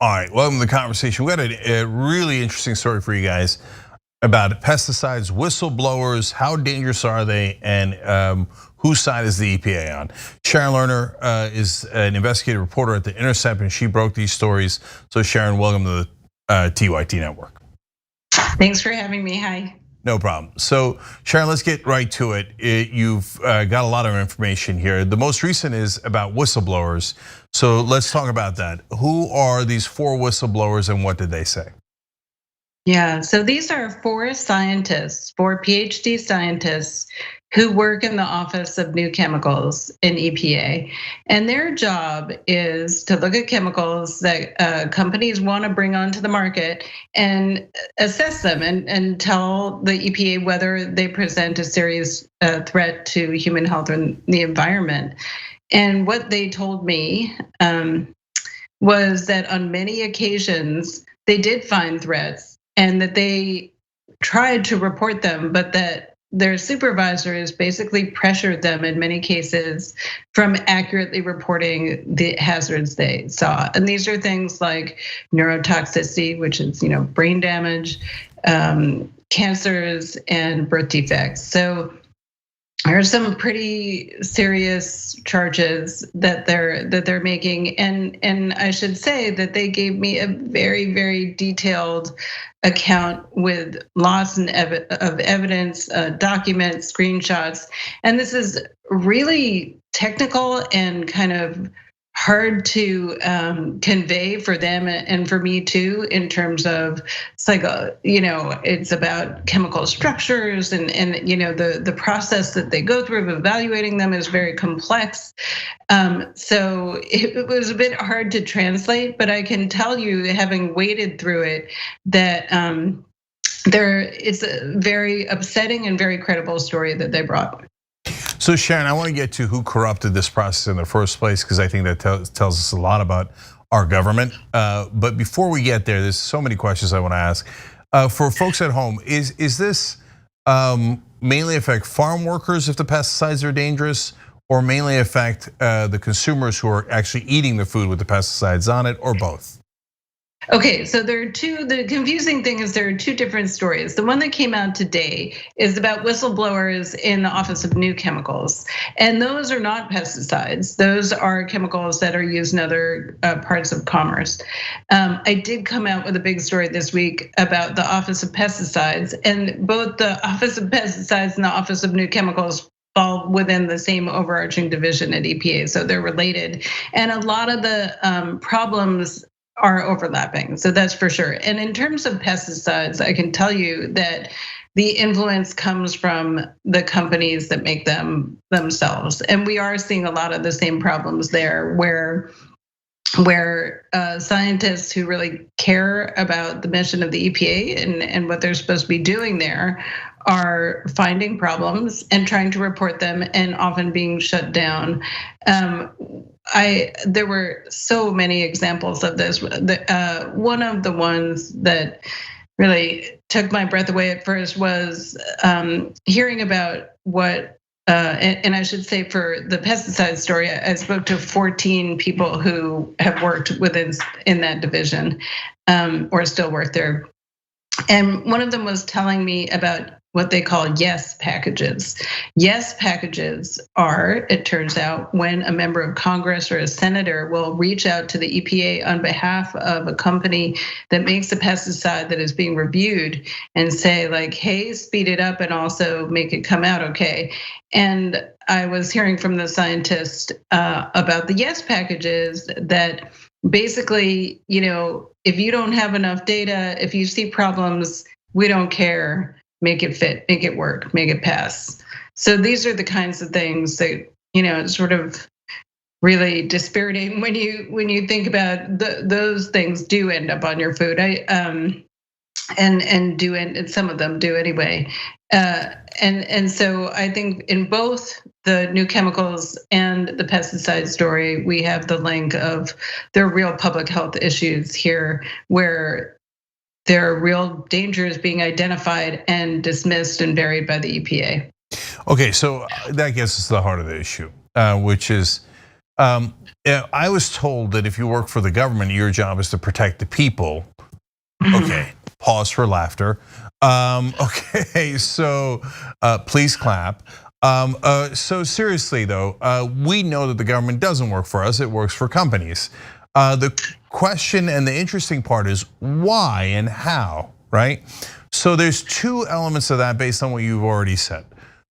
All right, welcome to the conversation. We got a really interesting story for you guys about pesticides, whistleblowers, how dangerous are they, and whose side is the EPA on? Sharon Lerner is an investigative reporter at The Intercept, and she broke these stories. So Sharon, welcome to the TYT Network. Thanks for having me, hi. No problem. So Sharon, let's get right to it. You've got a lot of information here. The most recent is about whistleblowers. So let's talk about that. Who are these 4 whistleblowers and what did they say? Yeah, so these are 4 scientists, 4 PhD scientists who work in the Office of New Chemicals in EPA. And their job is to look at chemicals that companies want to bring onto the market and assess them and tell the EPA whether they present a serious threat to human health and the environment. And what they told me was that on many occasions, they did find threats and that they tried to report them, but that their supervisors basically pressured them in many cases from accurately reporting the hazards they saw. And these are things like neurotoxicity, which is brain damage, cancers, and birth defects. So there are some pretty serious charges that they're making, and I should say that they gave me a very, very detailed account with lots of evidence, documents, screenshots, and this is really technical and kind of hard to convey for them and for me too, in terms of it's like it's about chemical structures and the process that they go through of evaluating them is very complex. So it was a bit hard to translate, but I can tell you, having waded through it, that it's a very upsetting and very credible story that they brought. So Sharon, I want to get to who corrupted this process in the first place, because I think that tells us a lot about our government. But before we get there, there's so many questions I want to ask. For folks at home, is this mainly affect farm workers if the pesticides are dangerous, or mainly affect the consumers who are actually eating the food with the pesticides on it, or both? Okay, so the confusing thing is there are 2 different stories. The one that came out today is about whistleblowers in the Office of New Chemicals. And those are not pesticides. Those are chemicals that are used in other parts of commerce. I did come out with a big story this week about the Office of Pesticides, and both the Office of Pesticides and the Office of New Chemicals fall within the same overarching division at EPA, so they're related. And a lot of the problems are overlapping, so that's for sure. And in terms of pesticides, I can tell you that the influence comes from the companies that make them themselves. And we are seeing a lot of the same problems there, where scientists who really care about the mission of the EPA and what they're supposed to be doing there are finding problems and trying to report them and often being shut down. There were so many examples of this. One of the ones that really took my breath away at first was hearing about what, and I should say for the pesticide story, I spoke to 14 people who have worked in that division or still work there. And one of them was telling me about what they call yes packages. Yes packages are, it turns out, when a member of Congress or a senator will reach out to the EPA on behalf of a company that makes a pesticide that is being reviewed and say like, hey, speed it up and also make it come out okay. And I was hearing from the scientist about the yes packages that basically, if you don't have enough data, if you see problems, we don't care. Make it fit, make it work, make it pass. So these are the kinds of things that, it's sort of really dispiriting when you think about those things do end up on your food. And some of them do anyway. And so I think in both the new chemicals and the pesticide story, we have the link of there are real public health issues here where there are real dangers being identified and dismissed and buried by the EPA. Okay, so that gets us to the heart of the issue, which is I was told that if you work for the government, your job is to protect the people. Okay, pause for laughter. Okay, so please clap. So seriously though, we know that the government doesn't work for us, it works for companies. The question and the interesting part is why and how, right? So there's two elements of that based on what you've already said.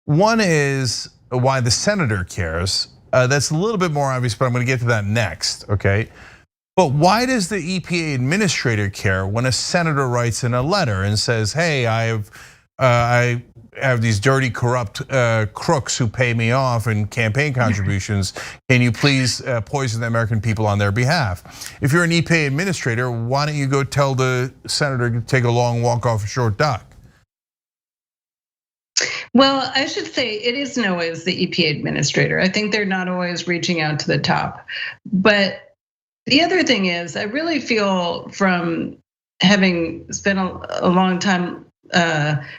One is why the senator cares. That's a little bit more obvious, but I'm gonna get to that next, okay? But why does the EPA administrator care when a senator writes in a letter and says, hey, I have these dirty, corrupt crooks who pay me off in campaign contributions. Can you please poison the American people on their behalf? If you're an EPA administrator, why don't you go tell the senator to take a long walk off a short dock? Well, I should say it isn't always the EPA administrator. I think they're not always reaching out to the top. But the other thing is, I really feel from having spent a long time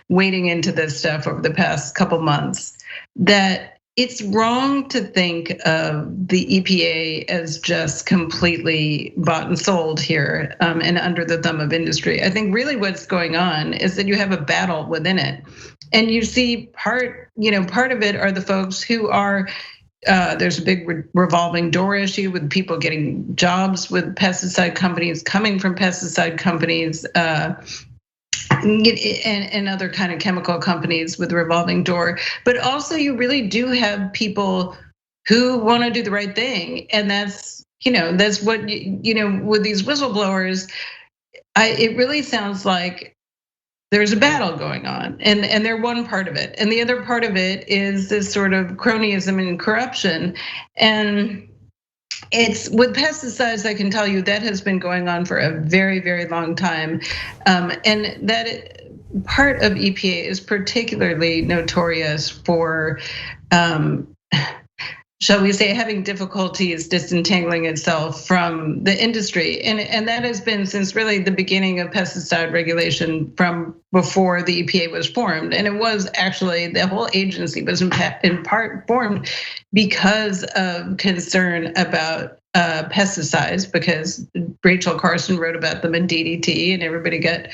wading into this stuff over the past couple months, that it's wrong to think of the EPA as just completely bought and sold here and under the thumb of industry. I think really what's going on is that you have a battle within it, and you see part of it are the folks who are. There's a big revolving door issue with people getting jobs with pesticide companies, coming from pesticide companies, and other kind of chemical companies with revolving door. But also, you really do have people who want to do the right thing, and that's what with these whistleblowers. It really sounds like there's a battle going on, and they're one part of it. And the other part of it is this sort of cronyism and corruption. And it's with pesticides, I can tell you that has been going on for a very, very long time. And that part of EPA is particularly notorious for, shall we say, having difficulties disentangling itself from the industry. And that has been since really the beginning of pesticide regulation from before the EPA was formed. And it was actually, the whole agency was in part formed because of concern about pesticides, because Rachel Carson wrote about them in DDT, and everybody got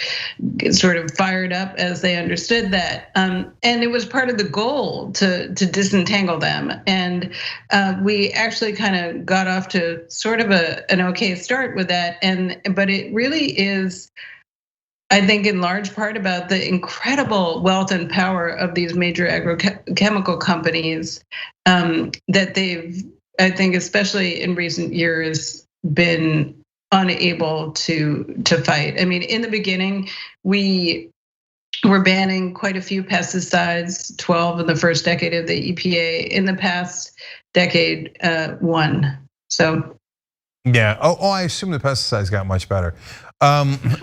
sort of fired up as they understood that. And it was part of the goal to disentangle them. And we actually kind of got off to sort of an okay start with that. But it really is, I think, in large part about the incredible wealth and power of these major agrochemical companies that they've, I think, especially in recent years, been unable to fight. I mean, in the beginning, we were banning quite a few pesticides, 12 in the first decade of the EPA. In the past decade, 1. So. Yeah. Oh, I assume the pesticides got much better.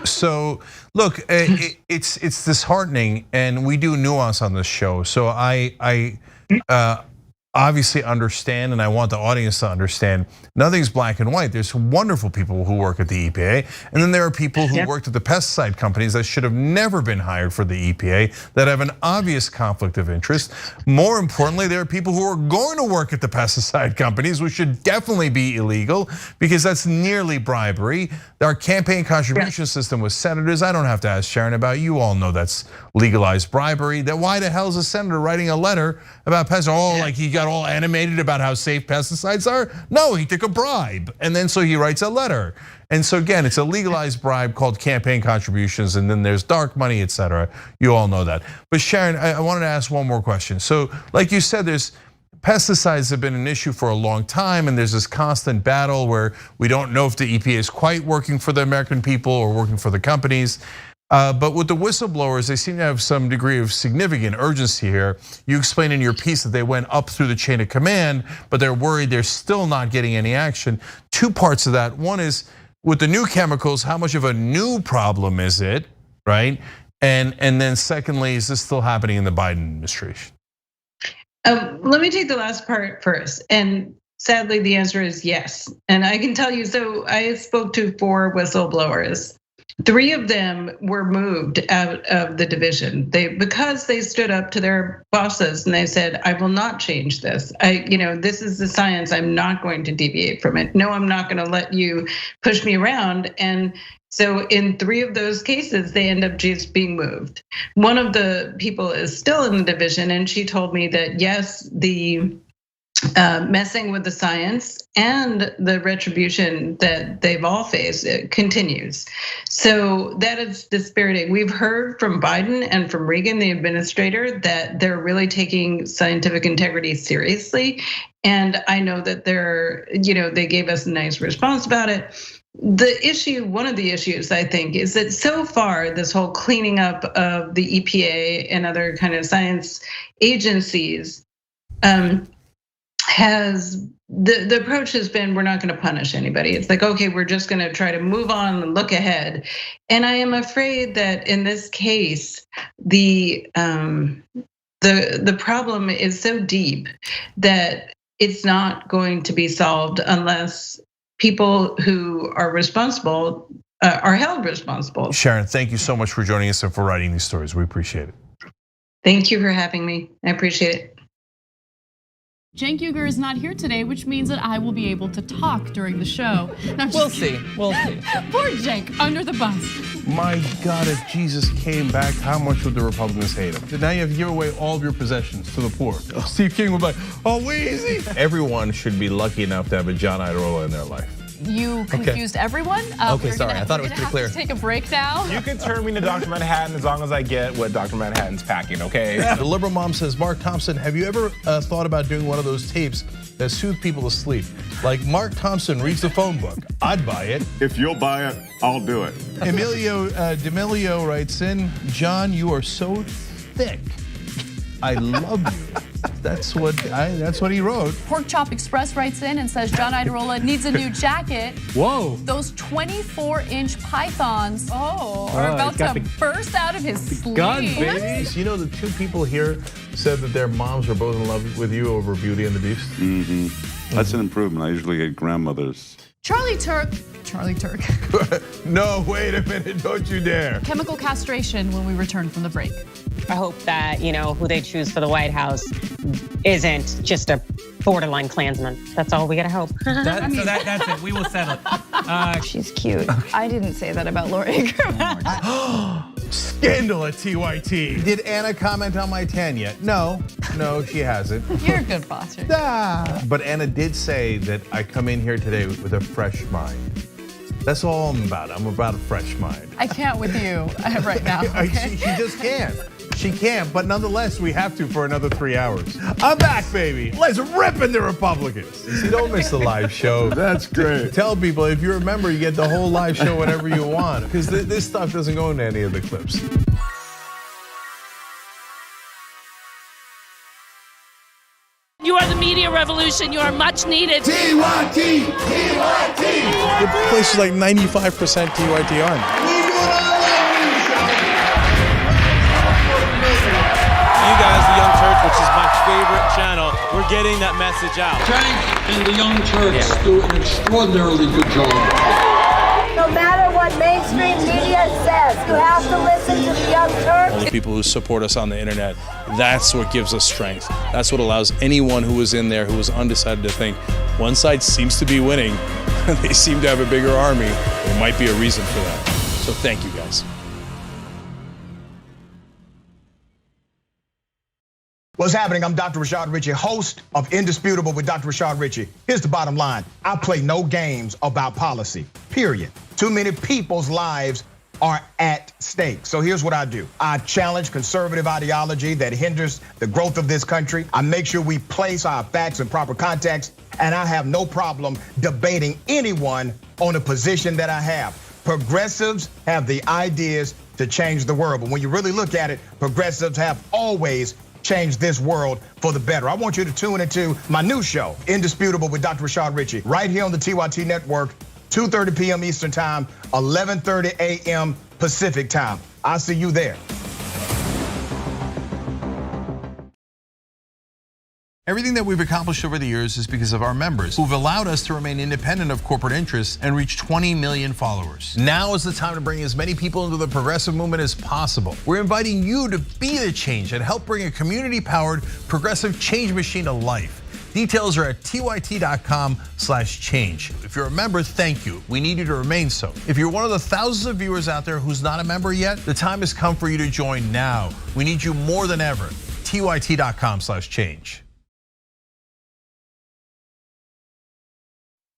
So look, it's disheartening, and we do nuance on this show. So I obviously understand, and I want the audience to understand, nothing's black and white. There's wonderful people who work at the EPA, and then there are people who worked at the pesticide companies that should have never been hired for the EPA, that have an obvious conflict of interest. More importantly, there are people who are going to work at the pesticide companies, which should definitely be illegal, because that's nearly bribery. Our campaign contribution system with senators, I don't have to ask Sharon about, you all know that's legalized bribery. That why the hell is a senator writing a letter about pesticides? Oh, like he got all animated about how safe pesticides are? No, he took a bribe, and then so he writes a letter. And so again, it's a legalized bribe called campaign contributions, and then there's dark money, etc. You all know that. But Sharon, I wanted to ask one more question. So like you said, there's pesticides have been an issue for a long time, and there's this constant battle where we don't know if the EPA is quite working for the American people or working for the companies. But with the whistleblowers, they seem to have some degree of significant urgency here. You explain in your piece that they went up through the chain of command, but they're worried they're still not getting any action. Two parts of that. One is with the new chemicals, how much of a new problem is it, right? And then secondly, is this still happening in the Biden administration? Let me take the last part first. And sadly, the answer is yes. And I can tell you, so I spoke to 4 whistleblowers. 3 of them were moved out of the division. Because they stood up to their bosses and they said, "I will not change this. This is the science. I'm not going to deviate from it. No, I'm not going to let you push me around." And so in 3 of those cases, they end up just being moved. One of the people is still in the division, and she told me that yes, the messing with the science and the retribution that they've all faced, it continues. So that is dispiriting. We've heard from Biden and from Reagan, the administrator, that they're really taking scientific integrity seriously. And I know that they gave us a nice response about it. One of the issues I think is that so far this whole cleaning up of the EPA and other kind of science agencies, the approach has been, we're not going to punish anybody. It's like, okay, we're just going to try to move on and look ahead. And I am afraid that in this case, the problem is so deep that it's not going to be solved unless people who are responsible are held responsible. Sharon, thank you so much for joining us and for writing these stories. We appreciate it. Thank you for having me. I appreciate it. Cenk Uygur is not here today, which means that I will be able to talk during the show. No, We'll see. Poor Cenk, under the bus. My God, if Jesus came back, how much would the Republicans hate him? Now you have to give away all of your possessions to the poor. Steve King would be like, "Oh, Weezy." Everyone should be lucky enough to have a John Iadarola in their life. You confused everyone. Okay, sorry. I thought it was pretty clear. Take a break now. You can turn me to Dr. Manhattan as long as I get what Dr. Manhattan's packing, okay? The liberal mom says, Mark Thompson, have you ever thought about doing one of those tapes that soothe people to sleep? Like Mark Thompson reads the phone book. I'd buy it. If you'll buy it, I'll do it. Emilio D'Amelio writes in, John, you are so thick. I love you. That's what he wrote. Pork Chop Express writes in and says John Iadarola needs a new jacket. Whoa. Those 24-inch pythons are about to burst out of his sleeve. Guns, baby. You know, the 2 people here said that their moms were both in love with you over Beauty and the Beast. That's an improvement. I usually get grandmothers. Charlie Turk. No, wait a minute, don't you dare. Chemical castration when we return from the break. I hope that, who they choose for the White House isn't just a borderline Klansman. That's all we gotta hope. That's it. We will settle it. She's cute. I didn't say that about Laura Ingraham. Scandal at TYT. Did Anna comment on my tan yet? No, she hasn't. You're a good boss. But Anna did say that I come in here today with a fresh mind. That's all I'm about. I'm about a fresh mind. I can't with you right now. Okay? She just can't. She can't, but nonetheless, we have to for another 3 hours. I'm back, baby. Let's rip in the Republicans. See, don't miss the live show. That's great. Tell people, if you're a member, you get the whole live show whenever you want, because this stuff doesn't go into any of the clips. You are the media revolution. You are much needed. TYT! The place is like 95% TYT army. You guys, the Young Turks, which is my favorite channel, we're getting that message out. Cenk and the Young Turks do an extraordinarily good job. No matter what mainstream media says, you have to listen to the Young Turks. The people who support us on the internet, that's what gives us strength. That's what allows anyone who was in there who was undecided to think, one side seems to be winning, they seem to have a bigger army, there might be a reason for that. So thank you guys. What's happening? I'm Dr. Rashad Richey, host of Indisputable with Dr. Rashad Richey. Here's the bottom line. I play no games about policy, period. Too many people's lives are at stake. So here's what I do. I challenge conservative ideology that hinders the growth of this country. I make sure we place our facts in proper context, and I have no problem debating anyone on a position that I have. Progressives have the ideas to change the world, but when you really look at it, progressives have always change this world for the better. I want you to tune into my new show, Indisputable with Dr. Rashad Richey, right here on the TYT Network, 2:30 p.m. Eastern Time, 11:30 a.m. Pacific Time. I'll see you there. Everything that we've accomplished over the years is because of our members who've allowed us to remain independent of corporate interests and reach 20 million followers. Now is the time to bring as many people into the progressive movement as possible. We're inviting you to be the change and help bring a community-powered progressive change machine to life. Details are at tyt.com/change. If you're a member, thank you. We need you to remain so. If you're one of the thousands of viewers out there who's not a member yet, the time has come for you to join now. We need you more than ever. tyt.com/change.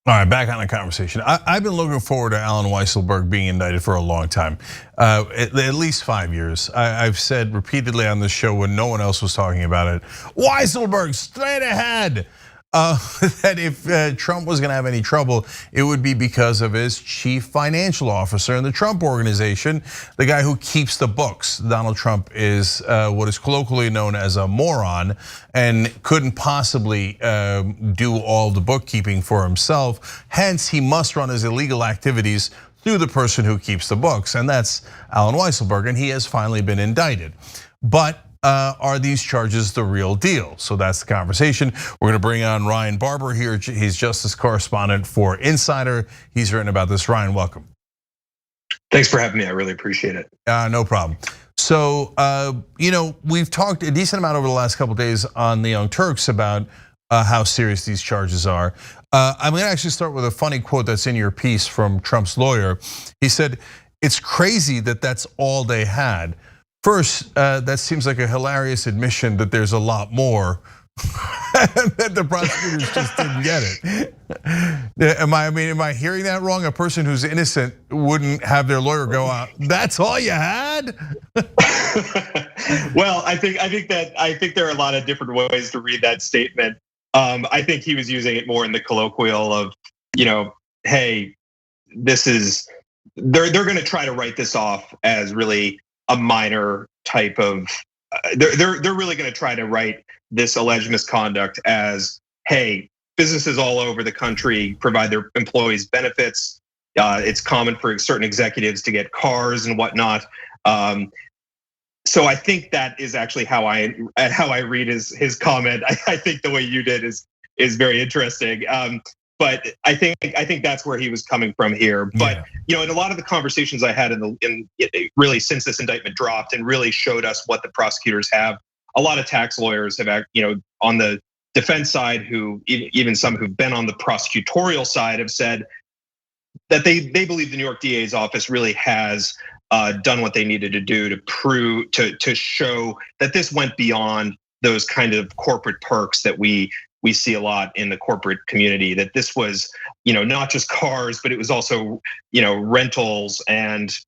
All right, back on the conversation. I've been looking forward to Allen Weisselberg being indicted for a long time, at least 5 years. I've said repeatedly on this show when no one else was talking about it, Weisselberg straight ahead. That if Trump was gonna have any trouble, it would be because of his chief financial officer in the Trump organization, the guy who keeps the books. Donald Trump is what is colloquially known as a moron and couldn't possibly do all the bookkeeping for himself. Hence, he must run his illegal activities through the person who keeps the books, and that's Allen Weisselberg, and he has finally been indicted. But are these charges the real deal? So that's the conversation. We're gonna bring on Ryan Barber here. He's justice correspondent for Insider. He's written about this. Ryan, welcome. Thanks for having me. I really appreciate it. No problem. So, we've talked a decent amount over the last couple of days on the Young Turks about how serious these charges are. I'm gonna actually start with a funny quote that's in your piece from Trump's lawyer. He said, "It's crazy that that's all they had." First, that seems like a hilarious admission that there's a lot more, that the prosecutors just didn't get it. Am I hearing that wrong? A person who's innocent wouldn't have their lawyer go out, "That's all you had"? Well, I think there are a lot of different ways to read that statement. I think he was using it more in the colloquial of, hey, this is they're going to try to write this off as really a minor type of. They're really going to try to write this alleged misconduct as, hey, businesses all over the country provide their employees benefits. It's common for certain executives to get cars and whatnot. So I think that is actually how I read his comment. I think the way you did is very interesting. But I think that's where he was coming from here. But in a lot of the conversations I had in really since this indictment dropped and really showed us what the prosecutors have, a lot of tax lawyers have, on the defense side, who even some who've been on the prosecutorial side have said that they believe the New York DA's office really has done what they needed to do to prove to show that this went beyond those kind of corporate perks that we see a lot in the corporate community, that this was, not just cars, but it was also, rentals and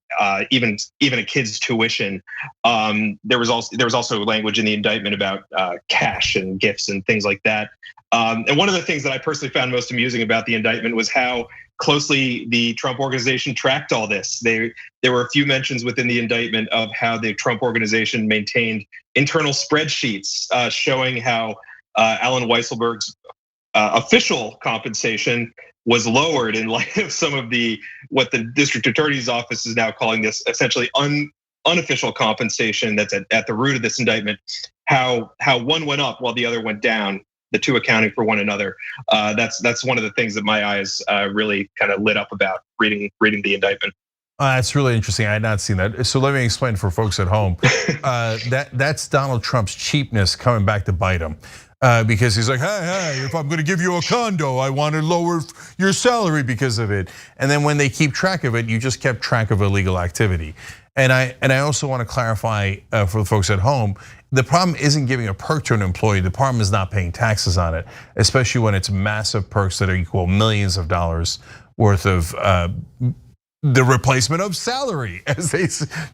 even a kid's tuition. There was also language in the indictment about cash and gifts and things like that. And one of the things that I personally found most amusing about the indictment was how closely the Trump organization tracked all this. There were a few mentions within the indictment of how the Trump organization maintained internal spreadsheets showing how Allen Weisselberg's official compensation was lowered in light of some of what the district attorney's office is now calling this essentially unofficial compensation that's at the root of this indictment. How one went up while the other went down, the two accounting for one another. That's one of the things that my eyes really kind of lit up about reading the indictment. That's really interesting. I had not seen that. So let me explain for folks at home. That's Donald Trump's cheapness coming back to bite him. Because he's like, hey, if I'm gonna give you a condo, I want to lower your salary because of it. And then when they keep track of it, you just kept track of illegal activity. And I also want to clarify for the folks at home, the problem isn't giving a perk to an employee. The problem is not paying taxes on it, especially when it's massive perks that equal millions of dollars worth of the replacement of salary, as they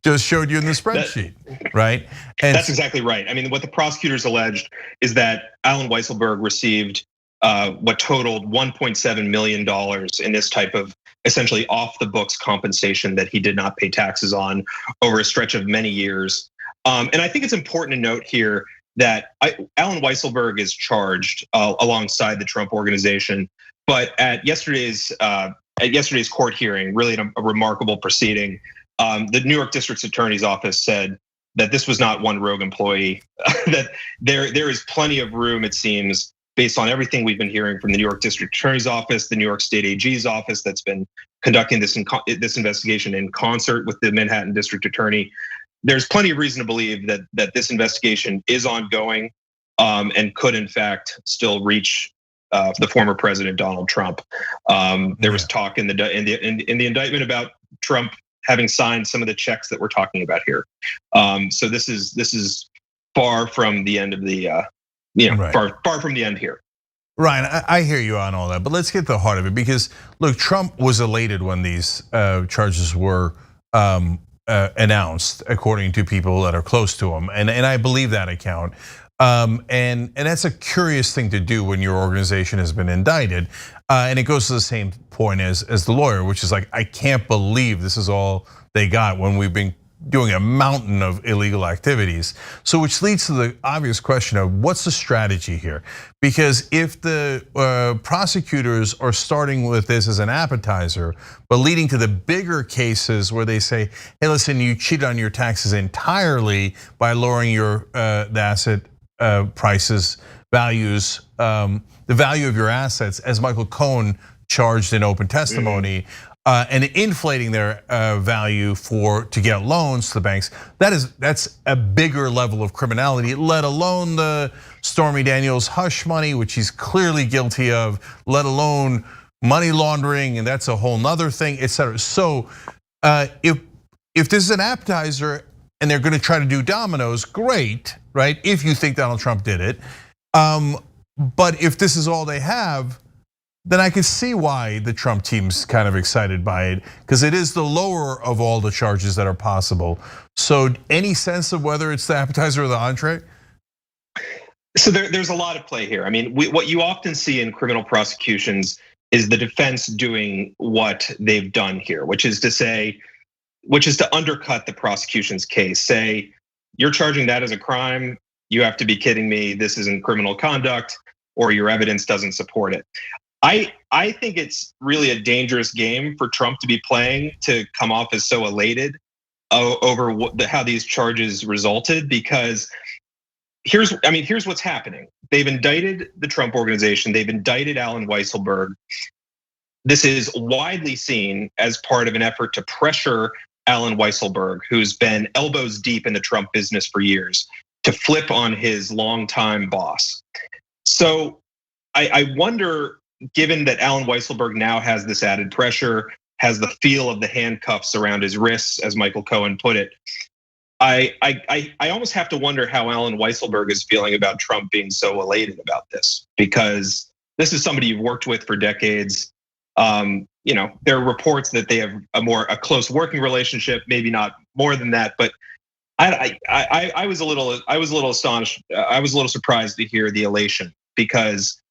just showed you in the spreadsheet, right? And that's exactly right. I mean, what the prosecutors alleged is that Allen Weisselberg received what totaled $1.7 million in this type of essentially off the books compensation that he did not pay taxes on over a stretch of many years. And I think it's important to note here that Allen Weisselberg is charged alongside the Trump organization, but at yesterday's court hearing, really a remarkable proceeding, the New York District Attorney's Office said that this was not one rogue employee, that there is plenty of room, it seems, based on everything we've been hearing from the New York District Attorney's Office, the New York State AG's office that's been conducting this investigation in concert with the Manhattan District Attorney. There's plenty of reason to believe that this investigation is ongoing and could in fact still reach the former President Donald Trump. There was talk in the indictment about Trump having signed some of the checks that we're talking about here. So this is far from the end of the far from the end here. Ryan, I hear you on all that, but let's get to the heart of it, because look, Trump was elated when these charges were announced, according to people that are close to him, and I believe that account. And that's a curious thing to do when your organization has been indicted, and it goes to the same point as the lawyer, which is like, I can't believe this is all they got when we've been doing a mountain of illegal activities. So which leads to the obvious question of what's the strategy here? Because if the prosecutors are starting with this as an appetizer, but leading to the bigger cases where they say, hey, listen, you cheated on your taxes entirely by lowering your the asset prices, values, the value of your assets, as Michael Cohen charged in open testimony, and inflating their value to get loans to the banks. That's a bigger level of criminality, let alone the Stormy Daniels hush money, which he's clearly guilty of, let alone money laundering, and that's a whole nother thing, et cetera. So if this is an appetizer and they're gonna try to do dominoes, great, right? If you think Donald Trump did it. But if this is all they have, then I can see why the Trump team's kind of excited by it, because it is the lower of all the charges that are possible. So any sense of whether it's the appetizer or the entree? So there's a lot of play here. I mean, what you often see in criminal prosecutions is the defense doing what they've done here, which is to undercut the prosecution's case. Say, you're charging that as a crime, you have to be kidding me, this isn't criminal conduct, or your evidence doesn't support it. I think it's really a dangerous game for Trump to be playing, to come off as so elated over how these charges resulted, because here's what's happening. They've indicted the Trump Organization, they've indicted Allen Weisselberg. This is widely seen as part of an effort to pressure Allen Weisselberg, who's been elbows deep in the Trump business for years, to flip on his longtime boss. So I wonder, given that Allen Weisselberg now has this added pressure, has the feel of the handcuffs around his wrists, as Michael Cohen put it, I almost have to wonder how Allen Weisselberg is feeling about Trump being so elated about this, because this is somebody you've worked with for decades. There are reports that they have a close working relationship, maybe not more than that, but I was a little astonished. I was a little surprised to hear the elation, because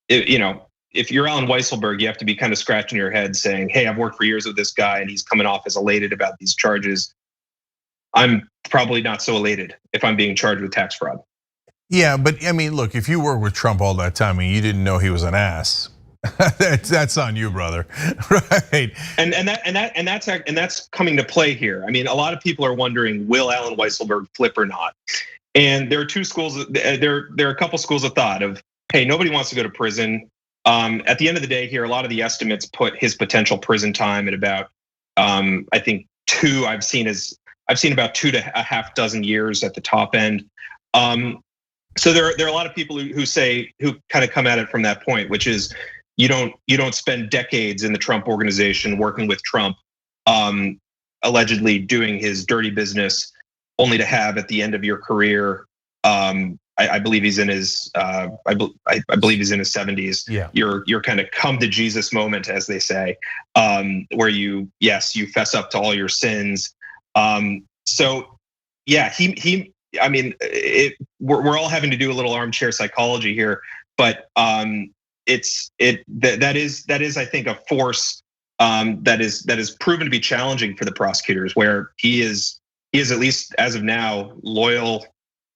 if you're Allen Weisselberg, you have to be kind of scratching your head saying, hey, I've worked for years with this guy and he's coming off as elated about these charges. I'm probably not so elated if I'm being charged with tax fraud. Yeah, but I mean, look, if you worked with Trump all that time and you didn't know he was an ass, that's on you, brother, right? And that's coming to play here. I mean, a lot of people are wondering, will Allen Weisselberg flip or not? And there are two schools. There are a couple schools of thought of, hey, nobody wants to go to prison. At the end of the day, here, a lot of the estimates put his potential prison time at about, I think I've seen about 2.5 dozen years at the top end. So there are a lot of people who kind of come at it from that point, which is you don't spend decades in the Trump Organization working with Trump, allegedly doing his dirty business, only to have at the end of your career. I believe he's in his I believe he's in his 70s. Yeah. Your kind of come to Jesus moment, as they say, where you fess up to all your sins. So yeah, we're all having to do a little armchair psychology here, but that is I think a force that is proven to be challenging for the prosecutors, where he is at least as of now loyal.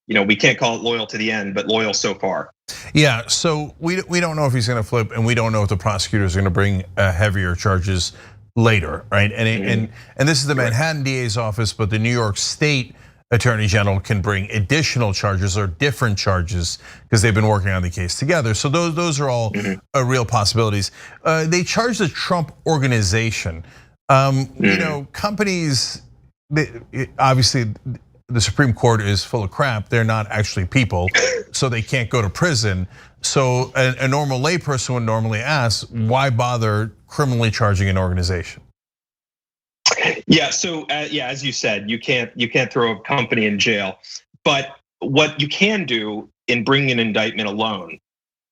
We can't call it loyal to the end, but loyal so far. Yeah, so we don't know if he's going to flip, and we don't know if the prosecutors are going to bring heavier charges later, right? And this is the Manhattan DA's office, but the New York State Attorney General can bring additional charges or different charges because they've been working on the case together. So those are all real possibilities. They charge the Trump Organization. Companies, obviously the Supreme Court is full of crap. They're not actually people, so they can't go to prison. So a normal layperson would normally ask, why bother criminally charging an organization? Yeah. So as you said, you can't throw a company in jail. But what you can do in bringing an indictment alone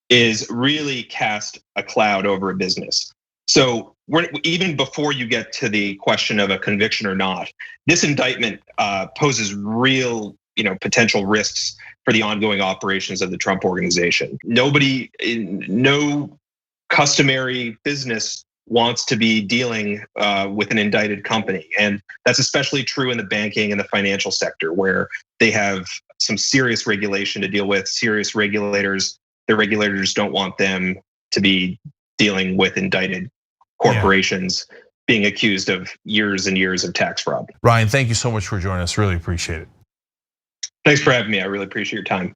is really cast a cloud over a business. So even before you get to the question of a conviction or not, this indictment poses real, potential risks for the ongoing operations of the Trump Organization. No customary business wants to be dealing with an indicted company. And that's especially true in the banking and the financial sector, where they have some serious regulation to deal with, serious regulators. The regulators don't want them to be dealing with indicted corporations being accused of years and years of tax fraud. Ryan, thank you so much for joining us. Really appreciate it. Thanks for having me. I really appreciate your time.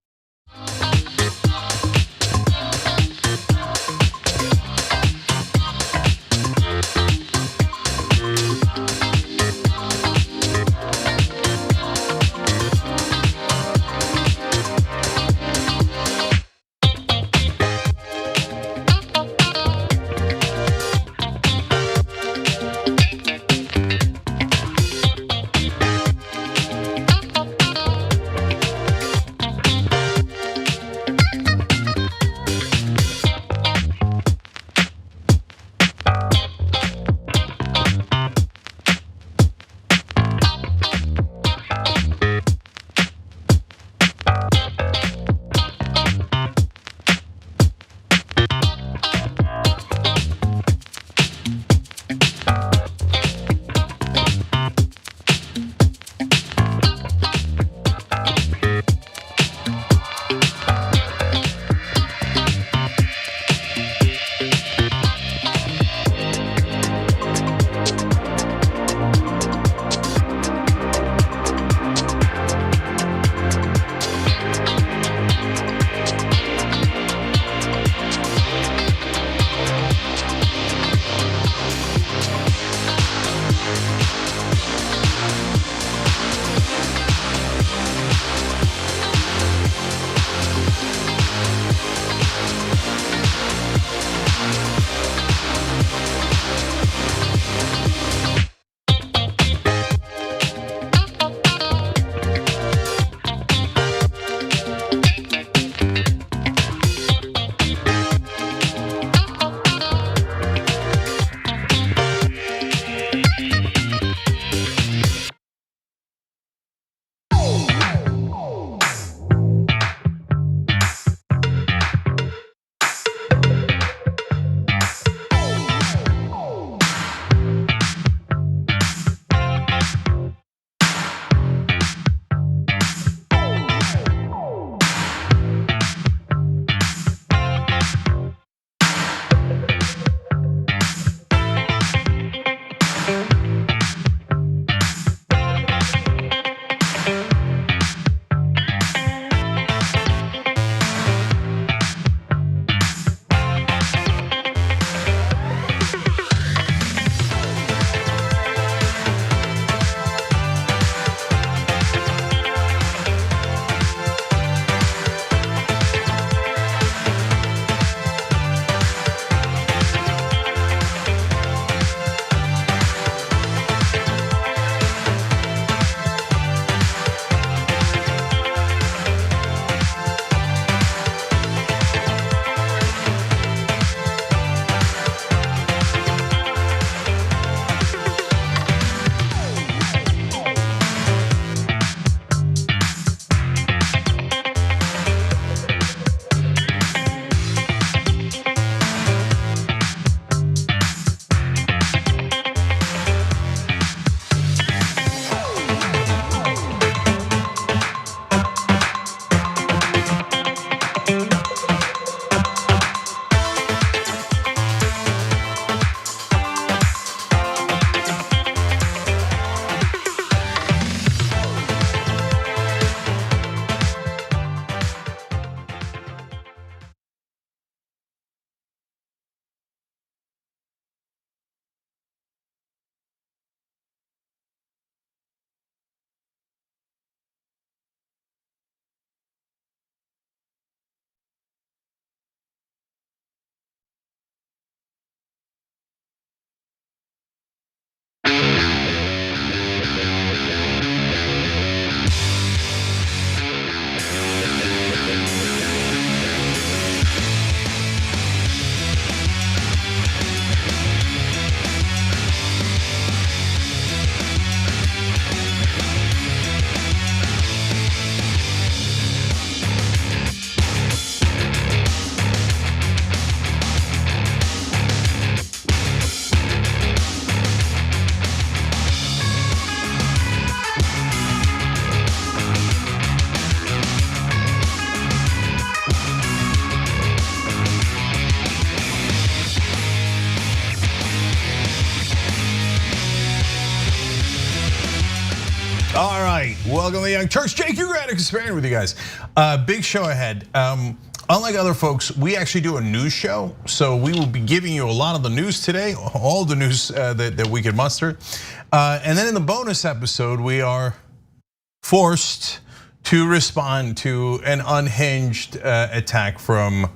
welcome to the Young Turks. Jake Ugradek is with you guys. Big show ahead. Unlike other folks, we actually do a news show. So we will be giving you a lot of the news today, all the news that we can muster. And then in the bonus episode, we are forced to respond to an unhinged attack from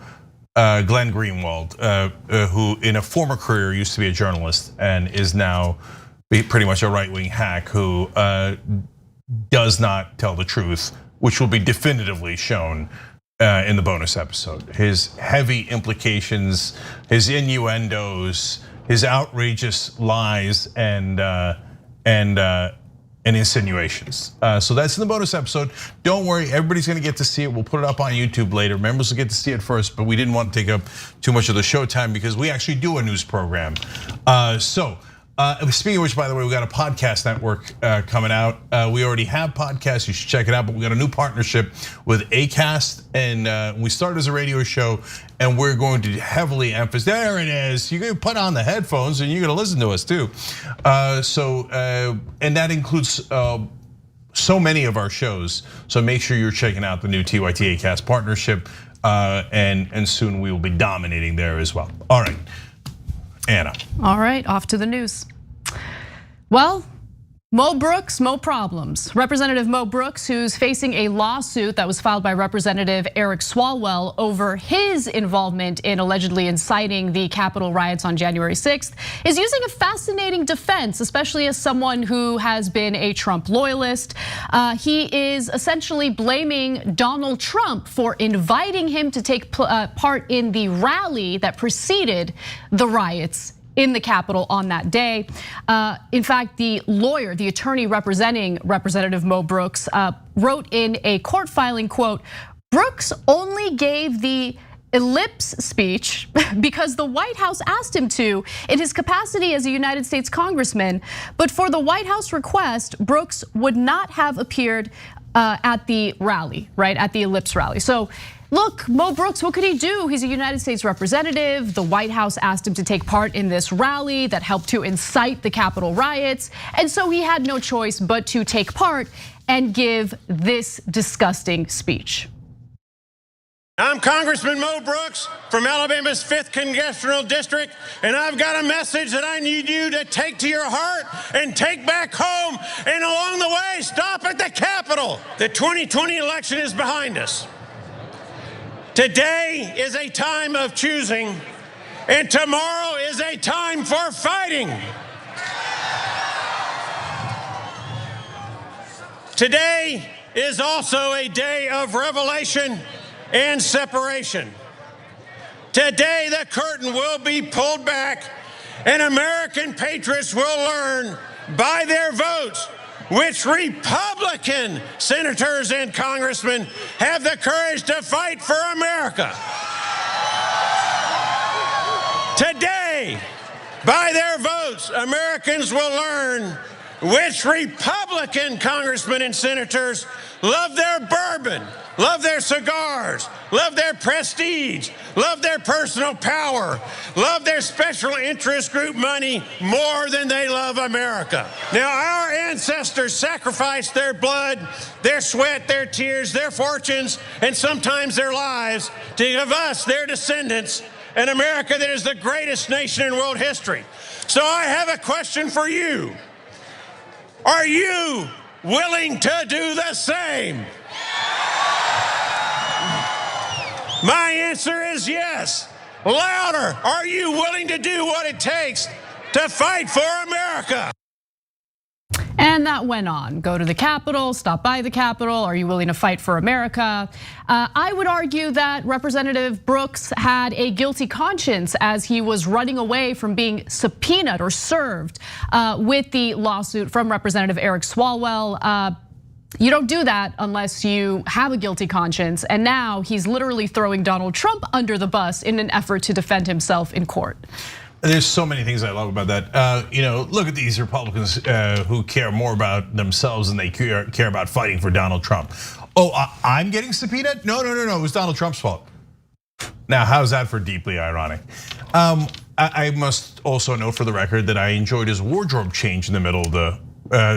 Glenn Greenwald, who in a former career used to be a journalist and is now pretty much a right-wing hack who does not tell the truth, which will be definitively shown in the bonus episode. His heavy implications, his innuendos, his outrageous lies and insinuations. So that's in the bonus episode. Don't worry, everybody's gonna get to see it. We'll put it up on YouTube later. Members will get to see it first, but we didn't want to take up too much of the show time because we actually do a news program. Speaking of which, by the way, we got a podcast network coming out. We already have podcasts, you should check it out, but we got a new partnership with Acast, and we started as a radio show, and we're going to heavily emphasize, there it is, you're gonna put on the headphones and you're gonna listen to us too. And that includes so many of our shows, so make sure you're checking out the new TYT Acast partnership, and soon we will be dominating there as well. All right. Anna. All right, off to the news. Well, Mo Brooks, Mo problems. Representative Mo Brooks, who's facing a lawsuit that was filed by Representative Eric Swalwell over his involvement in allegedly inciting the Capitol riots on January 6th, is using a fascinating defense, especially as someone who has been a Trump loyalist. He is essentially blaming Donald Trump for inviting him to take part in the rally that preceded the riots in the Capitol on that day. In fact, the lawyer, the attorney representing Representative Mo Brooks, wrote in a court filing, quote, Brooks only gave the ellipse speech because the White House asked him to in his capacity as a United States congressman, but for the White House request, Brooks would not have appeared at the rally, right, at the ellipse rally. So look, Mo Brooks, what could he do? He's a United States representative. The White House asked him to take part in this rally that helped to incite the Capitol riots. And so he had no choice but to take part and give this disgusting speech. I'm Congressman Mo Brooks from Alabama's 5th Congressional District, and I've got a message that I need you to take to your heart and take back home, and along the way, stop at the Capitol. The 2020 election is behind us. Today is a time of choosing, and tomorrow is a time for fighting. Today is also a day of revelation and separation. Today, the curtain will be pulled back, and American patriots will learn by their votes which Republican senators and congressmen have the courage to fight for America. Today, by their votes, Americans will learn which Republican congressmen and senators love their bourbon, love their cigars, love their prestige, love their personal power, love their special interest group money more than they love America. Now, our ancestors sacrificed their blood, their sweat, their tears, their fortunes, and sometimes their lives to give us, their descendants, an America that is the greatest nation in world history. So I have a question for you. Are you willing to do the same? My answer is yes. Louder, are you willing to do what it takes to fight for America? And that went on. Go to the Capitol, stop by the Capitol. Are you willing to fight for America? I would argue that Representative Brooks had a guilty conscience as he was running away from being subpoenaed or served with the lawsuit from Representative Eric Swalwell. You don't do that unless you have a guilty conscience. And now he's literally throwing Donald Trump under the bus in an effort to defend himself in court. There's so many things I love about that. Look at these Republicans who care more about themselves than they care about fighting for Donald Trump. Oh, I'm getting subpoenaed? No, it was Donald Trump's fault. Now, how's that for deeply ironic? I must also note for the record that I enjoyed his wardrobe change in the middle of the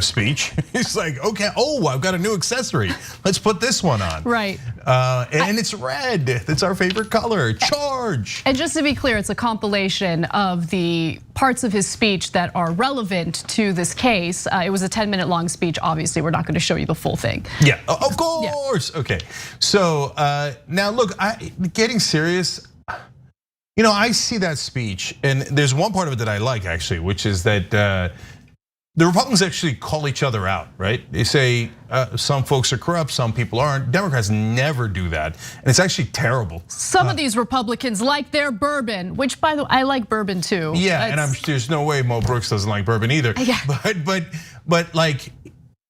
speech. He's like, okay, I've got a new accessory. Let's put this one on. Right. And it's red. That's our favorite color. Charge. And just to be clear, it's a compilation of the parts of his speech that are relevant to this case. It was a 10-minute long speech. Obviously, we're not going to show you the full thing. Yeah, of course. Yeah. Okay. So now look, getting serious. I see that speech, and there's one part of it that I like actually, which is that the Republicans actually call each other out, right? They say some folks are corrupt, some people aren't. Democrats never do that, and it's actually terrible. Some of these Republicans like their bourbon, which by the way, I like bourbon too. Yeah, and there's no way Mo Brooks doesn't like bourbon either. Yeah. But like,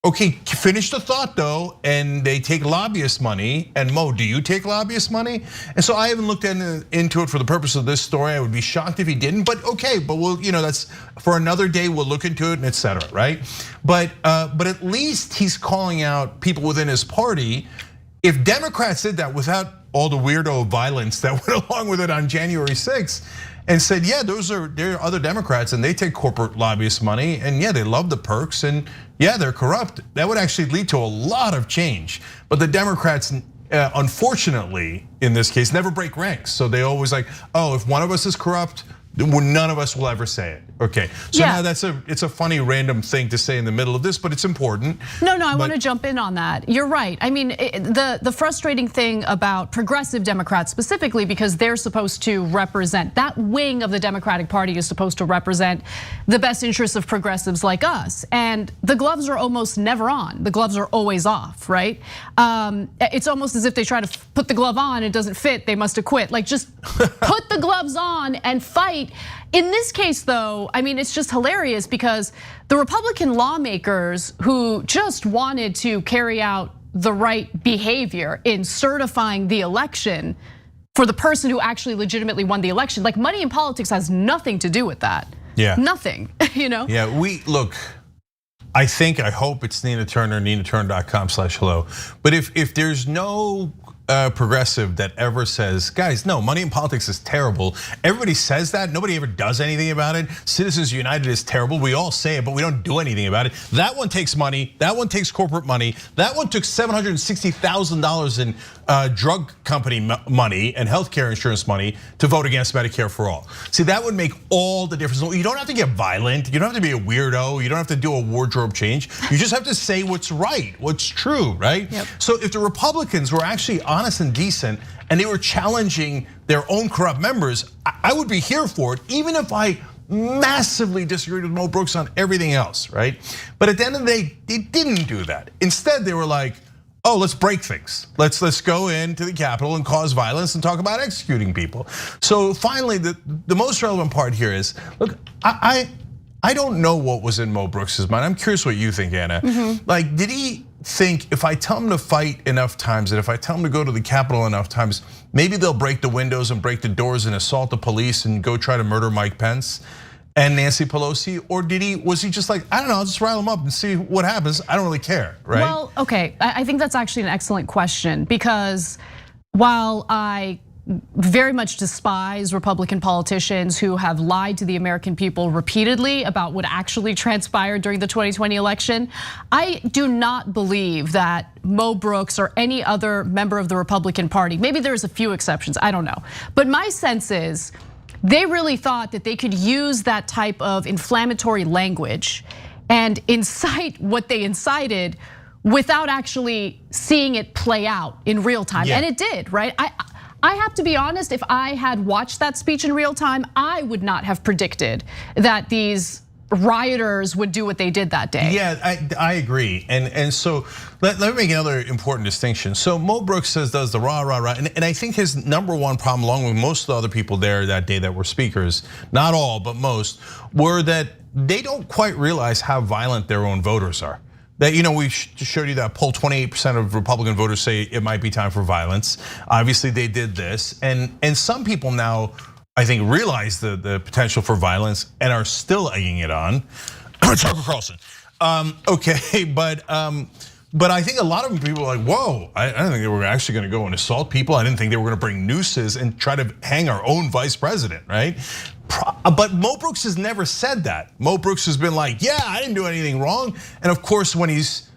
okay, finish the thought though, and they take lobbyist money. And Mo, do you take lobbyist money? And so I haven't looked into it for the purpose of this story. I would be shocked if he didn't, but okay, but we'll, that's for another day, we'll look into it and etc. right? But at least he's calling out people within his party. If Democrats did that without all the weirdo violence that went along with it on January 6th, and said, yeah, there are other Democrats and they take corporate lobbyist money, and yeah, they love the perks, and yeah, they're corrupt. That would actually lead to a lot of change. But the Democrats, unfortunately, in this case, never break ranks. So they always like, if one of us is corrupt, none of us will ever say it. Okay, so now it's a funny random thing to say in the middle of this, but it's important. No, I want to jump in on that. You're right. I mean, the frustrating thing about progressive Democrats specifically, because they're supposed to represent, that wing of the Democratic Party is supposed to represent the best interests of progressives like us. And the gloves are almost never on. The gloves are always off, right? It's almost as if they try to put the glove on, it doesn't fit, they must have quit. Like, just put the gloves on and fight. In this case though, I mean, it's just hilarious because the Republican lawmakers who just wanted to carry out the right behavior in certifying the election for the person who actually legitimately won the election, like money in politics has nothing to do with that. Yeah. Nothing, Yeah, I hope it's Nina Turner, ninaturner.com/hello. But if there's no progressive that ever says, guys, no, money in politics is terrible. Everybody says that, nobody ever does anything about it. Citizens United is terrible, we all say it, but we don't do anything about it. That one takes money, that one takes corporate money, that one took $760,000 in drug company money and healthcare insurance money to vote against Medicare for all. See, that would make all the difference. You don't have to get violent, you don't have to be a weirdo, you don't have to do a wardrobe change. You just have to say what's right, what's true, right? Yep. So if the Republicans were actually honest and decent, and they were challenging their own corrupt members, I would be here for it, even if I massively disagreed with Mo Brooks on everything else, right? But at the end of the day, they didn't do that. Instead, they were like, let's break things. Let's go into the Capitol and cause violence and talk about executing people. So finally, the most relevant part here is, look, I don't know what was in Mo Brooks's mind. I'm curious what you think, Anna. Like, did he think if I tell him to fight enough times, and if I tell him to go to the Capitol enough times, maybe they'll break the windows and break the doors and assault the police and go try to murder Mike Pence and Nancy Pelosi? Or was he just like, I don't know, I'll just rile them up and see what happens. I don't really care, right? Well, okay, I think that's actually an excellent question, because while I very much despise Republican politicians who have lied to the American people repeatedly about what actually transpired during the 2020 election, I do not believe that Mo Brooks or any other member of the Republican Party, maybe there's a few exceptions, I don't know. But my sense is they really thought that they could use that type of inflammatory language and incite what they incited without actually seeing it play out in real time. Yeah. And it did, right? I have to be honest, if I had watched that speech in real time, I would not have predicted that these rioters would do what they did that day. Yeah, I agree. And so let me make another important distinction. So Mo Brooks does the rah, rah, rah. And I think his number one problem, along with most of the other people there that day that were speakers, not all, but most, were that they don't quite realize how violent their own voters are. That, we showed you that poll, 28% of Republican voters say it might be time for violence. Obviously they did this, and some people now, I think, realize the potential for violence and are still egging it on. Tucker Carlson. Okay, but But I think a lot of people are like, whoa, I didn't think they were actually gonna go and assault people. I didn't think they were gonna bring nooses and try to hang our own vice president, right? But Mo Brooks has never said that. Mo Brooks has been like, yeah, I didn't do anything wrong. And of course, when his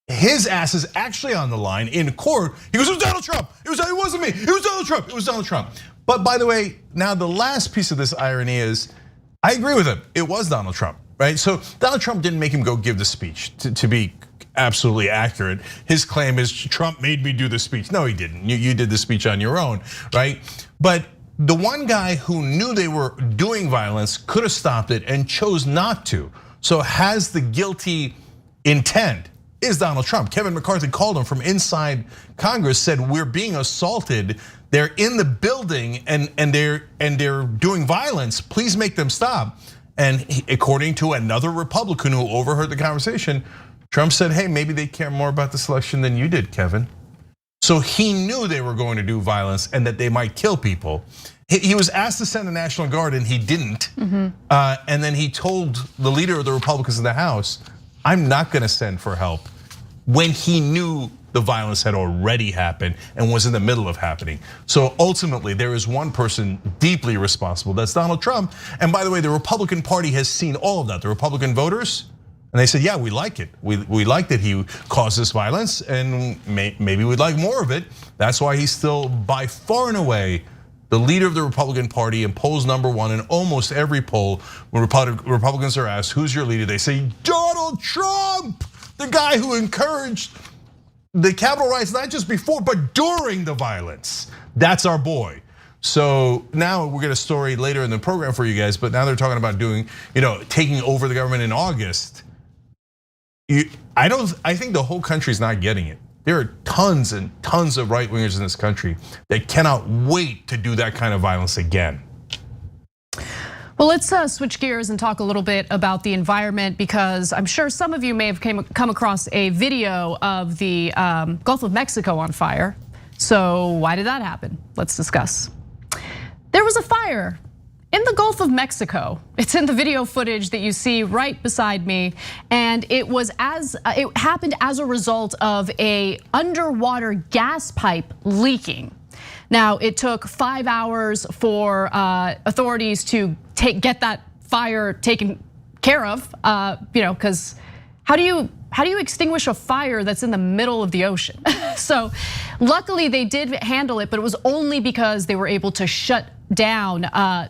ass is actually on the line in court, he goes, it was Donald Trump. It wasn't me, it was Donald Trump, it was Donald Trump. But by the way, now the last piece of this irony is, I agree with him, it was Donald Trump, right? So Donald Trump didn't make him go give the speech, to be absolutely accurate. His claim is Trump made me do the speech. No, he didn't, you did the speech on your own, right? But the one guy who knew they were doing violence could have stopped it and chose not to. So has the guilty intent is Donald Trump. Kevin McCarthy called him from inside Congress, said we're being assaulted. They're in the building and they're doing violence. Please make them stop. And according to another Republican who overheard the conversation, Trump said, hey, maybe they care more about the selection than you did, Kevin. So he knew they were going to do violence and that they might kill people. He was asked to send the National Guard and he didn't. And then he told the leader of the Republicans in the House, I'm not gonna send for help, when he knew the violence had already happened and was in the middle of happening. So ultimately, there is one person deeply responsible, that's Donald Trump. And by the way, the Republican Party has seen all of that. The Republican voters, and they said, yeah, we like it. We like that he caused this violence and maybe we'd like more of it. That's why he's still by far and away the leader of the Republican Party in polls #1 in almost every poll. When Republicans are asked, who's your leader? They say, Donald Trump, the guy who encouraged the Capitol riots, not just before, but during the violence. That's our boy. So now we're gonna story later in the program for you guys, but now they're talking about doing, taking over the government in August. I think the whole country's not getting it. There are tons and tons of right wingers in this country that cannot wait to do that kind of violence again. Well, let's switch gears and talk a little bit about the environment, because I'm sure some of you may have come across a video of the Gulf of Mexico on fire. So why did that happen? Let's discuss. There was a fire in the Gulf of Mexico. It's in the video footage that you see right beside me, and it happened as a result of a underwater gas pipe leaking. Now, it took 5 hours for authorities to get that fire taken care of, because how do you extinguish a fire that's in the middle of the ocean? So luckily they did handle it, but it was only because they were able to shut down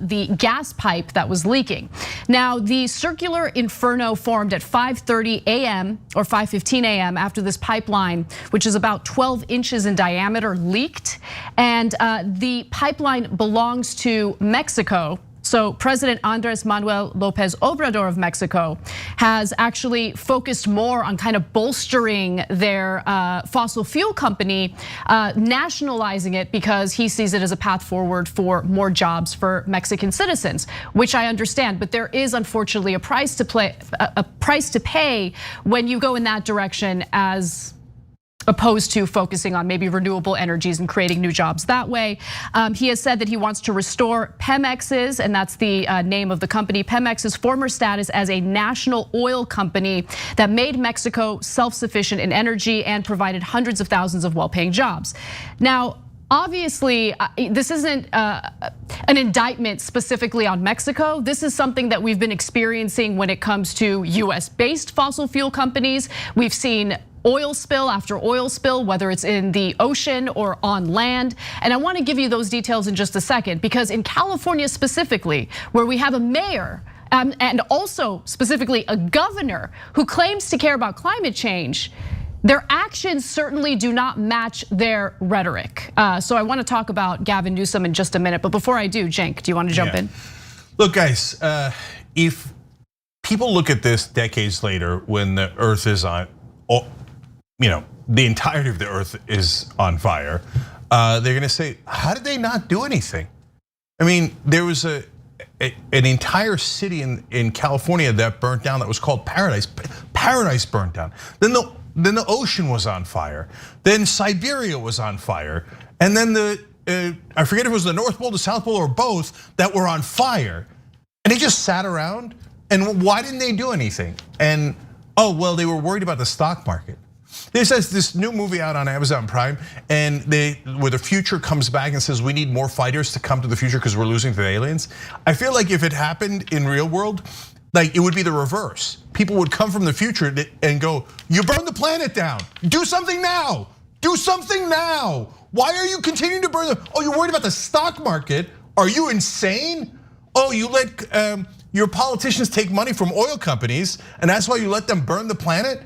the gas pipe that was leaking. Now, the circular inferno formed at 5:30 a.m. or 5:15 a.m. after this pipeline, which is about 12 inches in diameter, leaked. And the pipeline belongs to Mexico. So President Andres Manuel Lopez Obrador of Mexico has actually focused more on kind of bolstering their fossil fuel company, nationalizing it, because he sees it as a path forward for more jobs for Mexican citizens, which I understand. But there is unfortunately a price to pay when you go in that direction, as opposed to focusing on maybe renewable energies and creating new jobs that way. He has said that he wants to restore Pemex's, and that's the name of the company, Pemex's former status as a national oil company that made Mexico self-sufficient in energy and provided hundreds of thousands of well-paying jobs. Now, obviously, this isn't an indictment specifically on Mexico. This is something that we've been experiencing when it comes to US-based fossil fuel companies. We've seen oil spill after oil spill, whether it's in the ocean or on land. And I want to give you those details in just a second, because in California specifically, where we have a mayor and also specifically a governor who claims to care about climate change, their actions certainly do not match their rhetoric. So I want to talk about Gavin Newsom in just a minute, but before I do, Cenk, do you want to jump in? Look, guys, if people look at this decades later when the earth is on, the entirety of the earth is on fire, they're gonna say, how did they not do anything? I mean, there was an entire city in California that burnt down that was called Paradise. Paradise burnt down. Then the ocean was on fire. Then Siberia was on fire. And then I forget if it was the North Pole, the South Pole, or both that were on fire. And they just sat around, and why didn't they do anything? And, oh, well, they were worried about the stock market. There's this new movie out on Amazon Prime, and where the future comes back and says we need more fighters to come to the future because we're losing to the aliens. I feel like if it happened in real world, like it would be the reverse. People would come from the future and go, "You burned the planet down. Do something now. Do something now. Why are you continuing to burn Oh, you're worried about the stock market? Are you insane? Oh, you let your politicians take money from oil companies, and that's why you let them burn the planet?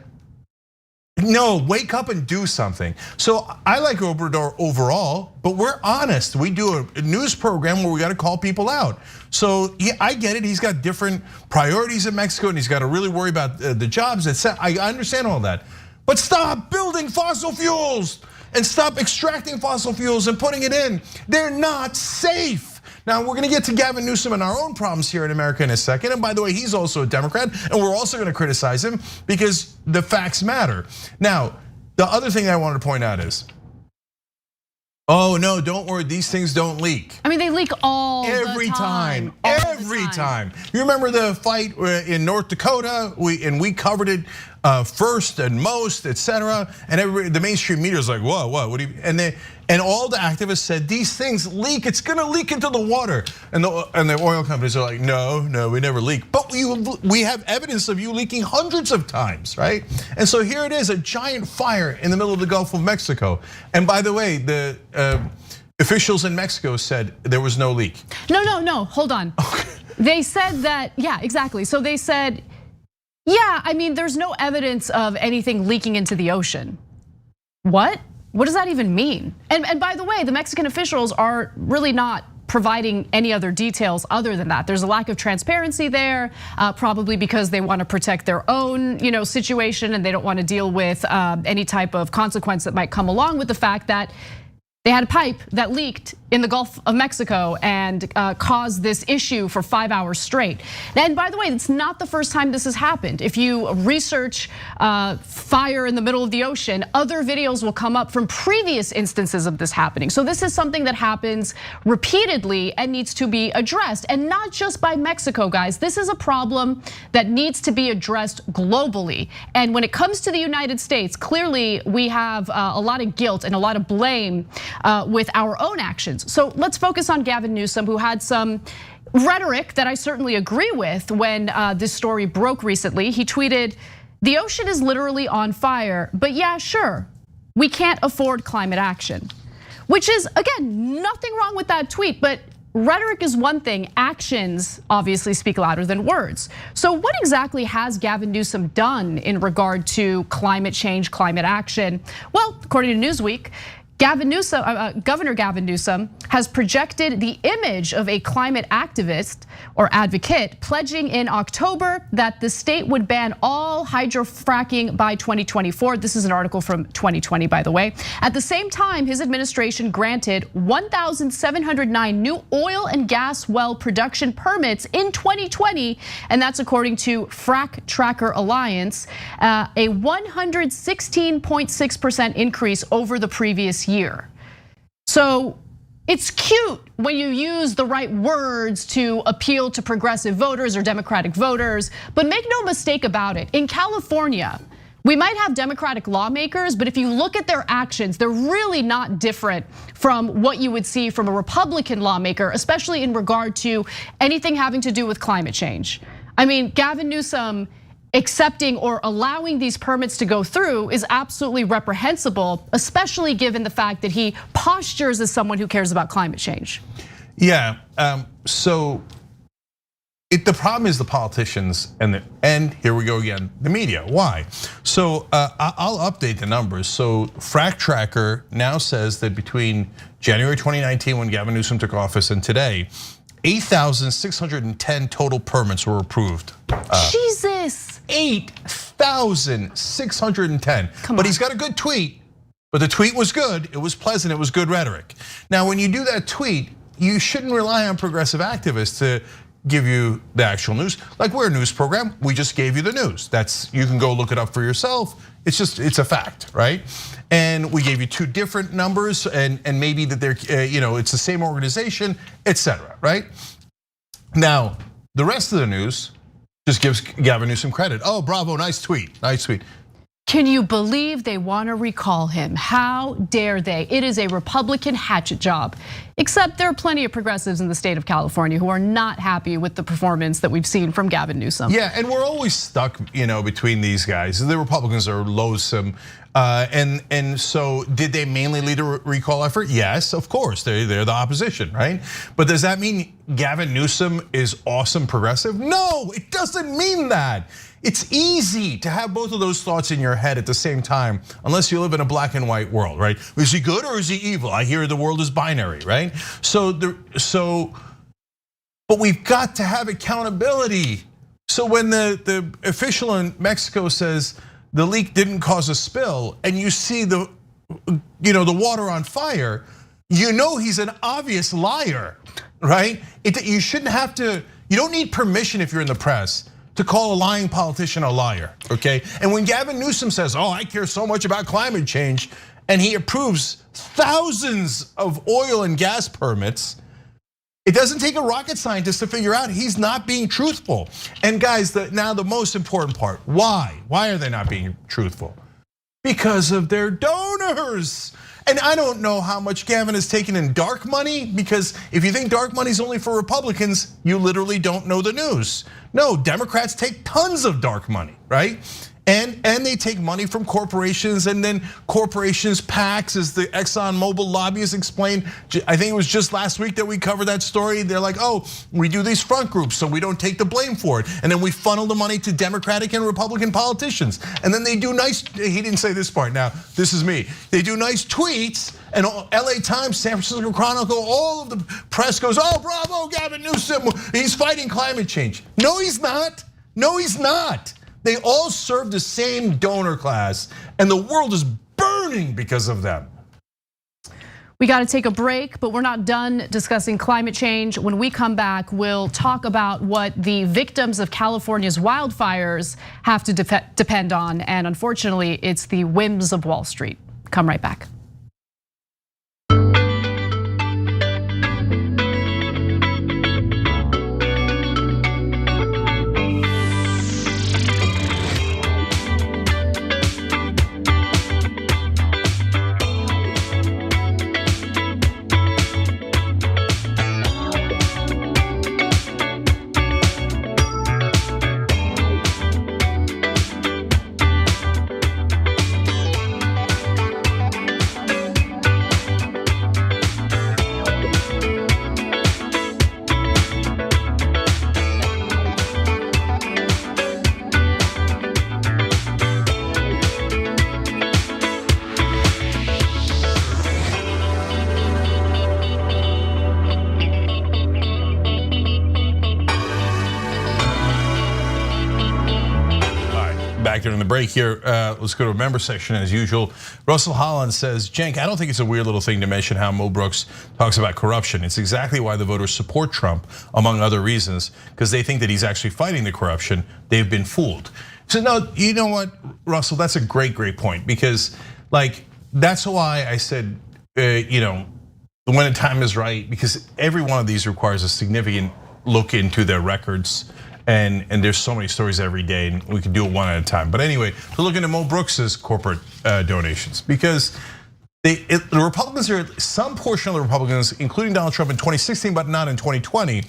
No, wake up and do something." So I like Obrador overall, but we're honest. We do a news program where we got to call people out. So yeah, I get it. He's got different priorities in Mexico, and he's got to really worry about the jobs. I understand all that, but stop building fossil fuels and stop extracting fossil fuels and putting it in. They're not safe. Now, we're gonna get to Gavin Newsom and our own problems here in America in a second. And by the way, he's also a Democrat, and we're also gonna criticize him because the facts matter. Now, the other thing I wanted to point out is, oh no, don't worry, these things don't leak. I mean, they leak every time. Every time. You remember the fight in North Dakota? We covered it first and most, etc. And the mainstream media is like, what do you? And all the activists said these things leak. It's gonna leak into the water. And the oil companies are like, no, we never leak. But we have evidence of you leaking hundreds of times, right? And so here it is, a giant fire in the middle of the Gulf of Mexico. And by the way, the officials in Mexico said there was no leak. No, hold on. They said that, yeah, exactly. So they said, yeah, I mean, there's no evidence of anything leaking into the ocean. What? What does that even mean? And by the way, the Mexican officials are really not providing any other details other than that. There's a lack of transparency there, probably because they want to protect their own, situation, and they don't want to deal with any type of consequence that might come along with the fact that they had a pipe that leaked in the Gulf of Mexico and caused this issue for 5 hours straight. And by the way, it's not the first time this has happened. If you research fire in the middle of the ocean, other videos will come up from previous instances of this happening. So this is something that happens repeatedly and needs to be addressed, and not just by Mexico, guys. This is a problem that needs to be addressed globally. And when it comes to the United States, clearly we have a lot of guilt and a lot of blame with our own actions. So let's focus on Gavin Newsom, who had some rhetoric that I certainly agree with when this story broke recently. He tweeted, "The ocean is literally on fire, but yeah, sure, we can't afford climate action." Which is, again, nothing wrong with that tweet, but rhetoric is one thing, actions obviously speak louder than words. So what exactly has Gavin Newsom done in regard to climate change, climate action? Well, according to Newsweek, Governor Gavin Newsom has projected the image of a climate activist or advocate, pledging in October that the state would ban all hydrofracking by 2024. This is an article from 2020, by the way. At the same time, his administration granted 1,709 new oil and gas well production permits in 2020, and that's according to Frac Tracker Alliance, a 116.6% increase over the previous year. So it's cute when you use the right words to appeal to progressive voters or Democratic voters, but make no mistake about it. In California, we might have Democratic lawmakers, but if you look at their actions, they're really not different from what you would see from a Republican lawmaker, especially in regard to anything having to do with climate change. I mean, Gavin Newsom accepting or allowing these permits to go through is absolutely reprehensible, especially given the fact that he postures as someone who cares about climate change. Yeah, so the problem is the politicians and here we go again, the media. Why? So I'll update the numbers. So Frac Tracker now says that between January 2019, when Gavin Newsom took office, and today, 8,610 total permits were approved. Jesus. 8,610. But he's got a good tweet, but the tweet was good. It was pleasant, it was good rhetoric. Now, when you do that tweet, you shouldn't rely on progressive activists to give you the actual news. Like, we're a news program, we just gave you the news. You can go look it up for yourself. It's a fact, right? And we gave you two different numbers, and maybe that they're, it's the same organization, etc. Right? Now, the rest of the news just gives Gavin Newsom credit. Oh, bravo, nice tweet, nice tweet. Can you believe they want to recall him? How dare they? It is a Republican hatchet job. Except there are plenty of progressives in the state of California who are not happy with the performance that we've seen from Gavin Newsom. Yeah, and we're always stuck, between these guys. The Republicans are loathsome. And so did they mainly lead a recall effort? Yes, of course, they're the opposition, right? But does that mean Gavin Newsom is awesome progressive? No, it doesn't mean that. It's easy to have both of those thoughts in your head at the same time, unless you live in a black and white world, right? Is he good or is he evil? I hear the world is binary, right? But we've got to have accountability. So when the official in Mexico says the leak didn't cause a spill, and you see the water on fire, he's an obvious liar, right? You shouldn't have to. You don't need permission if you're in the press to call a lying politician a liar, okay? And when Gavin Newsom says, "Oh, I care so much about climate change," and he approves thousands of oil and gas permits, it doesn't take a rocket scientist to figure out he's not being truthful. And guys, now the most important part, why? Why are they not being truthful? Because of their donors. And I don't know how much Gavin has taken in dark money, because if you think dark money is only for Republicans, you literally don't know the news. No, Democrats take tons of dark money, right? And they take money from corporations, and then corporations, PACs, as the ExxonMobil lobbyists explained. I think it was just last week that we covered that story. They're like, oh, we do these front groups so we don't take the blame for it. And then we funnel the money to Democratic and Republican politicians. And then they do nice, he didn't say this part, now this is me. They do nice tweets, and LA Times, San Francisco Chronicle, all of the press goes, oh, bravo, Gavin Newsom, he's fighting climate change. No, he's not. No, he's not. They all serve the same donor class, and the world is burning because of them. We got to take a break, but we're not done discussing climate change. When we come back, we'll talk about what the victims of California's wildfires have to depend on, and unfortunately, it's the whims of Wall Street. Come right back. During the break here, let's go to a member section as usual. Russell Holland says, Cenk, I don't think it's a weird little thing to mention how Mo Brooks talks about corruption. It's exactly why the voters support Trump, among other reasons, because they think that he's actually fighting the corruption. They've been fooled. So no, you know what, Russell, that's a great point, because that's why I said, when the time is right, because every one of these requires a significant look into their records. And there's so many stories every day, and we can do it one at a time. But anyway, to look into Mo Brooks's corporate donations, because the Republicans, some portion of the Republicans, including Donald Trump in 2016, but not in 2020,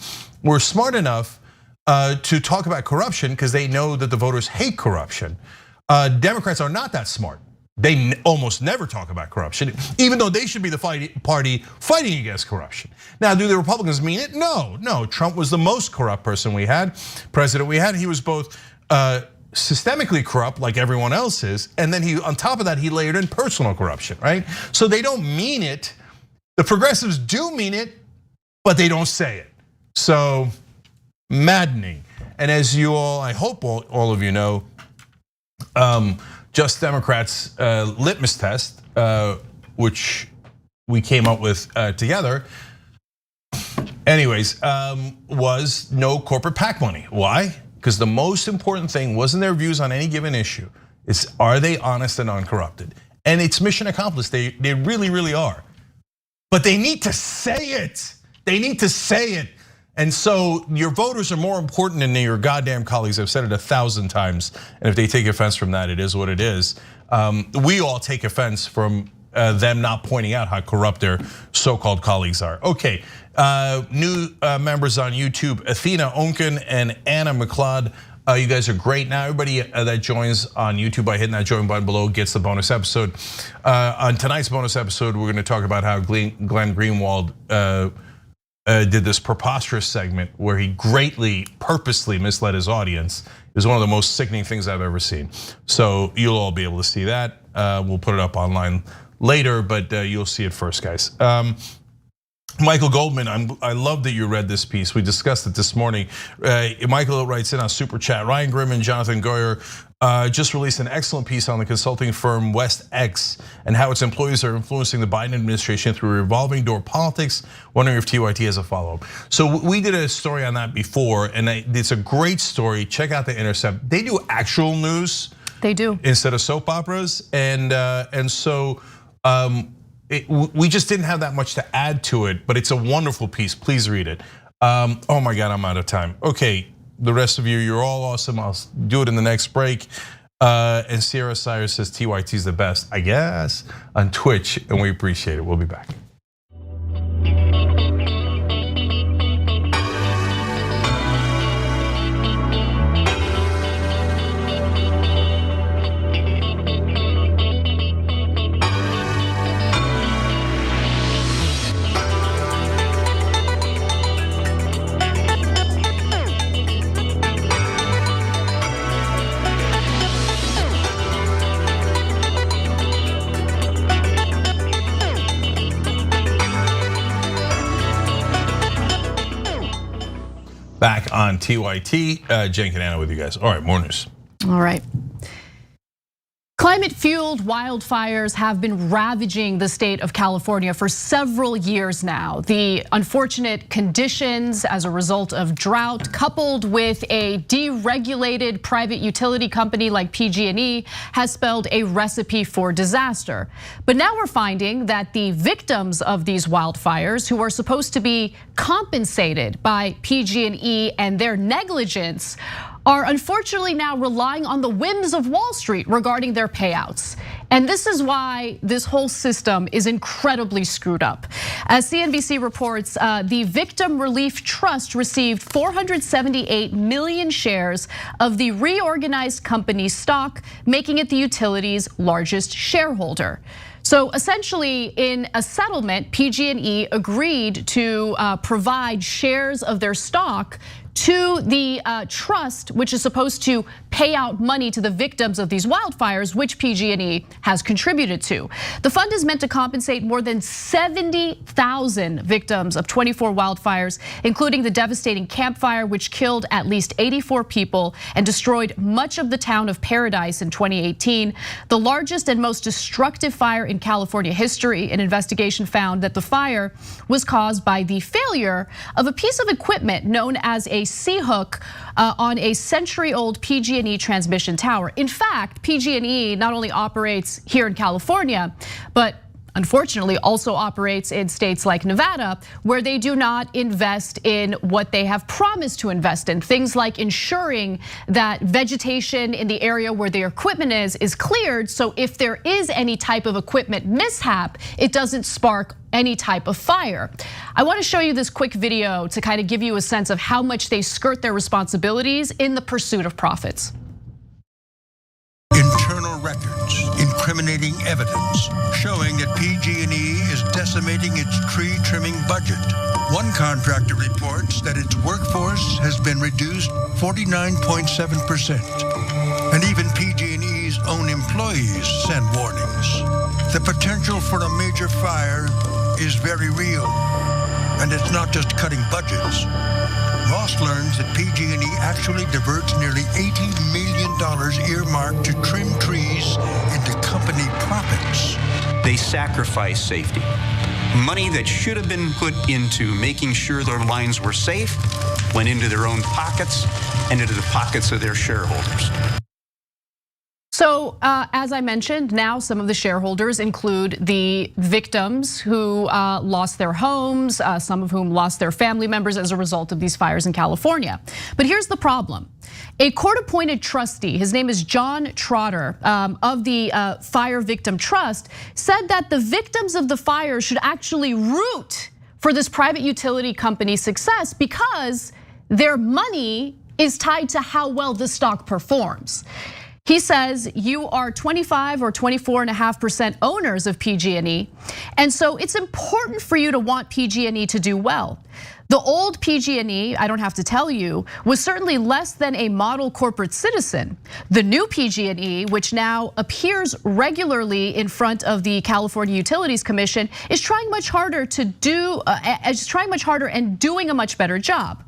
were smart enough to talk about corruption because they know that the voters hate corruption. Democrats are not that smart. They almost never talk about corruption, even though they should be the party fighting against corruption. Now, do the Republicans mean it? No. Trump was the most corrupt president we had. He was both systemically corrupt, like everyone else is, and then on top of that, he layered in personal corruption, right? So they don't mean it. The progressives do mean it, but they don't say it. So maddening. And as you all, I hope all of you know, Just Democrats litmus test, which we came up with together. Anyways, was no corporate PAC money. Why? Because the most important thing wasn't their views on any given issue. It's, are they honest and uncorrupted? And it's mission accomplished. They really, really are. But they need to say it. They need to say it. And so your voters are more important than your goddamn colleagues. I've said it 1,000 times. And if they take offense from that, it is what it is. We all take offense from them not pointing out how corrupt their so-called colleagues are. Okay, new members on YouTube, Athena Onken and Anna McLeod. You guys are great. Now everybody that joins on YouTube by hitting that join button below gets the bonus episode. On tonight's bonus episode, we're gonna talk about how Glenn Greenwald did this preposterous segment where he greatly, purposely misled his audience. It was one of the most sickening things I've ever seen. So you'll all be able to see that. We'll put it up online later, but you'll see it first, guys. Michael Goldman, I love that you read this piece. We discussed it this morning. Michael writes in on Super Chat. Ryan Grimm and Jonathan Goyer just released an excellent piece on the consulting firm WestX and how its employees are influencing the Biden administration through revolving door politics. Wondering if TYT has a follow-up. So we did a story on that before, and it's a great story. Check out The Intercept. They do actual news. They do. Instead of soap operas, and so. We just didn't have that much to add to it, but it's a wonderful piece. Please read it. Oh my God, I'm out of time. Okay, the rest of you, you're all awesome. I'll do it in the next break. And Sierra Cyrus says TYT's the best, I guess, on Twitch, and we appreciate it. We'll be back. Back on TYT, Cenk and Anna with you guys. All right, more news. All right. Climate-fueled wildfires have been ravaging the state of California for several years now. The unfortunate conditions as a result of drought, coupled with a deregulated private utility company like PG&E, has spelled a recipe for disaster. But now we're finding that the victims of these wildfires, who are supposed to be compensated by PG&E and their negligence, are unfortunately now relying on the whims of Wall Street regarding their payouts. And this is why this whole system is incredibly screwed up. As CNBC reports, the Victim Relief Trust received 478 million shares of the reorganized company's stock, making it the utility's largest shareholder. So essentially, in a settlement, PG&E agreed to provide shares of their stock to the trust, which is supposed to pay out money to the victims of these wildfires, which PG&E has contributed to. The fund is meant to compensate more than 70,000 victims of 24 wildfires, including the devastating Camp Fire, which killed at least 84 people and destroyed much of the town of Paradise in 2018. The largest and most destructive fire in California history. An investigation found that the fire was caused by the failure of a piece of equipment known as a C-hook on a century-old PG&E transmission tower. In fact, PG&E not only operates here in California, but unfortunately also operates in states like Nevada, where they do not invest in what they have promised to invest in. Things like ensuring that vegetation in the area where their equipment is cleared, so if there is any type of equipment mishap, it doesn't spark any type of fire. I want to show you this quick video to kind of give you a sense of how much they skirt their responsibilities in the pursuit of profits. Internal records, incriminating evidence showing that PG&E is decimating its tree trimming budget. One contractor reports that its workforce has been reduced 49.7%. And even PG&E's own employees send warnings. The potential for a major fire is very real. And it's not just cutting budgets. Ross learns that PG&E actually diverts nearly $80 million earmarked to trim trees into company profits. They sacrifice safety. Money that should have been put into making sure their lines were safe went into their own pockets and into the pockets of their shareholders. So as I mentioned, now some of the shareholders include the victims who lost their homes, some of whom lost their family members as a result of these fires in California. But here's the problem. A court-appointed trustee, his name is John Trotter, of the Fire Victim Trust, said that the victims of the fire should actually root for this private utility company's success because their money is tied to how well the stock performs. He says you are 25 or 24.5% owners of PG&E, and so it's important for you to want PG&E to do well. The old PG&E, I don't have to tell you, was certainly less than a model corporate citizen. The new PG&E, which now appears regularly in front of the California Utilities Commission, is trying much harder and doing a much better job.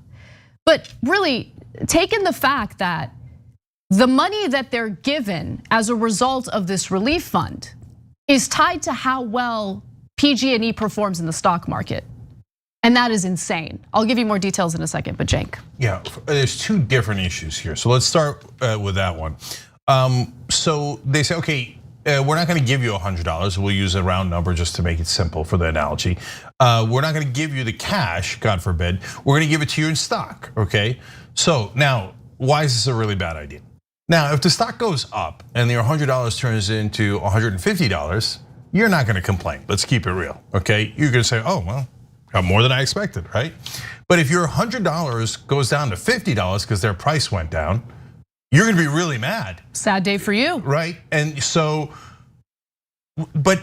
But really, taking the fact that the money that they're given as a result of this relief fund is tied to how well PG&E performs in the stock market. And that is insane. I'll give you more details in a second, but Cenk. Yeah, there's two different issues here. So let's start with that one. So they say, okay, we're not gonna give you $100. We'll use a round number just to make it simple for the analogy. We're not gonna give you the cash, God forbid. We're gonna give it to you in stock, okay? So now, why is this a really bad idea? Now, if the stock goes up and your $100 turns into $150, you're not gonna complain. Let's keep it real, okay? You're gonna say, oh, well, got more than I expected, right? But if your $100 goes down to $50 because their price went down, you're gonna be really mad. Sad day for you. Right, and so, but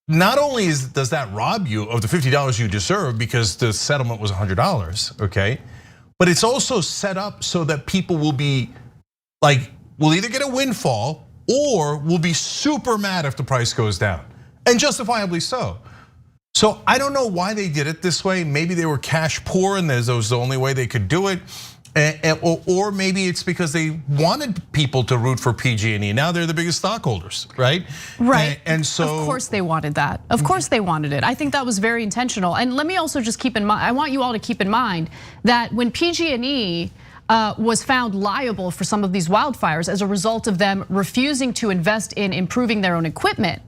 not only does that rob you of the $50 you deserve because the settlement was $100, okay? But it's also set up so that people will be like, will either get a windfall or will be super mad if the price goes down, and justifiably so. So I don't know why they did it this way. Maybe they were cash poor and that was the only way they could do it. Or maybe it's because they wanted people to root for PG&E. Now they're the biggest stockholders, right? Right, and so. Of course they wanted that. Of course they wanted it. I think that was very intentional. And let me also just keep in mind, I want you all to keep in mind that when PG&E was found liable for some of these wildfires as a result of them refusing to invest in improving their own equipment,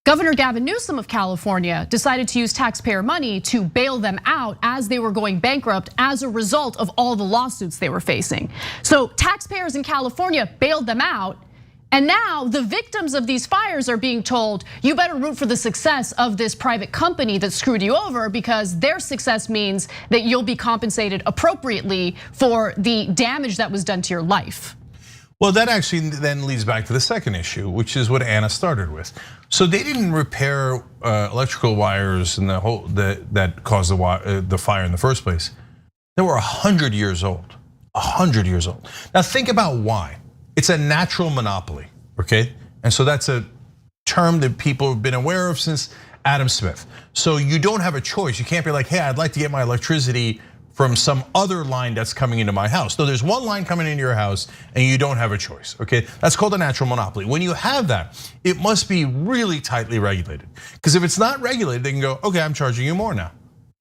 Governor Gavin Newsom of California decided to use taxpayer money to bail them out as they were going bankrupt as a result of all the lawsuits they were facing. So taxpayers in California bailed them out, and now the victims of these fires are being told, you better root for the success of this private company that screwed you over because their success means that you'll be compensated appropriately for the damage that was done to your life. Well, that actually then leads back to the second issue, which is what Anna started with. So they didn't repair electrical wires and that caused the fire in the first place. They were 100 years old, 100 years old. Now think about why. It's a natural monopoly, okay? And so that's a term that people have been aware of since Adam Smith. So you don't have a choice. You can't be like, hey, I'd like to get my electricity from some other line that's coming into my house. No, there's one line coming into your house and you don't have a choice, okay? That's called a natural monopoly. When you have that, it must be really tightly regulated. Because if it's not regulated, they can go, okay, I'm charging you more now.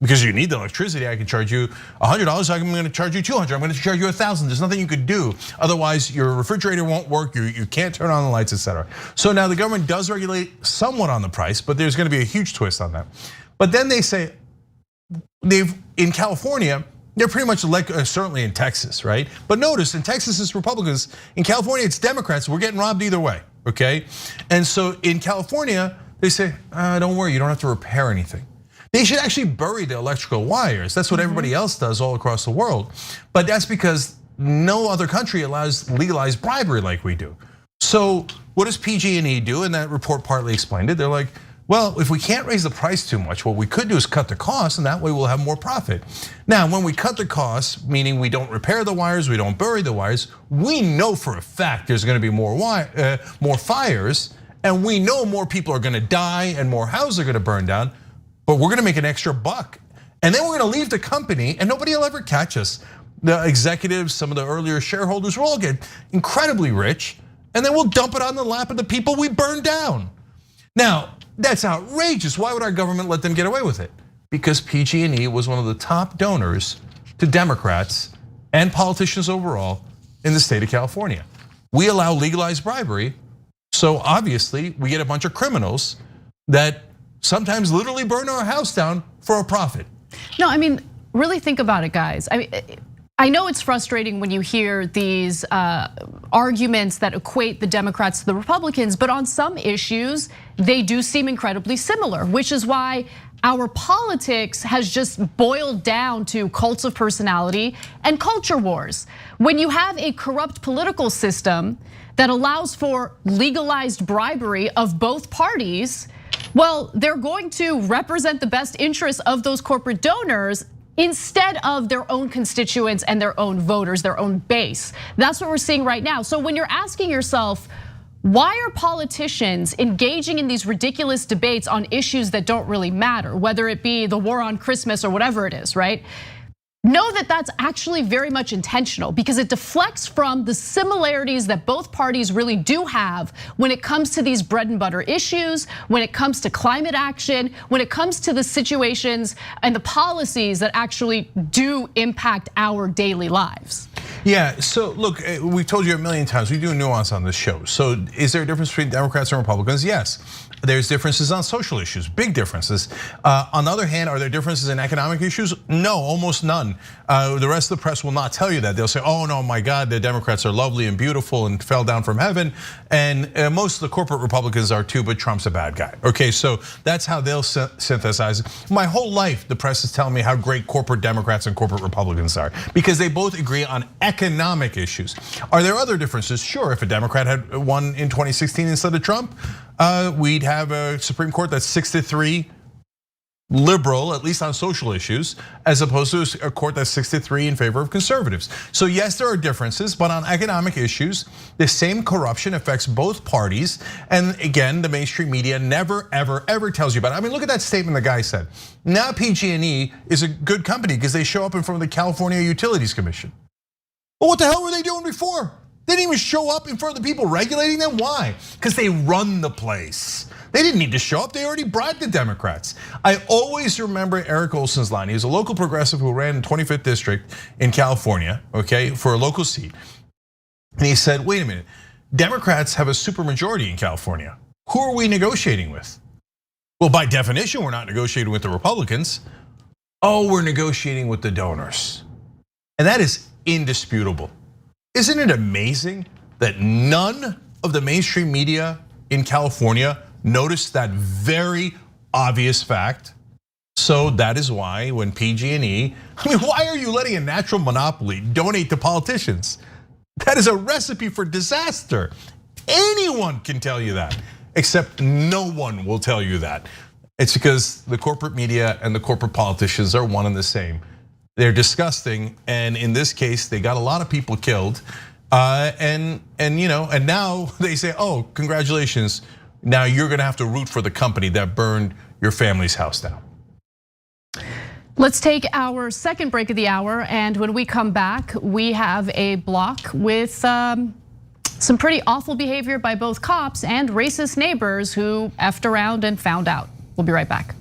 Because you need the electricity, I can charge you $100, I'm gonna charge you $200, I'm gonna charge you $1,000. There's nothing you could do. Otherwise, your refrigerator won't work, you can't turn on the lights, etc. So now the government does regulate somewhat on the price, but there's gonna be a huge twist on that. But then they say, in California, they're pretty much like, certainly in Texas, right? But notice, in Texas it's Republicans, in California it's Democrats, we're getting robbed either way, okay? And so in California, they say, don't worry, you don't have to repair anything. They should actually bury the electrical wires. That's what everybody else does all across the world. But that's because no other country allows legalized bribery like we do. So what does PG&E do? And that report partly explained it. They're like, well, if we can't raise the price too much, what we could do is cut the costs, and that way we'll have more profit. Now, when we cut the costs, meaning we don't repair the wires, we don't bury the wires, we know for a fact there's gonna be more fires, and we know more people are gonna die and more houses are gonna burn down, but we're gonna make an extra buck. And then we're gonna leave the company and nobody will ever catch us. The executives, some of the earlier shareholders will all get incredibly rich, and then we'll dump it on the lap of the people we burned down. Now, that's outrageous. Why would our government let them get away with it? Because PG&E was one of the top donors to Democrats and politicians overall in the state of California. we allow legalized bribery. So obviously we get a bunch of criminals that sometimes literally burn our house down for a profit. No, I mean, really think about it, guys. I know it's frustrating when you hear these arguments that equate the Democrats to the Republicans, but on some issues, they do seem incredibly similar, which is why our politics has just boiled down to cults of personality and culture wars. When you have a corrupt political system that allows for legalized bribery of both parties, well, they're going to represent the best interests of those corporate donors instead of their own constituents and their own voters, their own base. That's what we're seeing right now. So when you're asking yourself, why are politicians engaging in these ridiculous debates on issues that don't really matter, whether it be the war on Christmas or whatever it is, right? Know that that's actually very much intentional because it deflects from the similarities that both parties really do have when it comes to these bread and butter issues, when it comes to climate action, when it comes to the situations and the policies that actually do impact our daily lives. Yeah, so look, we've told you a million times, we do nuance on this show. So is there a difference between Democrats and Republicans? Yes. There's differences on social issues, big differences. On the other hand, are there differences in economic issues? No, almost none. The rest of the press will not tell you that. They'll say, oh no, my God, the Democrats are lovely and beautiful and fell down from heaven. And most of the corporate Republicans are too, but Trump's a bad guy. Okay, so that's how they'll synthesize it. My whole life, the press is telling me how great corporate Democrats and corporate Republicans are because they both agree on economic issues. Are there other differences? Sure, if a Democrat had won in 2016 instead of Trump, we'd have a Supreme Court that's 6-3 liberal, at least on social issues, as opposed to a court that's 6-3 in favor of conservatives. So yes, there are differences, but on economic issues, the same corruption affects both parties. And again, the mainstream media never, ever, ever tells you about it. I mean, look at that statement the guy said. Now PG&E is a good company because they show up in front of the California Utilities Commission. Well, what the hell were they doing before? They didn't even show up in front of the people regulating them. Why? Because they run the place. They didn't need to show up. They already bribed the Democrats. I always remember Eric Olson's line. He was a local progressive who ran in 25th district in California, okay, for a local seat. And he said, wait a minute, Democrats have a supermajority in California. Who are we negotiating with? Well, by definition, we're not negotiating with the Republicans. Oh, we're negotiating with the donors. And that is indisputable. Isn't it amazing that none of the mainstream media in California noticed that very obvious fact? So that is why when PG&E, I mean, why are you letting a natural monopoly donate to politicians? That is a recipe for disaster. Anyone can tell you that, except no one will tell you that. It's because the corporate media and the corporate politicians are one and the same. They're disgusting, and in this case, they got a lot of people killed. And now they say, oh, congratulations. Now you're gonna have to root for the company that burned your family's house down. Let's take our second break of the hour, and when we come back, we have a block with some pretty awful behavior by both cops and racist neighbors who effed around and found out. We'll be right back.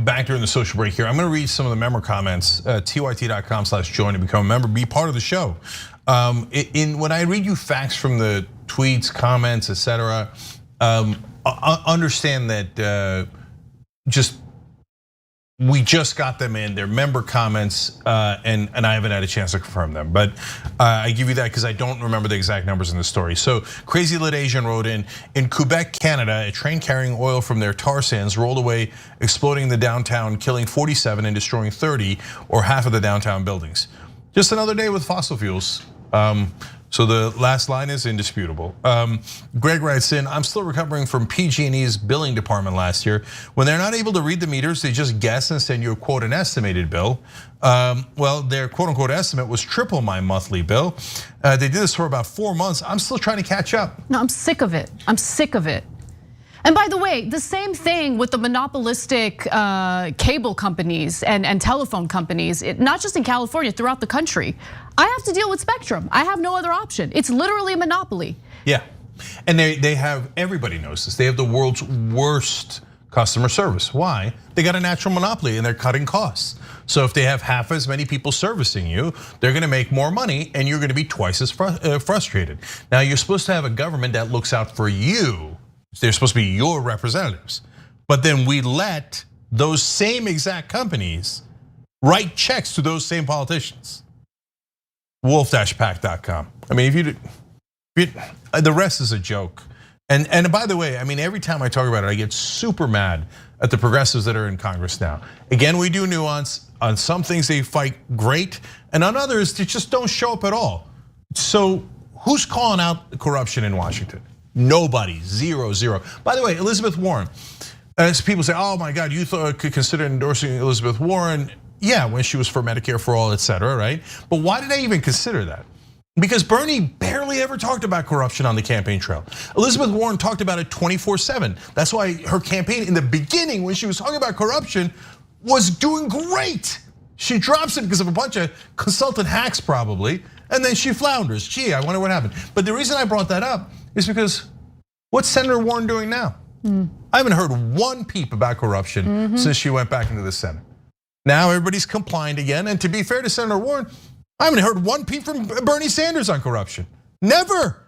Back during the social break here, I'm gonna read some of the member comments, tyt.com/join to become a member, be part of the show. When I read you facts from the tweets, comments, etc., understand that just we just got them in, they're member comments, and I haven't had a chance to confirm them. But I give you that because I don't remember the exact numbers in the story. So Crazy Lit Asian wrote in Quebec, Canada, a train carrying oil from their tar sands rolled away, exploding in the downtown, killing 47 and destroying 30 or half of the downtown buildings. Just another day with fossil fuels. So the last line is indisputable. Greg writes in, I'm still recovering from PG&E's billing department last year. When they're not able to read the meters, they just guess and send you a quote, an estimated bill. Well, their quote unquote estimate was triple my monthly bill. They did this for about 4 months. I'm still trying to catch up. No, I'm sick of it. I'm sick of it. And by the way, the same thing with the monopolistic cable companies and telephone companies, not just in California, throughout the country. I have to deal with Spectrum. I have no other option. It's literally a monopoly. Yeah, and they have, everybody knows this, they have the world's worst customer service. Why? They got a natural monopoly and they're cutting costs. So if they have half as many people servicing you, they're gonna make more money and you're gonna be twice as frustrated. Now you're supposed to have a government that looks out for you. They're supposed to be your representatives. But then we let those same exact companies write checks to those same politicians. Wolf-pack.com. I mean, the rest is a joke. And by the way, I mean, every time I talk about it, I get super mad at the progressives that are in Congress now. Again, we do nuance. On some things they fight great, and on others they just don't show up at all. So who's calling out corruption in Washington? Nobody, zero. By the way, Elizabeth Warren, as people say, oh my God, you could consider endorsing Elizabeth Warren. Yeah, when she was for Medicare for all, etc., right? But why did I even consider that? Because Bernie barely ever talked about corruption on the campaign trail. Elizabeth Warren talked about it 24/7. That's why her campaign in the beginning, when she was talking about corruption, was doing great. She drops it because of a bunch of consultant hacks probably, and then she flounders. Gee, I wonder what happened. But the reason I brought that up is because what's Senator Warren doing now? I haven't heard one peep about corruption since she went back into the Senate. Now everybody's compliant again, and to be fair to Senator Warren, I haven't heard one peep from Bernie Sanders on corruption. Never.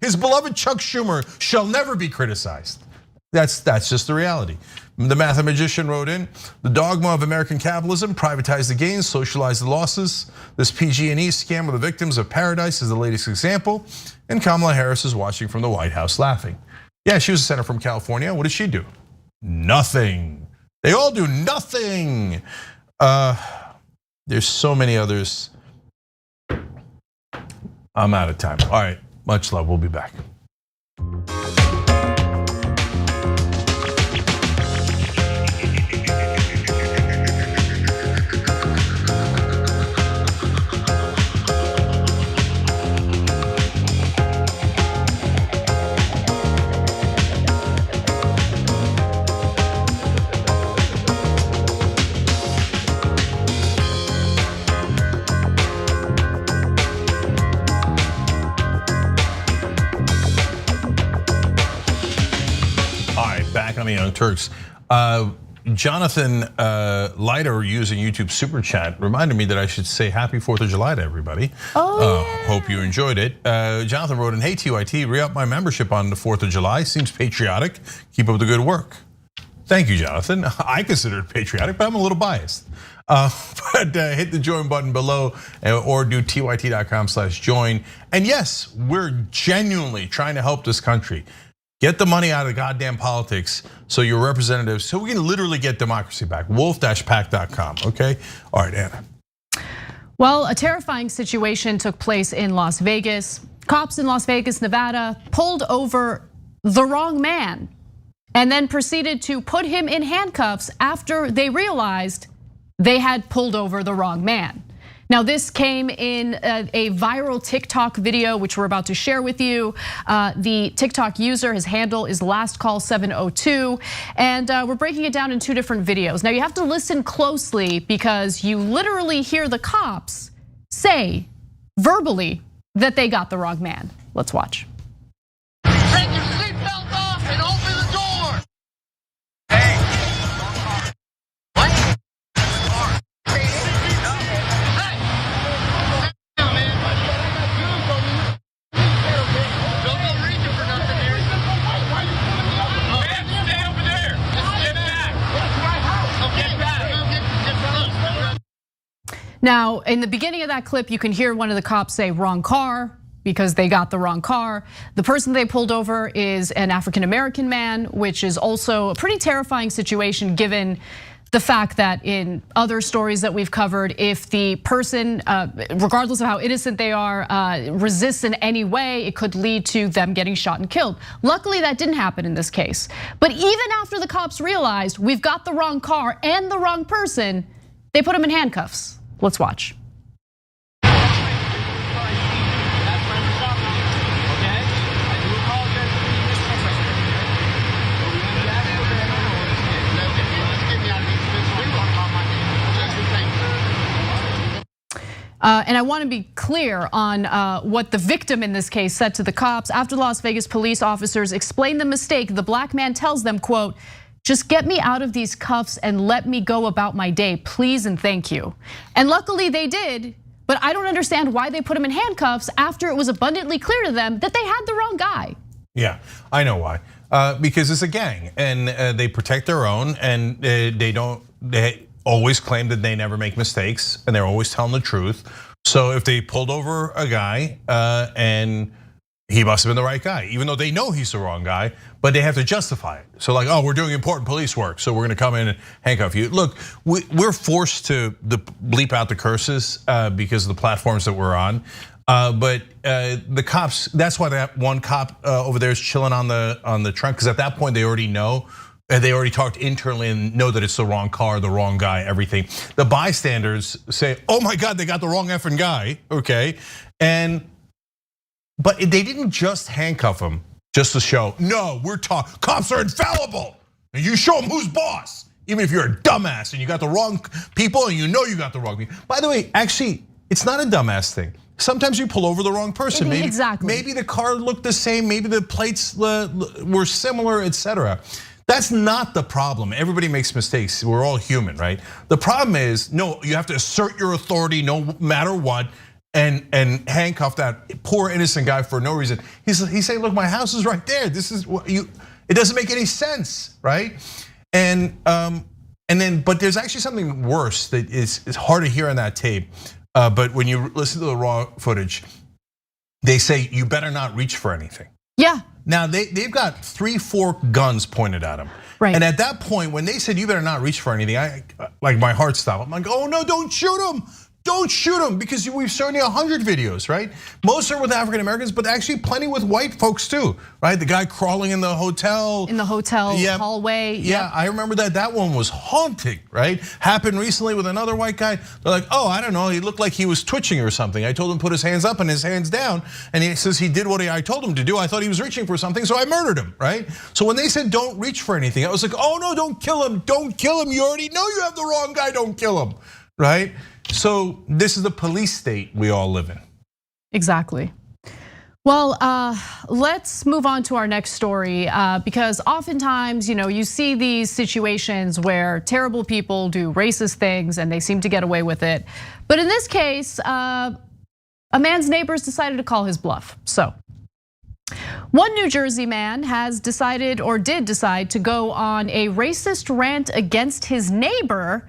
His beloved Chuck Schumer shall never be criticized. That's just the reality. The mathematician wrote in, the dogma of American capitalism, privatize the gains, socialize the losses. This PG&E scam of the victims of paradise is the latest example. And Kamala Harris is watching from the White House laughing. Yeah, she was a senator from California. What did she do? Nothing. They all do nothing. There's so many others. I'm out of time. All right, much love, we'll be back. Back on the Young Turks. Jonathan Leiter using YouTube Super Chat reminded me that I should say happy 4th of July to everybody. Yeah. Hope you enjoyed it. Jonathan wrote in, hey TYT, re-up my membership on the 4th of July. Seems patriotic. Keep up the good work. Thank you, Jonathan. I consider it patriotic, but I'm a little biased. But hit the join button below or do tyt.com/join. And yes, we're genuinely trying to help this country. Get the money out of goddamn politics so your representatives, so we can literally get democracy back. Wolf-pack.com, okay? All right, Anna. Well, a terrifying situation took place in Las Vegas. Cops in Las Vegas, Nevada pulled over the wrong man and then proceeded to put him in handcuffs after they realized they had pulled over the wrong man. Now, this came in a viral TikTok video, which we're about to share with you. The TikTok user, his handle is LastCall702, and we're breaking it down in 2 different videos. Now, you have to listen closely because you literally hear the cops say verbally that they got the wrong man. Let's watch. Take your seatbelt off and open the door. Hey. What? Okay. Now, in the beginning of that clip, you can hear one of the cops say wrong car, because they got the wrong car. The person they pulled over is an African-American man, which is also a pretty terrifying situation given the fact that in other stories that we've covered, if the person, regardless of how innocent they are, resists in any way, it could lead to them getting shot and killed. Luckily, that didn't happen in this case. But even after the cops realized we've got the wrong car and the wrong person, they put him in handcuffs. Let's watch. And I want to be clear on what the victim in this case said to the cops. After Las Vegas police officers explained the mistake, the black man tells them, quote, "Just get me out of these cuffs and let me go about my day, please and thank you." And luckily they did, but I don't understand why they put him in handcuffs after it was abundantly clear to them that they had the wrong guy. Yeah, I know why. Because it's a gang and they protect their own and they always claim that they never make mistakes and they're always telling the truth. So if they pulled over a guy and he must have been the right guy, even though they know he's the wrong guy, but they have to justify it. So like, oh, we're doing important police work, so we're gonna come in and handcuff you. Look, we're forced to bleep out the curses because of the platforms that we're on. But the cops, that's why that one cop over there is chilling on the trunk, because at that point they already know. They already talked internally and know that it's the wrong car, the wrong guy, everything. The bystanders say, oh my God, they got the wrong effing guy, okay? But they didn't just handcuff him just to show, no, we're talking, cops are infallible. And you show them who's boss, even if you're a dumbass and you got the wrong people and you know you got the wrong people. By the way, actually, it's not a dumbass thing. Sometimes you pull over the wrong person. Maybe the car looked the same, maybe the plates were similar, etc. That's not the problem. Everybody makes mistakes. We're all human, right? The problem is, no, you have to assert your authority no matter what and handcuff that poor innocent guy for no reason. He's saying, look, my house is right there. This is what you, it doesn't make any sense, right? And then, but there's actually something worse that is hard to hear on that tape. But when you listen to the raw footage, they say you better not reach for anything. Yeah. Now they've got 3-4 guns pointed at him. Right. And at that point, when they said you better not reach for anything, like my heart stopped. I'm like, oh no, don't shoot him. Don't shoot him, because we've shown you 100 videos, right? Most are with African Americans, but actually plenty with white folks too, right? The guy crawling in the hotel. In the hotel hallway. Yeah, I remember that one was haunting, right? Happened recently with another white guy. They're like, oh, I don't know, he looked like he was twitching or something. I told him to put his hands up and his hands down, and he says he did what I told him to do. I thought he was reaching for something, so I murdered him, right? So when they said don't reach for anything, I was like, oh no, don't kill him, don't kill him. You already know you have the wrong guy, don't kill him, right? So this is the police state we all live in. Exactly. Well, let's move on to our next story, because oftentimes, you see these situations where terrible people do racist things and they seem to get away with it. But in this case, a man's neighbors decided to call his bluff. So one New Jersey man has decided, or did decide, to go on a racist rant against his neighbor,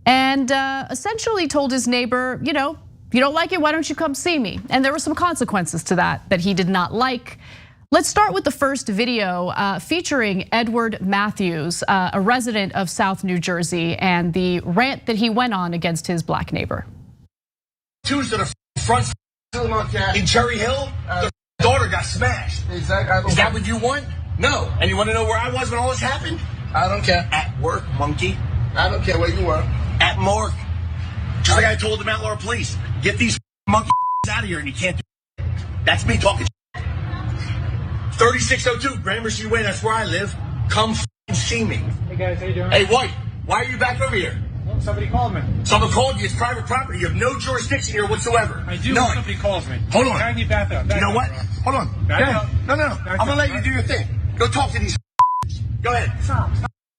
and essentially told his neighbor, you don't like it, why don't you come see me? And there were some consequences to that he did not like. Let's start with the first video featuring Edward Matthews, a resident of South New Jersey, and the rant that he went on against his black neighbor. Tuesday, the front in Cherry Hill, the daughter got smashed. Exactly. Is that what you want? No. And you want to know where I was when all this happened? I don't care. At work, monkey. I don't care where you were. At morgue. Just like I told the Mount Laurel police, get these monkey out of here, and you can't do it. That's me talking. 3602 Gramercy Way, that's where I live. Come see me. Hey guys, how you doing? Hey, White, why are you back over here? Well, somebody called me. Someone called you, it's private property. You have no jurisdiction here whatsoever. I do when somebody calls me. Hold on. I need back up. You know what? Hold on. No. I'm gonna let you do your thing. Go talk to these. Go ahead. Stop.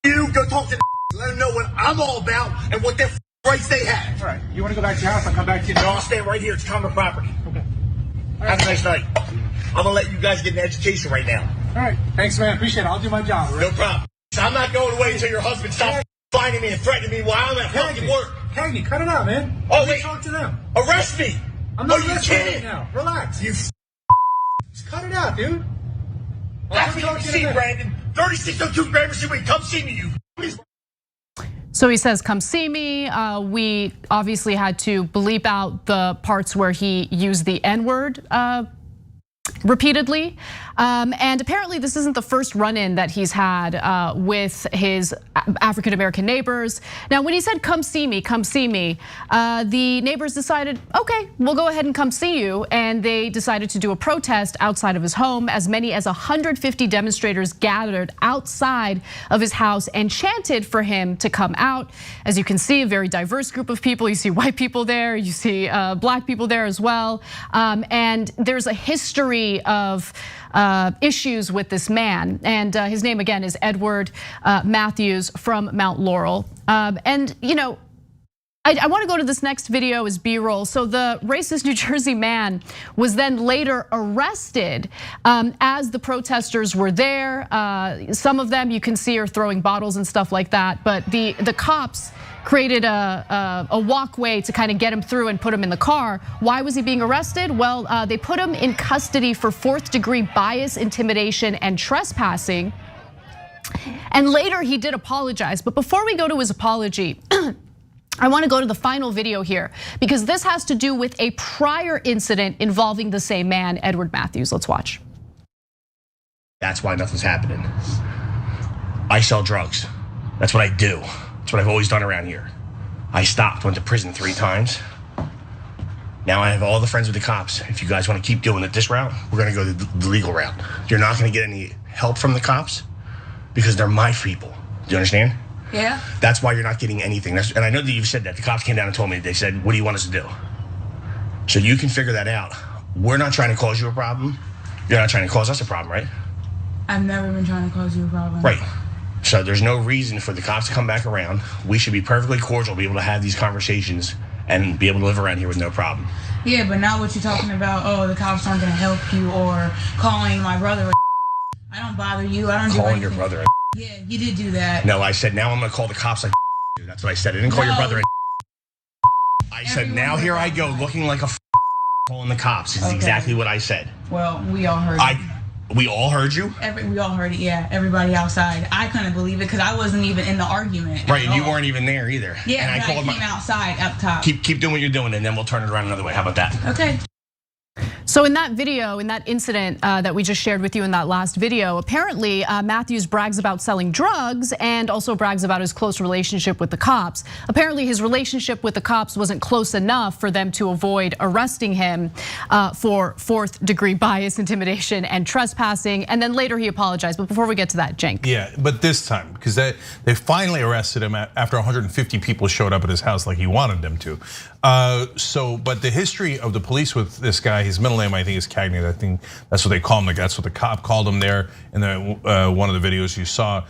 You go talk to the. Let them know what I'm all about and what their rights they have. All right. You want to go back to your house? I'll come back to you. No, I'll stay right here. It's common property. Okay. Have a nice night. I'm gonna let you guys get an education right now. All right. Thanks, man. Appreciate it. I'll do my job. Right? No problem. I'm not going away until your husband stops finding me and threatening me while I'm at fucking work. Cagney, cut it out, man. Oh, Let me wait. talk to them. Arrest me! I'm not you listening kidding? right now. Relax. You Just cut it out, dude. That's what you can see, Brandon. 3602 Gramercy Way. Come see me, you. So he says, come see me. We obviously had to bleep out the parts where he used the N-word repeatedly. And apparently this isn't the first run-in that he's had with his African-American neighbors. Now, when he said, come see me, the neighbors decided, okay, we'll go ahead and come see you. And they decided to do a protest outside of his home. As many as 150 demonstrators gathered outside of his house and chanted for him to come out. As you can see, a very diverse group of people. You see white people there, you see black people there as well. And there's a history of issues with this man, and his name again is Edward Matthews from Mount Laurel. And you know, I want to go to this next video as B-roll. So the racist New Jersey man was then later arrested as the protesters were there. Some of them you can see are throwing bottles and stuff like that, but the cops created a walkway to kind of get him through and put him in the car. Why was he being arrested? Well, they put him in custody for 4th-degree bias, intimidation, and trespassing. And later he did apologize. But before we go to his apology, I want to go to the final video here because this has to do with a prior incident involving the same man, Edward Matthews. Let's watch. That's why nothing's happening. I sell drugs. That's what I do. That's what I've always done around here. I stopped, went to prison 3 times. Now I have all the friends with the cops. If you guys want to keep doing it this route, we're gonna go the legal route. You're not gonna get any help from the cops because they're my people. Do you understand? Yeah. That's why you're not getting anything. And I know that you've said that. The cops came down and told me, they said, what do you want us to do? So you can figure that out. We're not trying to cause you a problem. You're not trying to cause us a problem, right? I've never been trying to cause you a problem. Right. So there's no reason for the cops to come back around. We should be perfectly cordial, be able to have these conversations and be able to live around here with no problem. Yeah, but now what you're talking about, oh, the cops aren't gonna help you or calling my brother. I don't bother you, I don't do Calling anything. your brother. Yeah, you did do that. No, I said, now I'm gonna call the cops like dude. That's what I said. I didn't call your brother I said, now here I go looking like a calling the cops. This is exactly what I said. Well, we all heard it. We all heard you? We all heard it, yeah. Everybody outside. I couldn't believe it because I wasn't even in the argument. Right, and you weren't even there either. Yeah, and I came outside up top. Keep doing what you're doing, and then we'll turn it around another way. How about that? Okay. So in that video, in that incident that we just shared with you in that last video, apparently Matthews brags about selling drugs and also brags about his close relationship with the cops. Apparently his relationship with the cops wasn't close enough for them to avoid arresting him for 4th-degree bias, intimidation, and trespassing. And then later he apologized. But before we get to that, Cenk. Yeah, but this time, because they finally arrested him after 150 people showed up at his house like he wanted them to. But the history of the police with this guy, his middle name I think is Cagney. I think that's what they call him. Like that's what the cop called him there in one of the videos you saw.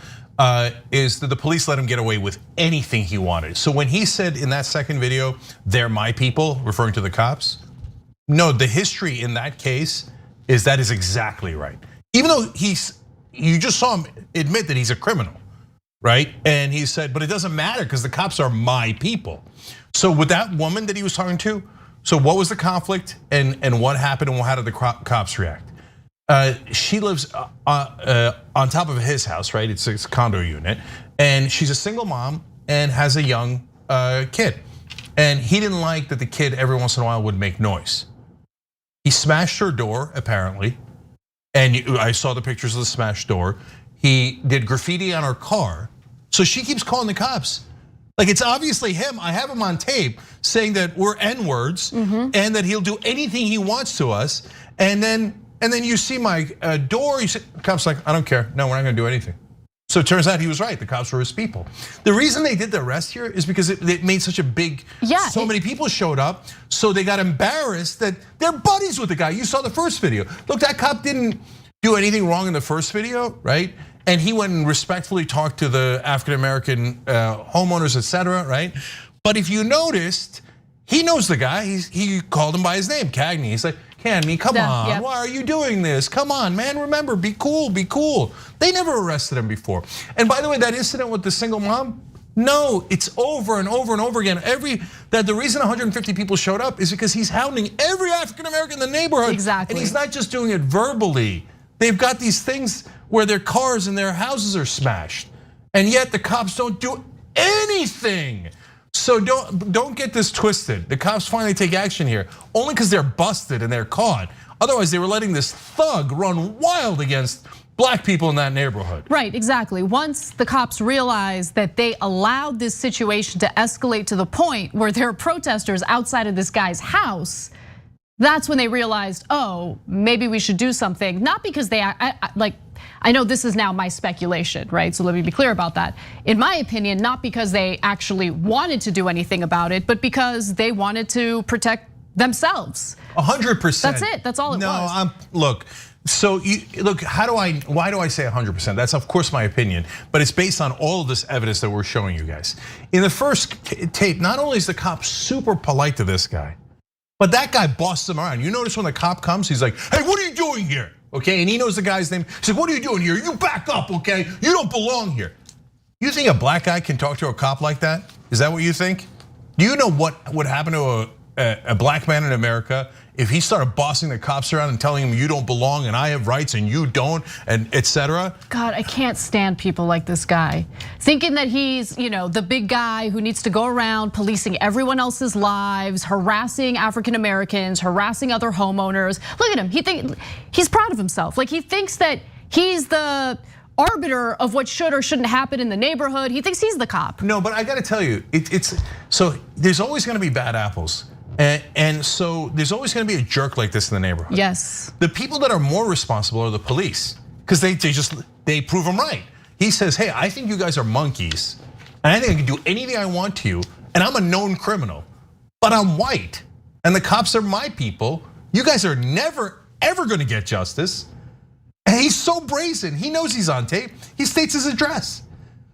Is that the police let him get away with anything he wanted. So when he said in that second video, "They're my people," referring to the cops, no, the history in that case is that is exactly right. Even though you just saw him admit that he's a criminal, right? And he said, but it doesn't matter because the cops are my people. So with that woman that he was talking to, so what was the conflict and what happened and how did the cops react? She lives on top of his house, right? It's a condo unit, and she's a single mom and has a young kid. And he didn't like that the kid every once in a while would make noise. He smashed her door, apparently, and I saw the pictures of the smashed door. He did graffiti on her car, so she keeps calling the cops. Like it's obviously him. I have him on tape saying that we're N-words and that he'll do anything he wants to us. And then you see my door. You see, the cops like, I don't care. No, we're not going to do anything. So it turns out he was right. The cops were his people. The reason they did the arrest here is because it made such a big. So many people showed up, so they got embarrassed that they're buddies with the guy. You saw the first video. Look, that cop didn't do anything wrong in the first video, right? And he went and respectfully talked to the African-American homeowners, etc., right? But if you noticed, he knows the guy. He called him by his name, Cagney. He's like, Cagney, come on, why are you doing this? Come on, man, remember, be cool, be cool. They never arrested him before. And by the way, that incident with the single mom, No, it's over and over and over again. The reason 150 people showed up is because he's hounding every African American in the neighborhood. Exactly. And he's not just doing it verbally. They've got these things where their cars and their houses are smashed. And yet the cops don't do anything. So don't get this twisted. The cops finally take action here, only because they're busted and they're caught. Otherwise, they were letting this thug run wild against black people in that neighborhood. Right, exactly. Once the cops realized that they allowed this situation to escalate to the point where there are protesters outside of this guy's house, that's when they realized, oh, maybe we should do something. Not because they, I know this is now my speculation, right? So let me be clear about that. In my opinion, not because they actually wanted to do anything about it, but because they wanted to protect themselves. 100%. That's it, that's all it was. Look. So look, why do I say 100%? That's of course my opinion, but it's based on all of this evidence that we're showing you guys. In the first tape, not only is the cop super polite to this guy, but that guy bossed him around. You notice when the cop comes, he's like, hey, what are you doing here? Okay, and he knows the guy's name. He's like, what are you doing here? You back up, okay? You don't belong here. You think a black guy can talk to a cop like that? Is that what you think? Do you know what would happen to a black man in America if he started bossing the cops around and telling him you don't belong and I have rights and you don't, and etc.? God, I can't stand people like this guy. Thinking that he's, the big guy who needs to go around policing everyone else's lives, harassing African Americans, harassing other homeowners. Look at him, he's proud of himself. Like he thinks that he's the arbiter of what should or shouldn't happen in the neighborhood. He thinks he's the cop. No, but I gotta tell you, so there's always gonna be bad apples. And so there's always gonna be a jerk like this in the neighborhood. Yes. The people that are more responsible are the police, because they prove them right. He says, hey, I think you guys are monkeys, and I think I can do anything I want to you, and I'm a known criminal, but I'm white, and the cops are my people. You guys are never, ever gonna get justice. And he's so brazen, he knows he's on tape. He states his address.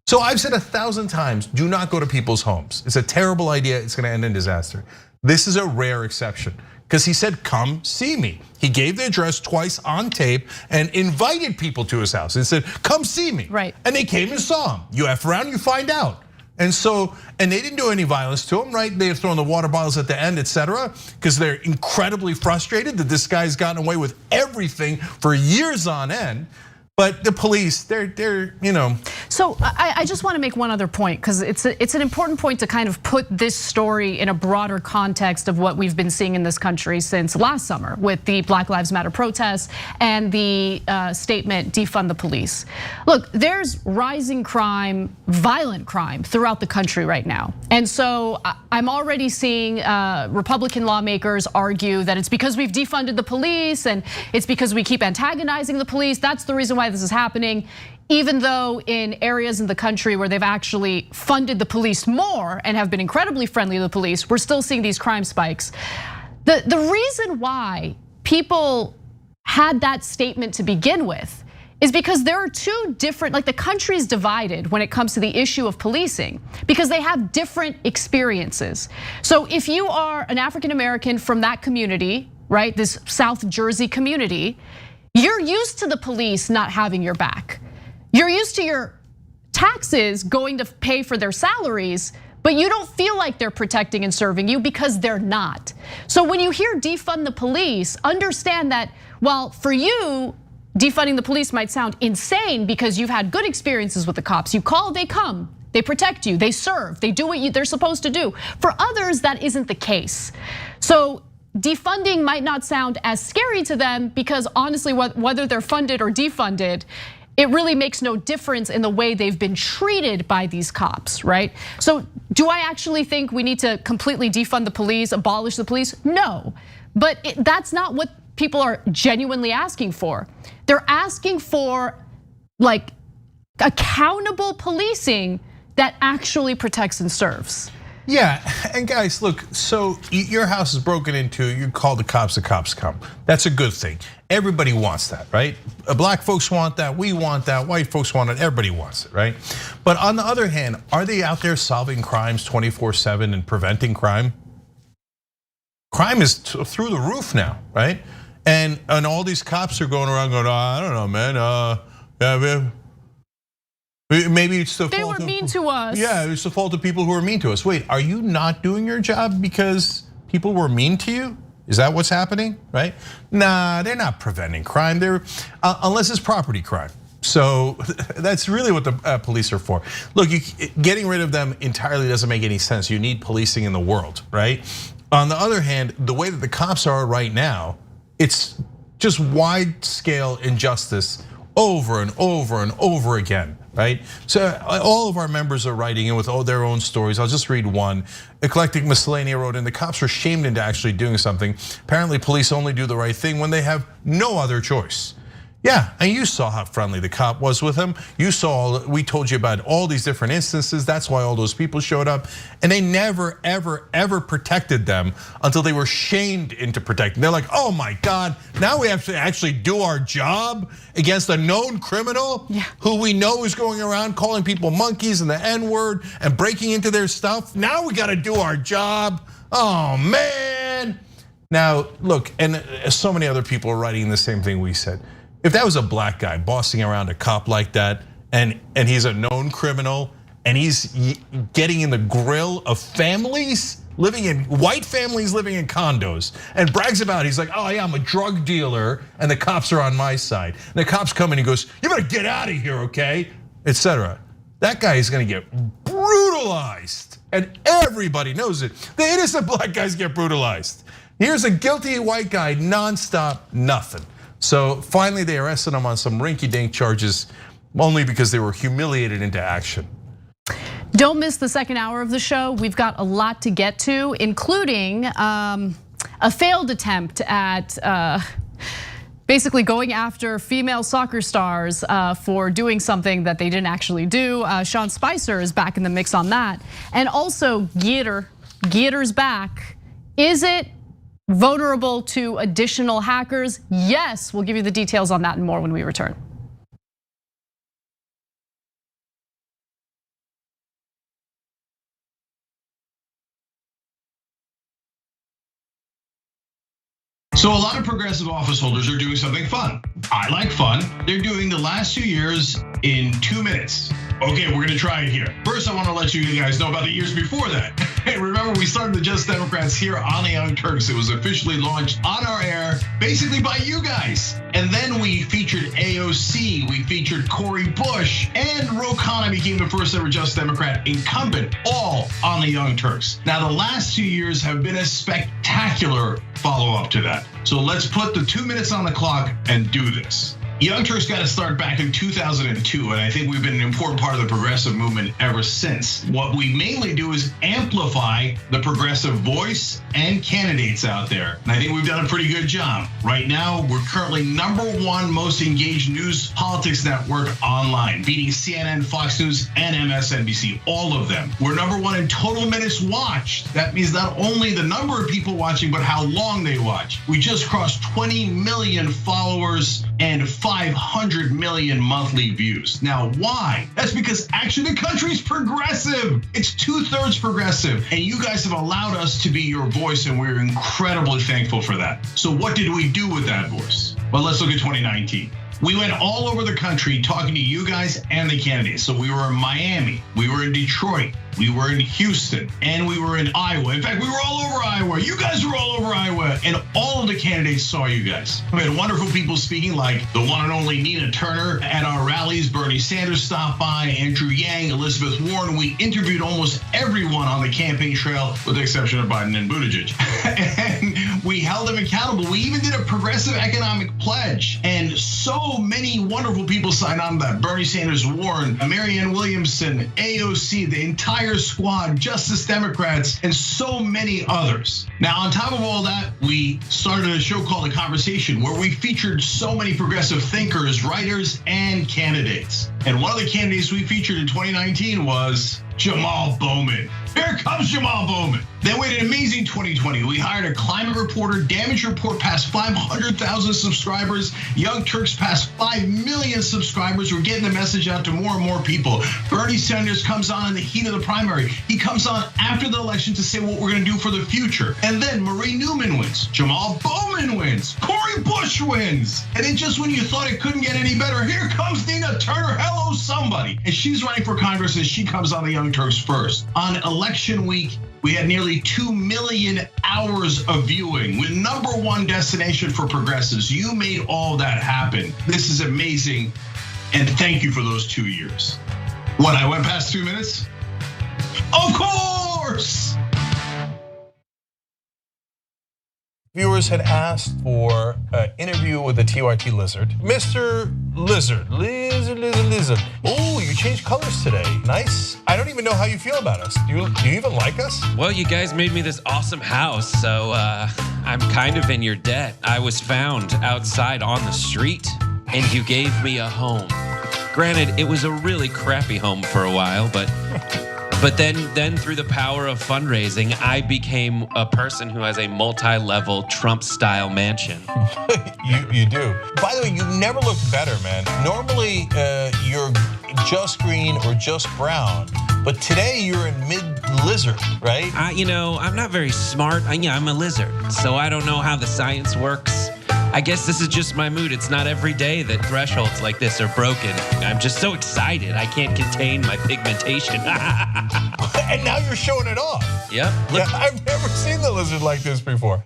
So I've said 1,000 times, do not go to people's homes. It's a terrible idea, it's gonna end in disaster. This is a rare exception, because he said, come see me. He gave the address twice on tape and invited people to his house and said, come see me. Right. And they came and saw him. You F around, you find out. And they didn't do any violence to him, right? They have thrown the water bottles at the end, etc., because they're incredibly frustrated that this guy's gotten away with everything for years on end. But the police, they're. So I just want to make one other point, because it's an important point to kind of put this story in a broader context of what we've been seeing in this country since last summer with the Black Lives Matter protests and the statement, defund the police. Look, there's rising crime, violent crime throughout the country right now. And so I'm already seeing Republican lawmakers argue that it's because we've defunded the police and it's because we keep antagonizing the police. That's the reason why this is happening, even though in areas in the country where they've actually funded the police more and have been incredibly friendly to the police, we're still seeing these crime spikes. The reason why people had that statement to begin with is because there are two different, like the country's divided when it comes to the issue of policing, because they have different experiences. So if you are an African American from that community, right, this South Jersey community, you're used to the police not having your back. You're used to your taxes going to pay for their salaries, but you don't feel like they're protecting and serving you because they're not. So when you hear defund the police, understand that, well, for you, defunding the police might sound insane because you've had good experiences with the cops. You call, they come, they protect you, they serve, they do what they're supposed to do. For others, that isn't the case. So defunding might not sound as scary to them because honestly, whether they're funded or defunded, it really makes no difference in the way they've been treated by these cops, right? So do I actually think we need to completely defund the police, abolish the police? No, but that's not what people are genuinely asking for. They're asking for like accountable policing that actually protects and serves. Yeah, and guys, look, so your house is broken into, you call the cops come. That's a good thing. Everybody wants that, right? Black folks want that, we want that, white folks want it, everybody wants it, right? But on the other hand, are they out there solving crimes 24/7 and preventing crime? Crime is through the roof now, right? And all these cops are going around going, I don't know, man, Maybe it's the They fault were mean to us. Yeah, it's the fault of people who are mean to us. Wait, are you not doing your job because people were mean to you? Is that what's happening, right? Nah, they're not preventing crime. They're unless it's property crime. So that's really what the police are for. Look, getting rid of them entirely doesn't make any sense. You need policing in the world, right? On the other hand, the way that the cops are right now, it's just wide scale injustice over and over and over again, right? So all of our members are writing in with their own stories. I'll just read one. Eclectic Miscellanea wrote in, the cops were shamed into actually doing something. Apparently police only do the right thing when they have no other choice. Yeah, and you saw how friendly the cop was with him. You saw, we told you about all these different instances. That's why all those people showed up. And they never, ever, ever protected them until they were shamed into protecting. They're like, oh my God, now we have to actually do our job against a known criminal who we know is going around calling people monkeys and the N-word and breaking into their stuff. Now we gotta do our job. Oh man. Now, look, and so many other people are writing the same thing we said. If that was a black guy bossing around a cop like that, and he's a known criminal, and he's getting in the grill of families white families living in condos, and brags about, he's like, oh yeah, I'm a drug dealer, and the cops are on my side. And the cops come in and he goes, you better get out of here, okay? Etc. That guy is gonna get brutalized, and everybody knows it. The innocent black guys get brutalized. Here's a guilty white guy, nonstop, nothing. So finally they arrested him on some rinky-dink charges only because they were humiliated into action. Don't miss the second hour of the show. We've got a lot to get to, including a failed attempt at basically going after female soccer stars for doing something that they didn't actually do. Sean Spicer is back in the mix on that. And also Geer's back. Is it vulnerable to additional hackers? Yes, we'll give you the details on that and more when we return. So a lot of progressive office holders are doing something fun. I like fun. They're doing the last 2 years in 2 minutes. Okay, we're gonna try it here. First, I wanna let you guys know about the years before that. Hey, remember we started the Just Democrats here on the Young Turks. It was officially launched on our air, basically by you guys. And then we featured AOC, we featured Cori Bush, and Ro Khanna became the first ever Just Democrat incumbent, all on the Young Turks. Now, the last 2 years have been a spectacular follow-up to that. So let's put the 2 minutes on the clock and do this. Young Turks got to start back in 2002, and I think we've been an important part of the progressive movement ever since. What we mainly do is amplify the progressive voice and candidates out there, and I think we've done a pretty good job. Right now, we're currently #1 most engaged news politics network online, beating CNN, Fox News, and MSNBC, all of them. We're #1 in total minutes watched. That means not only the number of people watching, but how long they watch. We just crossed 20 million followers and 500 million monthly views. Now, why? That's because actually the country's progressive. It's 2/3 progressive. And you guys have allowed us to be your voice, and we're incredibly thankful for that. So what did we do with that voice? Well, let's look at 2019. We went all over the country talking to you guys and the candidates. So we were in Miami, we were in Detroit, we were in Houston, and we were in Iowa. In fact, we were all over Iowa. You guys were all over Iowa, and all of the candidates saw you guys. We had wonderful people speaking, like the one and only Nina Turner at our rallies. Bernie Sanders stopped by, Andrew Yang, Elizabeth Warren. We interviewed almost everyone on the campaign trail, with the exception of Biden and Buttigieg. And we held them accountable. We even did a progressive economic pledge, and so many wonderful people signed on to that. Bernie Sanders, Warren, Marianne Williamson, AOC, the entire squad, Justice Democrats, and so many others. Now, on top of all that, we started a show called The Conversation, where we featured so many progressive thinkers, writers, and candidates. And one of the candidates we featured in 2019 was Jamal Bowman. Here comes Jamal Bowman. Then we had an amazing 2020. We hired a climate reporter. Damage Report passed 500,000 subscribers. Young Turks passed 5 million subscribers. We're getting the message out to more and more people. Bernie Sanders comes on in the heat of the primary. He comes on after the election to say what we're gonna do for the future. And then Marie Newman wins. Jamal Bowman wins. Cori Bush wins. And then just when you thought it couldn't get any better, here comes Nina Turner. Hello, somebody. And she's running for Congress and she comes on the Young Turks first. On election week, we had nearly 2 million hours of viewing. We're #1 destination for progressives. You made all that happen. This is amazing. And thank you for those 2 years. What, I went past 2 minutes? Of course! Viewers had asked for an interview with the TYT Lizard. Mr. Lizard. Oh, you changed colors today. Nice. I don't even know how you feel about us. Do you even like us? Well, you guys made me this awesome house, so I'm kind of in your debt. I was found outside on the street, and you gave me a home. Granted, it was a really crappy home for a while, but then through the power of fundraising, I became a person who has a multi-level Trump-style mansion. You do. By the way, you never looked better, man. Normally, you're just green or just brown, but today you're in mid-lizard, right? I'm not very smart. I'm a lizard, so I don't know how the science works. I guess this is just my mood. It's not every day that thresholds like this are broken. I'm just so excited. I can't contain my pigmentation. And now you're showing it off. Yep. Yeah, I've never seen the lizard like this before.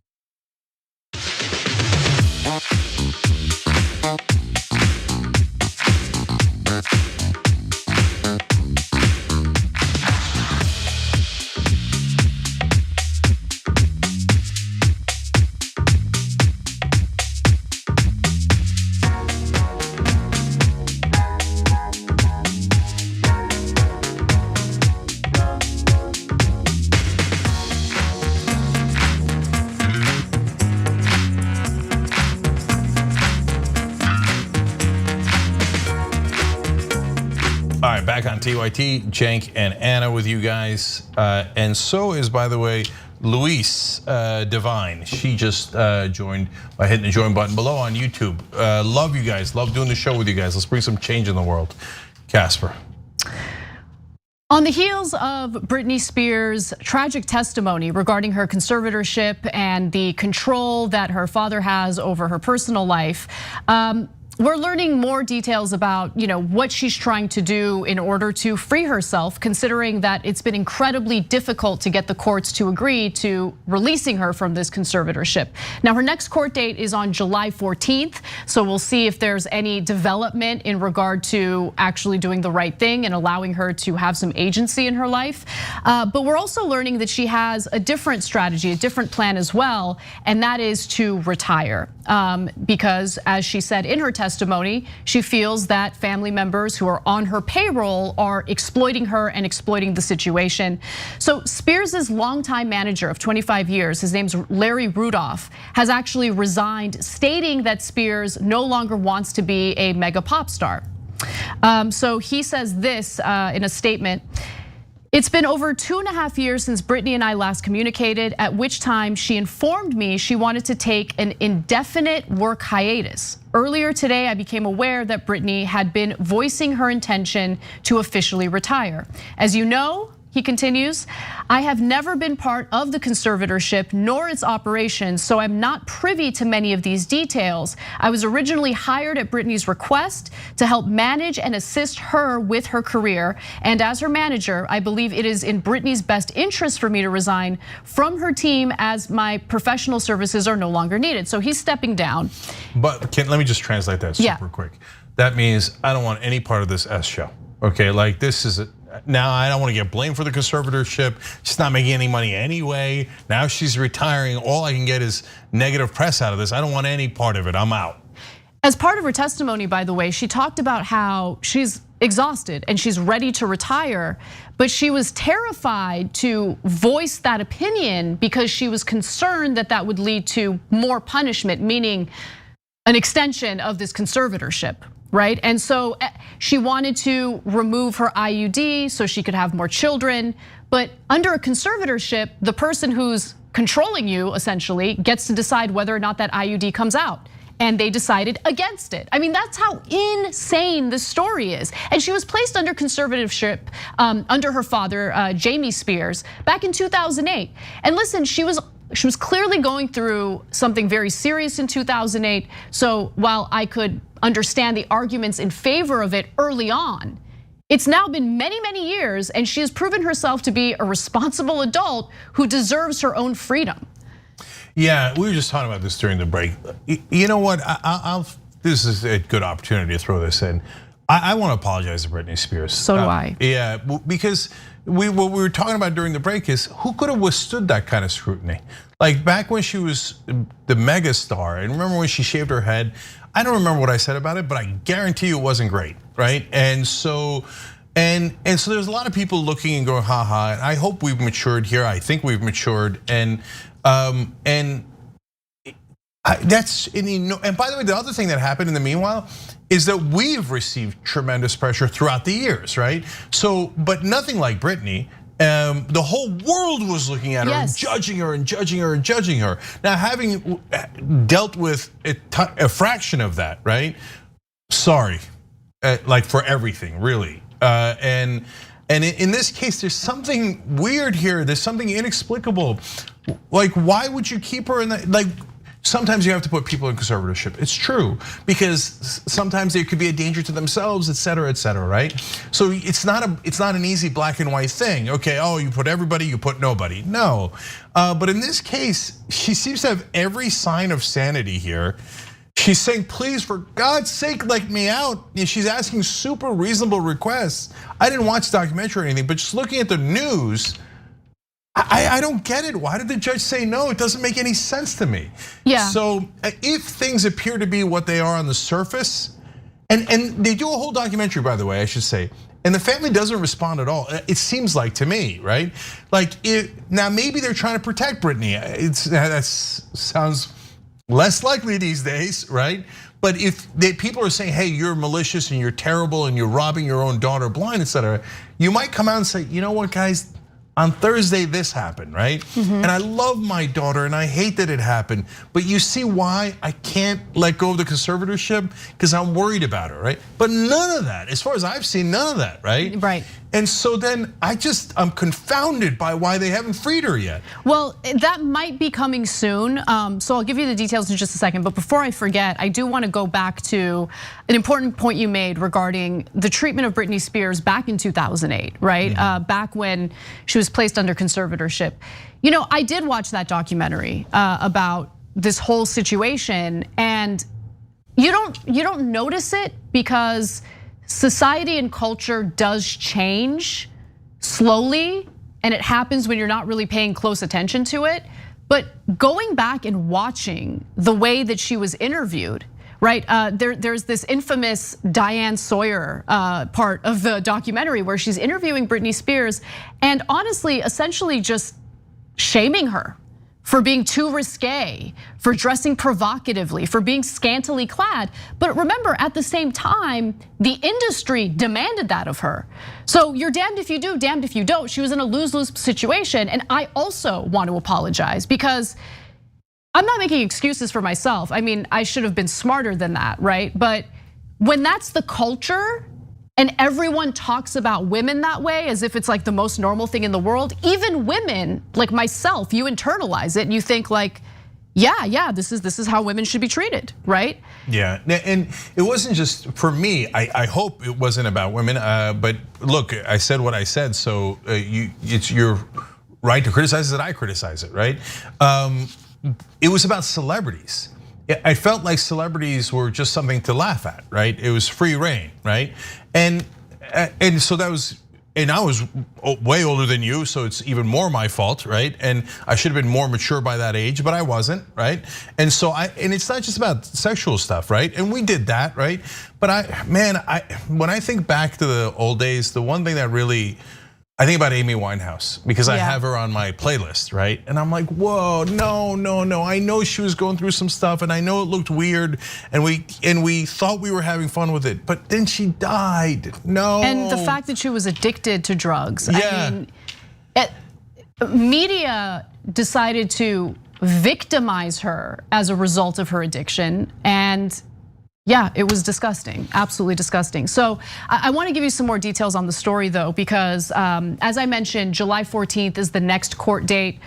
All right, back on TYT, Cenk and Anna with you guys. And so is, by the way, Luis Divine. She just joined by hitting the join button below on YouTube. Love you guys, love doing the show with you guys. Let's bring some change in the world. Casper. On the heels of Britney Spears' tragic testimony regarding her conservatorship and the control that her father has over her personal life, we're learning more details about what she's trying to do in order to free herself, considering that it's been incredibly difficult to get the courts to agree to releasing her from this conservatorship. Now, her next court date is on July 14th, so we'll see if there's any development in regard to actually doing the right thing and allowing her to have some agency in her life. But we're also learning that she has a different strategy, a different plan as well, and that is to retire. Because as she said in her testimony, she feels that family members who are on her payroll are exploiting her and exploiting the situation. So Spears' longtime manager of 25 years, his name's Larry Rudolph, has actually resigned, stating that Spears no longer wants to be a mega pop star. So he says this in a statement. It's been over 2.5 years since Britney and I last communicated, at which time she informed me she wanted to take an indefinite work hiatus. Earlier today, I became aware that Britney had been voicing her intention to officially retire. As you know, he continues, I have never been part of the conservatorship nor its operations, so I'm not privy to many of these details. I was originally hired at Britney's request to help manage and assist her with her career. And as her manager, I believe it is in Britney's best interest for me to resign from her team as my professional services are no longer needed. So he's stepping down. But let me just translate that super quick. That means I don't want any part of this S show. Okay, like this is now I don't want to get blamed for the conservatorship. She's not making any money anyway. Now she's retiring. All I can get is negative press out of this. I don't want any part of it. I'm out. As part of her testimony, by the way, she talked about how she's exhausted and she's ready to retire, but she was terrified to voice that opinion because she was concerned that that would lead to more punishment, meaning an extension of this conservatorship. Right, and so she wanted to remove her IUD so she could have more children. But under a conservatorship, the person who's controlling you essentially gets to decide whether or not that IUD comes out. And they decided against it. I mean, that's how insane this story is. And she was placed under conservatorship under her father, Jamie Spears, back in 2008. And listen, she was clearly going through something very serious in 2008. So while I could understand the arguments in favor of it early on. It's now been many, many years, and she has proven herself to be a responsible adult who deserves her own freedom. Yeah, we were just talking about this during the break. You know what? This is a good opportunity to throw this in. I want to apologize to Britney Spears. So do I. Yeah, because what we were talking about during the break is who could have withstood that kind of scrutiny? Like back when she was the mega star, and remember when she shaved her head? I don't remember what I said about it, but I guarantee you it wasn't great, right? And so there's a lot of people looking and going, haha. And I hope we've matured here. I think we've matured, and that's and by the way, the other thing that happened in the meanwhile is that we've received tremendous pressure throughout the years, right? So, but nothing like Britney. The whole world was looking at her and judging her and judging her and judging her. Now, having dealt with a fraction of that, right? Sorry, like for everything, really. And in this case, there's something weird here. There's something inexplicable. Like, why would you keep her in that? Like, sometimes you have to put people in conservatorship. It's true, because sometimes they could be a danger to themselves, et cetera, right? So it's not an easy black and white thing. Okay, oh, you put everybody, you put nobody. No, but in this case, she seems to have every sign of sanity here. She's saying, please, for God's sake, let me out. And she's asking super reasonable requests. I didn't watch the documentary or anything, but just looking at the news, I don't get it. Why did the judge say no? It doesn't make any sense to me. Yeah. So if things appear to be what they are on the surface, and they do a whole documentary, by the way, I should say, and the family doesn't respond at all. It seems like to me, right? Like now maybe they're trying to protect Britney. That sounds less likely these days, right? But if people are saying, hey, you're malicious and you're terrible and you're robbing your own daughter blind, et cetera, you might come out and say, you know what, guys? On Thursday, this happened, right? And I love my daughter and I hate that it happened. But you see why I can't let go of the conservatorship? Because I'm worried about her, right? But none of that, as far as I've seen, none of that, right? Right. And so then I'm confounded by why they haven't freed her yet. Well, that might be coming soon. So I'll give you the details in just a second. But before I forget, I do want to go back to an important point you made regarding the treatment of Britney Spears back in 2008, right? Back when she was placed under conservatorship. You know, I did watch that documentary about this whole situation, and you don't notice it because society and culture does change slowly, and it happens when you're not really paying close attention to it. But going back and watching the way that she was interviewed, right? There's this infamous Diane Sawyer part of the documentary where she's interviewing Britney Spears and honestly, essentially just shaming her for being too risque, for dressing provocatively, for being scantily clad. But remember, at the same time, the industry demanded that of her. So you're damned if you do, damned if you don't. She was in a lose-lose situation. And I also want to apologize because I'm not making excuses for myself. I mean, I should have been smarter than that, right? But when that's the culture and everyone talks about women that way as if it's like the most normal thing in the world, even women like myself, you internalize it and you think like, yeah, this is how women should be treated, right? Yeah, and it wasn't just for me. I hope it wasn't about women, but look, I said what I said, so it's your right to criticize it. I criticize it, right? It was about celebrities. I felt like celebrities were just something to laugh at, right? It was free reign, right? And so that was, and I was way older than you, so it's even more my fault, right? And I should have been more mature by that age, but I wasn't, right? And so and it's not just about sexual stuff, right? And we did that, right? But when I think back to the old days, the one thing that really, I think about Amy Winehouse because I have her on my playlist, right? And I'm like, whoa, no. I know she was going through some stuff and I know it looked weird and we thought we were having fun with it, but then she died. No. And the fact that she was addicted to drugs. Yeah. I mean, media decided to victimize her as a result of her addiction, and yeah, it was disgusting, absolutely disgusting. So I want to give you some more details on the story though, because as I mentioned, July 14th is the next court date.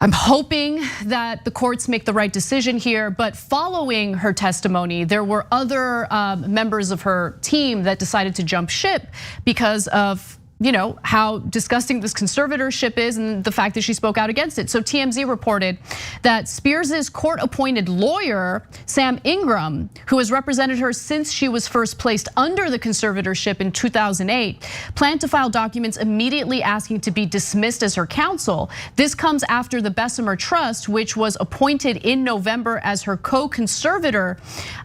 I'm hoping that the courts make the right decision here, but following her testimony, there were other members of her team that decided to jump ship because of how disgusting this conservatorship is and the fact that she spoke out against it. So TMZ reported that Spears' court-appointed lawyer, Sam Ingram, who has represented her since she was first placed under the conservatorship in 2008, planned to file documents immediately asking to be dismissed as her counsel. This comes after the Bessemer Trust, which was appointed in November as her co-conservator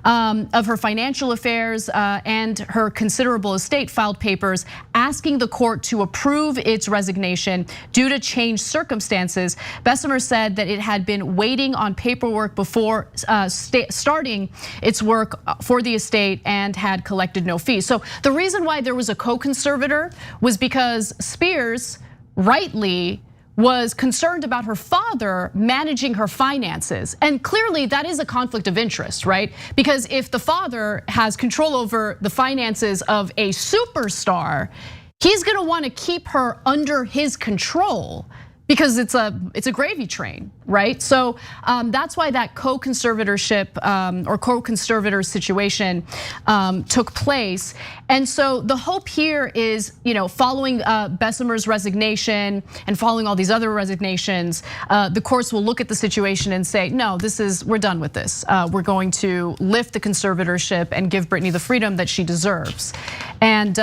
of her financial affairs and her considerable estate, filed papers asking the court to approve its resignation due to changed circumstances. Bessemer said that it had been waiting on paperwork before starting its work for the estate and had collected no fees. So the reason why there was a co-conservator was because Spears rightly was concerned about her father managing her finances. And clearly that is a conflict of interest, right? Because if the father has control over the finances of a superstar, he's gonna wanna keep her under his control because it's a gravy train, right? So that's why that co-conservatorship or co-conservator situation took place. And so the hope here is, following Bessemer's resignation and following all these other resignations, the courts will look at the situation and say, no, we're done with this. We're going to lift the conservatorship and give Britney the freedom that she deserves. And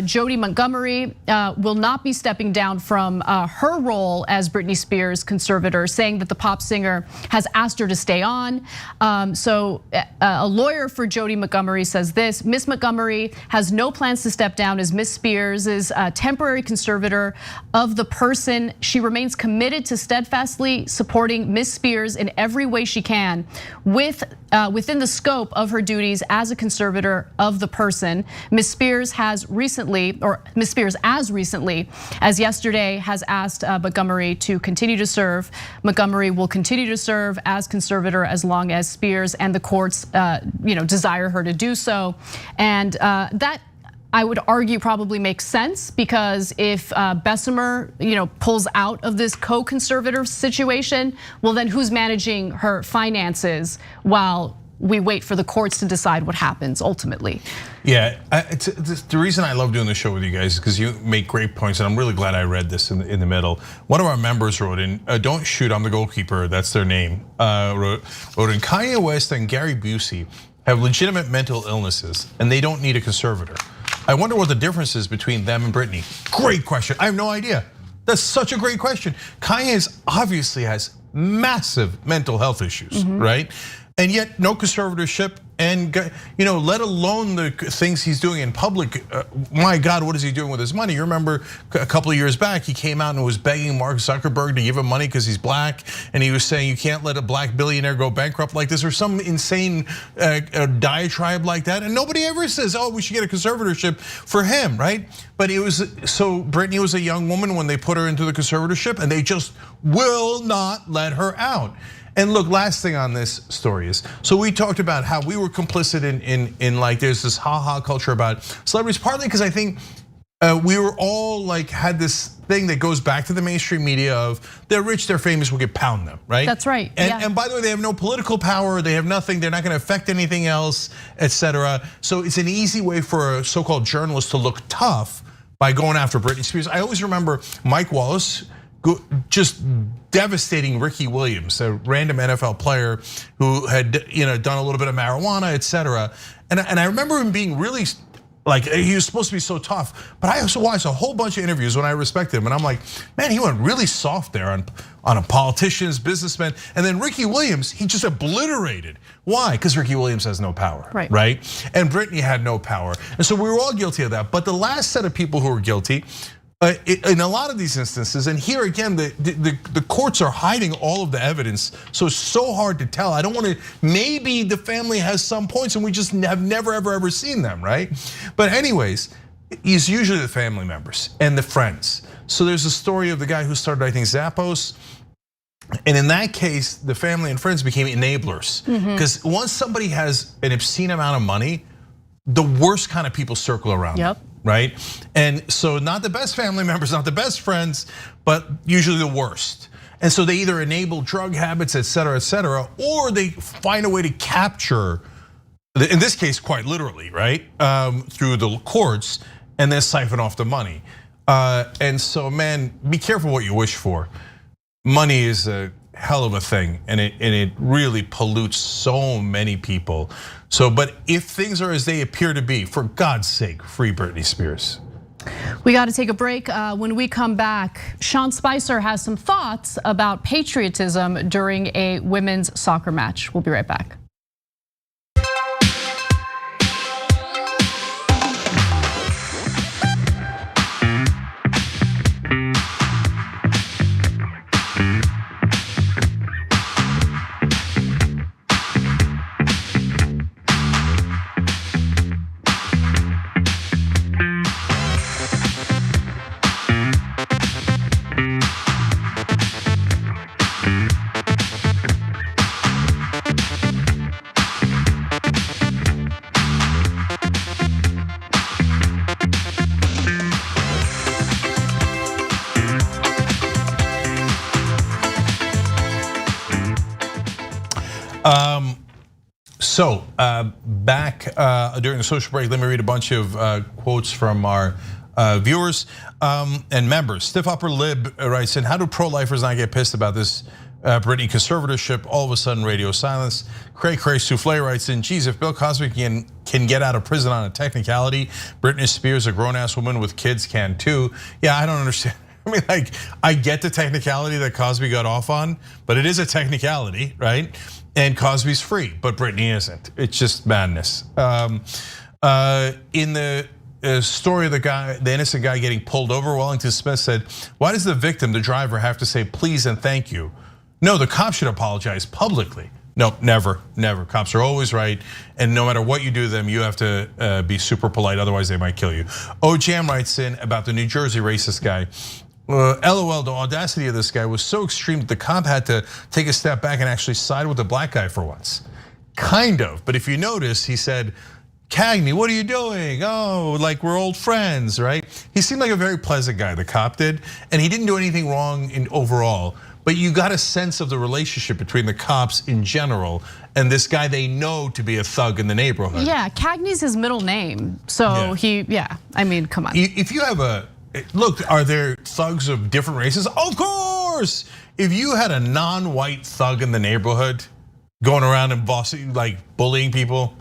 Jodi Montgomery will not be stepping down from her role as Britney Spears' conservator, saying that the pop singer has asked her to stay on. So a lawyer for Jodi Montgomery says this: Miss Montgomery has no plans to step down as Miss Spears' temporary conservator of the person. She remains committed to steadfastly supporting Miss Spears in every way she can within the scope of her duties as a conservator of the person. Miss Spears as recently as yesterday has asked Montgomery to continue to serve. Montgomery will continue to serve as conservator as long as Spears and the courts desire her to do so. And that, I would argue, probably makes sense, because if Bessemer pulls out of this co-conservator situation, well then who's managing her finances while we wait for the courts to decide what happens ultimately? Yeah, the reason I love doing the show with you guys is because you make great points, and I'm really glad I read this in the middle. One of our members wrote in, "Don't shoot, I'm the goalkeeper." That's their name. Wrote in, Kanye West and Gary Busey have legitimate mental illnesses, and they don't need a conservator. I wonder what the difference is between them and Britney. Great question. I have no idea. That's such a great question. Kanye obviously has massive mental health issues, right? And yet no conservatorship, and let alone the things he's doing in public. My God, what is he doing with his money? You remember a couple of years back, he came out and was begging Mark Zuckerberg to give him money because he's black, and he was saying you can't let a black billionaire go bankrupt like this, or some insane diatribe like that. And nobody ever says, oh, we should get a conservatorship for him, right? But so Britney was a young woman when they put her into the conservatorship, and they just will not let her out. And look, last thing on this story is, so we talked about how we were complicit in like there's this ha-ha culture about celebrities, partly because I think we were all like had this thing that goes back to the mainstream media of they're rich, they're famous, we'll get pound them, right? That's right. And by the way, they have no political power, they have nothing, they're not gonna affect anything else, etc. So it's an easy way for a so-called journalist to look tough by going after Britney Spears. I always remember Mike Wallace just devastating Ricky Williams, a random NFL player who had done a little bit of marijuana, etc. And I remember him being really, like, he was supposed to be so tough, but I also watched a whole bunch of interviews when I respected him, and I'm like, man, he went really soft there on politicians, businessmen, and then Ricky Williams, he just obliterated. Why? Because Ricky Williams has no power, right? And Britney had no power, and so we were all guilty of that. But the last set of people who were guilty, in a lot of these instances, and here again, the courts are hiding all of the evidence, so it's so hard to tell. I don't want to, maybe the family has some points and we just have never, ever seen them, right? But anyways, it's usually the family members and the friends. So there's a story of the guy who started, I think, Zappos. And in that case, the family and friends became enablers. Because once somebody has an obscene amount of money, the worst kind of people circle around them. Right? And so not the best family members, not the best friends, but usually the worst. And so they either enable drug habits, et cetera, or they find a way to capture, in this case, quite literally, right, through the courts, and then siphon off the money. And so, man, be careful what you wish for. Money is a hell of a thing, and it really pollutes so many people. So, but if things are as they appear to be, for God's sake, free Britney Spears. We got to take a break. When we come back, Sean Spicer has some thoughts about patriotism during a women's soccer match. We'll be right back. So back during the social break, let me read a bunch of quotes from our viewers and members. Stiff Upper Lib writes in, how do pro-lifers not get pissed about this Britney conservatorship? All of a sudden, radio silence. Cray Souffle writes in, geez, if Bill Cosby can get out of prison on a technicality, Britney Spears, a grown-ass woman with kids, can too. Yeah, I don't understand. I mean, like, I get the technicality that Cosby got off on, but it is a technicality, right? And Cosby's free, but Britney isn't. It's just madness. In the story of the innocent guy getting pulled over, Wellington Smith said, why does the victim, the driver, have to say please and thank you? No, the cop should apologize publicly. No, never. Cops are always right, and no matter what you do to them, you have to be super polite, otherwise they might kill you. Jam writes in about the New Jersey racist guy. LOL, the audacity of this guy was so extreme that the cop had to take a step back and actually side with the black guy for once. Kind of, but if you notice, he said, Cagney, what are you doing? Oh, like we're old friends, right? He seemed like a very pleasant guy, the cop did, and he didn't do anything wrong in overall, but you got a sense of the relationship between the cops in general and this guy they know to be a thug in the neighborhood. Yeah, Cagney's his middle name, so yeah, I mean, come on. If you have look, are there thugs of different races? Of course. If you had a non-white thug in the neighborhood going around and bossing, like bullying people,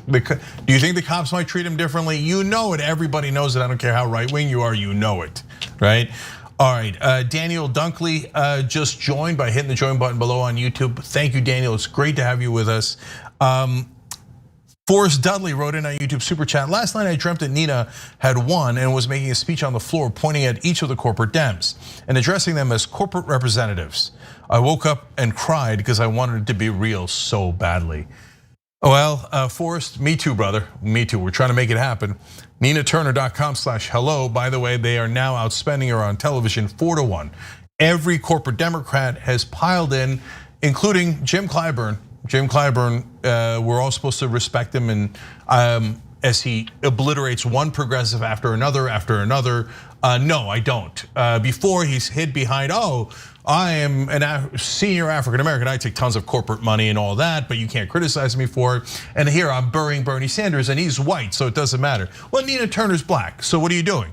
do you think the cops might treat him differently? You know it, everybody knows it. I don't care how right-wing you are, you know it, right? All right, Daniel Dunkley just joined by hitting the join button below on YouTube. Thank you, Daniel, it's great to have you with us. Forrest Dudley wrote in on YouTube Super Chat, last night I dreamt that Nina had won and was making a speech on the floor pointing at each of the corporate Dems and addressing them as corporate representatives. I woke up and cried because I wanted it to be real so badly. Well, Forrest, me too, brother, me too. We're trying to make it happen. NinaTurner.com/hello. By the way, they are now outspending her on television 4-1. Every corporate Democrat has piled in, including Jim Clyburn. Jim Clyburn, we're all supposed to respect him, and as he obliterates one progressive after another. No, I don't. Before he's hid behind, I am a senior African American. I take tons of corporate money and all that, but you can't criticize me for it. And here I'm burying Bernie Sanders, and he's white, so it doesn't matter. Well, Nina Turner's black, so what are you doing?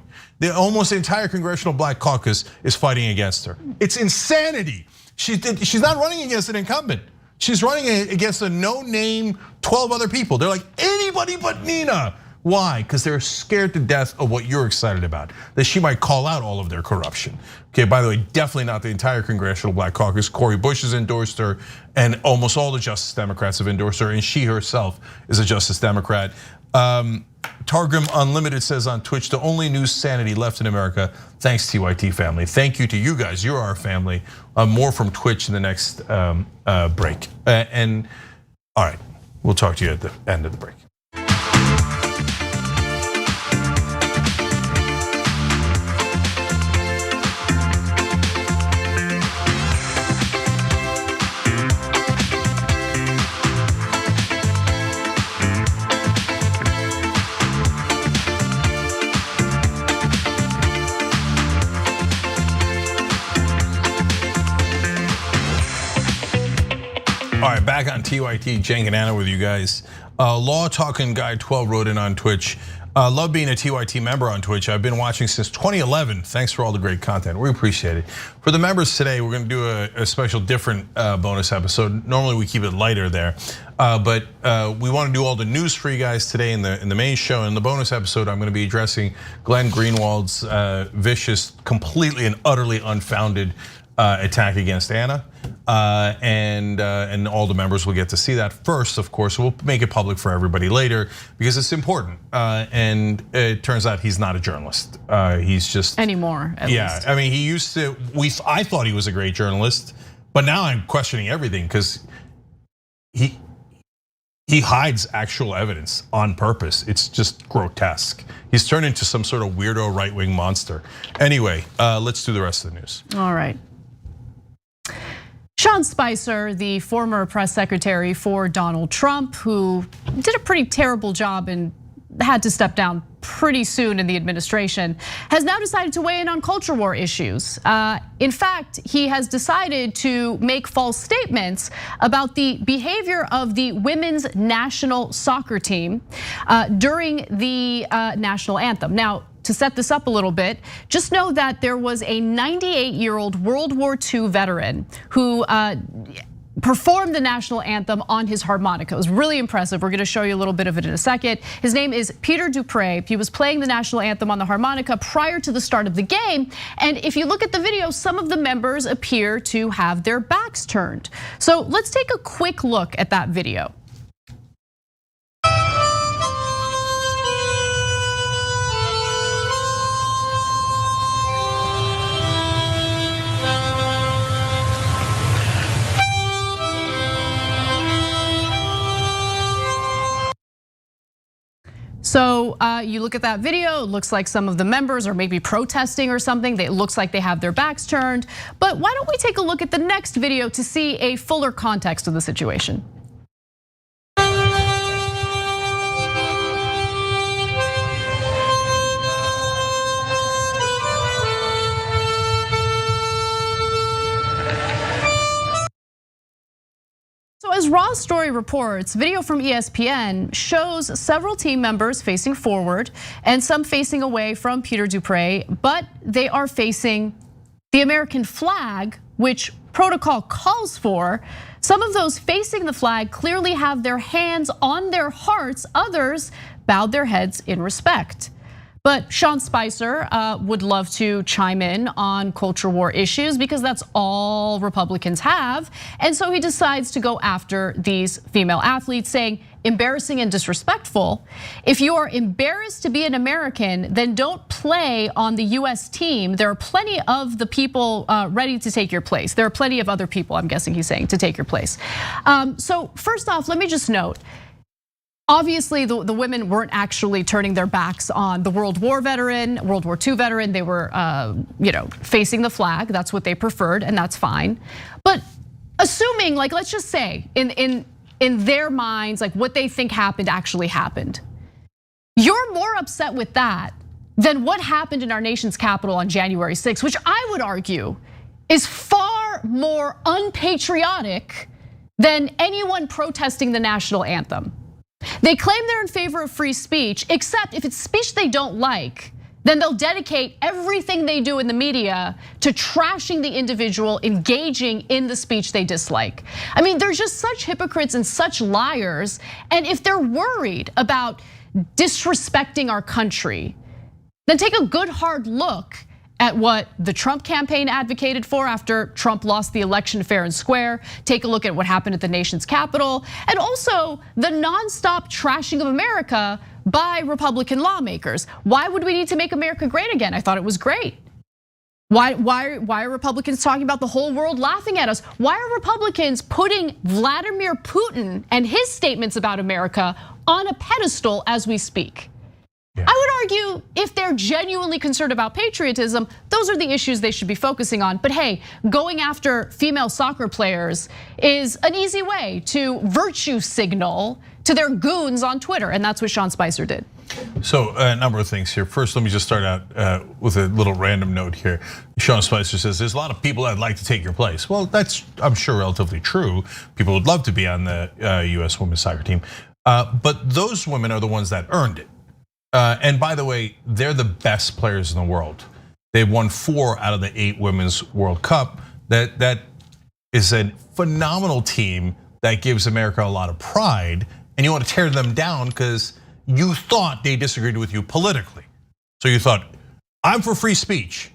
Almost the entire congressional black caucus is fighting against her. It's insanity. She's not running against an incumbent. She's running against a no-name 12 other people. They're like, anybody but Nina. Why? Because they're scared to death of what you're excited about, that she might call out all of their corruption. Okay, by the way, definitely not the entire Congressional Black Caucus. Cori Bush has endorsed her, and almost all the Justice Democrats have endorsed her, and she herself is a Justice Democrat. Targum Unlimited says on Twitch, the only news sanity left in America, thanks TYT family. Thank you to you guys, you're our family. More from Twitch in the next break. And all right, we'll talk to you at the end of the break. All right, back on TYT, Cenk and Anna with you guys. Law Talking Guy 12 wrote in on Twitch. Love being a TYT member on Twitch. I've been watching since 2011. Thanks for all the great content. We appreciate it. For the members today, we're gonna do a special different bonus episode. Normally we keep it lighter there. But we want to do all the news for you guys today in the main show. In the bonus episode, I'm going to be addressing Glenn Greenwald's vicious, completely and utterly unfounded attack against Anna. And all the members will get to see that first, of course. We'll make it public for everybody later because it's important. And it turns out he's not a journalist. He's just anymore. At least. I mean, he used to. I thought he was a great journalist, but now I'm questioning everything because he hides actual evidence on purpose. It's just grotesque. He's turned into some sort of weirdo right-wing monster. Anyway, let's do the rest of the news. All right. Sean Spicer, the former press secretary for Donald Trump, who did a pretty terrible job and had to step down pretty soon in the administration, has now decided to weigh in on culture war issues. In fact, he has decided to make false statements about the behavior of the women's national soccer team during the national anthem. Now, to set this up a little bit, just know that there was a 98-year-old World War II veteran who performed the national anthem on his harmonica. It was really impressive. We're gonna show you a little bit of it in a second. His name is Peter Dupre. He was playing the national anthem on the harmonica prior to the start of the game. And if you look at the video, some of the members appear to have their backs turned. So let's take a quick look at that video. So you look at that video, it looks like some of the members are maybe protesting or something. It looks like they have their backs turned. But why don't we take a look at the next video to see a fuller context of the situation? So as Raw Story reports, video from ESPN shows several team members facing forward and some facing away from Peter Dupre, but they are facing the American flag, which protocol calls for. Some of those facing the flag clearly have their hands on their hearts. Others bowed their heads in respect. But Sean Spicer would love to chime in on culture war issues because that's all Republicans have. And so he decides to go after these female athletes, saying embarrassing and disrespectful. If you are embarrassed to be an American, then don't play on the US team. There are plenty of the people ready to take your place. There are plenty of other people, I'm guessing he's saying, to take your place. So first off, let me just note, obviously, the women weren't actually turning their backs on the World War II veteran. They were, facing the flag. That's what they preferred, and that's fine. But assuming, like, let's just say, in their minds, like what they think happened actually happened. You're more upset with that than what happened in our nation's capital on January 6th, which I would argue is far more unpatriotic than anyone protesting the national anthem. They claim they're in favor of free speech, except if it's speech they don't like, then they'll dedicate everything they do in the media to trashing the individual engaging in the speech they dislike. I mean, they're just such hypocrites and such liars. And if they're worried about disrespecting our country, then take a good hard look at what the Trump campaign advocated for after Trump lost the election fair and square. Take a look at what happened at the nation's capital, and also the nonstop trashing of America by Republican lawmakers. Why would we need to make America great again? I thought it was great. Why are Republicans talking about the whole world laughing at us? Why are Republicans putting Vladimir Putin and his statements about America on a pedestal as we speak? I would argue if they're genuinely concerned about patriotism, those are the issues they should be focusing on. But hey, going after female soccer players is an easy way to virtue signal to their goons on Twitter, and that's what Sean Spicer did. So a number of things here. First, let me just start out with a little random note here. Sean Spicer says, there's a lot of people that'd like to take your place. Well, that's, I'm sure, relatively true. People would love to be on the US women's soccer team. But those women are the ones that earned it. And by the way, they're the best players in the world. They've won 4 out of the 8 Women's World Cup. That is a phenomenal team that gives America a lot of pride. And you want to tear them down because you thought they disagreed with you politically. So you thought, I'm for free speech,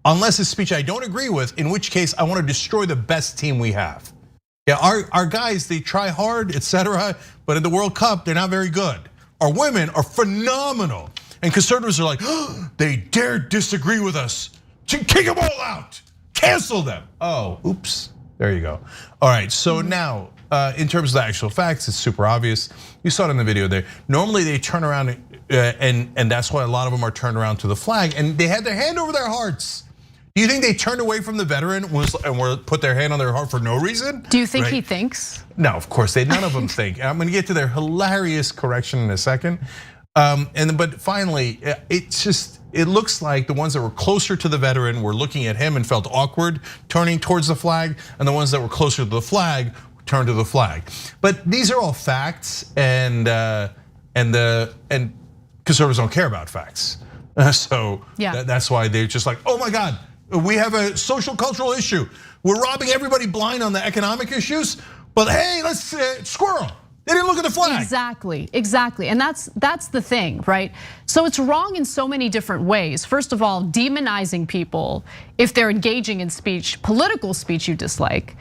unless it's speech I don't agree with, in which case I want to destroy the best team we have. Yeah, our guys, they try hard, etc., but in the World Cup, they're not very good. Our women are phenomenal. And conservatives are like, oh, they dare disagree with us. Kick them all out, cancel them. Oh, oops, there you go. All right, so now, in terms of the actual facts, it's super obvious. You saw it in the video there. Normally they turn around and that's why a lot of them are turned around to the flag and they had their hand over their hearts. Do you think they turned away from the veteran and were put their hand on their heart for no reason? Do you think he thinks? No, of course, none of them think. I'm gonna get to their hilarious correction in a second. But finally, it looks like the ones that were closer to the veteran were looking at him and felt awkward turning towards the flag, and the ones that were closer to the flag turned to the flag. But these are all facts, and conservatives don't care about facts. So that's why they're just like, oh my God, we have a social cultural issue. We're robbing everybody blind on the economic issues, but hey, let's squirrel. They didn't look at the flag. Exactly, and that's the thing, right? So it's wrong in so many different ways. First of all, demonizing people if they're engaging in speech, political speech you dislike.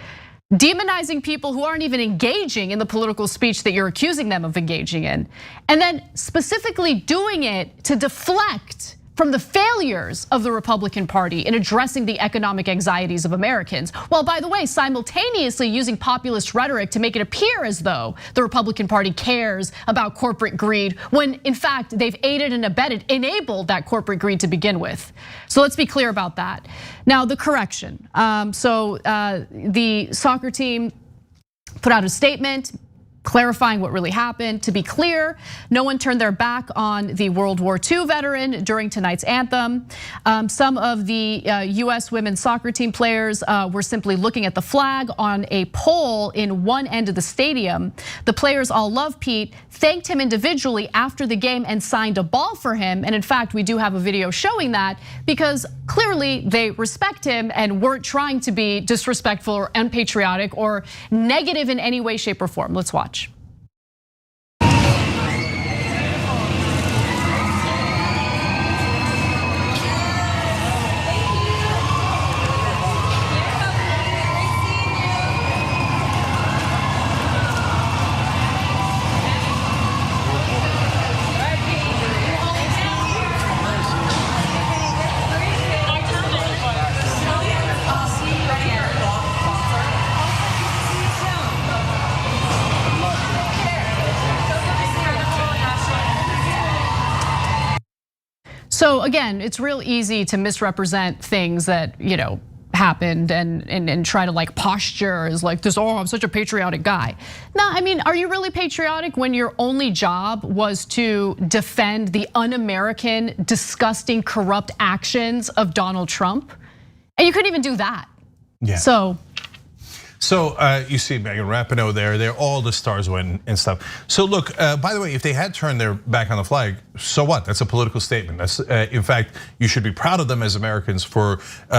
Demonizing people who aren't even engaging in the political speech that you're accusing them of engaging in. And then specifically doing it to deflect from the failures of the Republican Party in addressing the economic anxieties of Americans. While, by the way, simultaneously using populist rhetoric to make it appear as though the Republican Party cares about corporate greed, when in fact they've aided and enabled that corporate greed to begin with. So let's be clear about that. Now, the correction. The soccer team put out a statement clarifying what really happened. To be clear, no one turned their back on the World War II veteran during tonight's anthem. Some of the US women's soccer team players were simply looking at the flag on a pole in one end of the stadium. The players all love Pete, thanked him individually after the game and signed a ball for him. And in fact, we do have a video showing that because clearly they respect him and weren't trying to be disrespectful or unpatriotic or negative in any way, shape, or form. Let's watch. So again, it's real easy to misrepresent things that happened and try to like posture as like this, oh, I'm such a patriotic guy. No, I mean, are you really patriotic when your only job was to defend the un-American, disgusting, corrupt actions of Donald Trump? And you couldn't even do that. Yeah. So you see Megan Rapinoe there, they're all the stars win and stuff. So look, by the way, if they had turned their back on the flag, so what? That's a political statement. That's, in fact, you should be proud of them as Americans for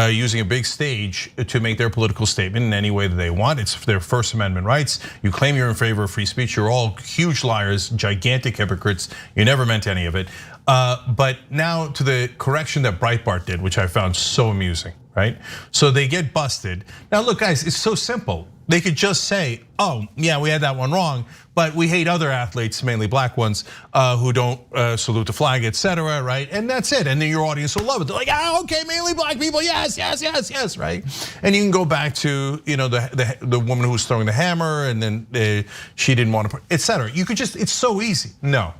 using a big stage to make their political statement in any way that they want. It's their First Amendment rights. You claim you're in favor of free speech. You're all huge liars, gigantic hypocrites. You never meant any of it. But now to the correction that Breitbart did, which I found so amusing. Right? So they get busted. Now look, guys, it's so simple. They could just say, oh, yeah, we had that one wrong, but we hate other athletes, mainly black ones, who don't salute the flag, etc. Right? And that's it. And then your audience will love it. They're like, okay, mainly black people, yes, right? And you can go back to the woman who was throwing the hammer, and then she didn't want to, etc. You could just, it's so easy. No,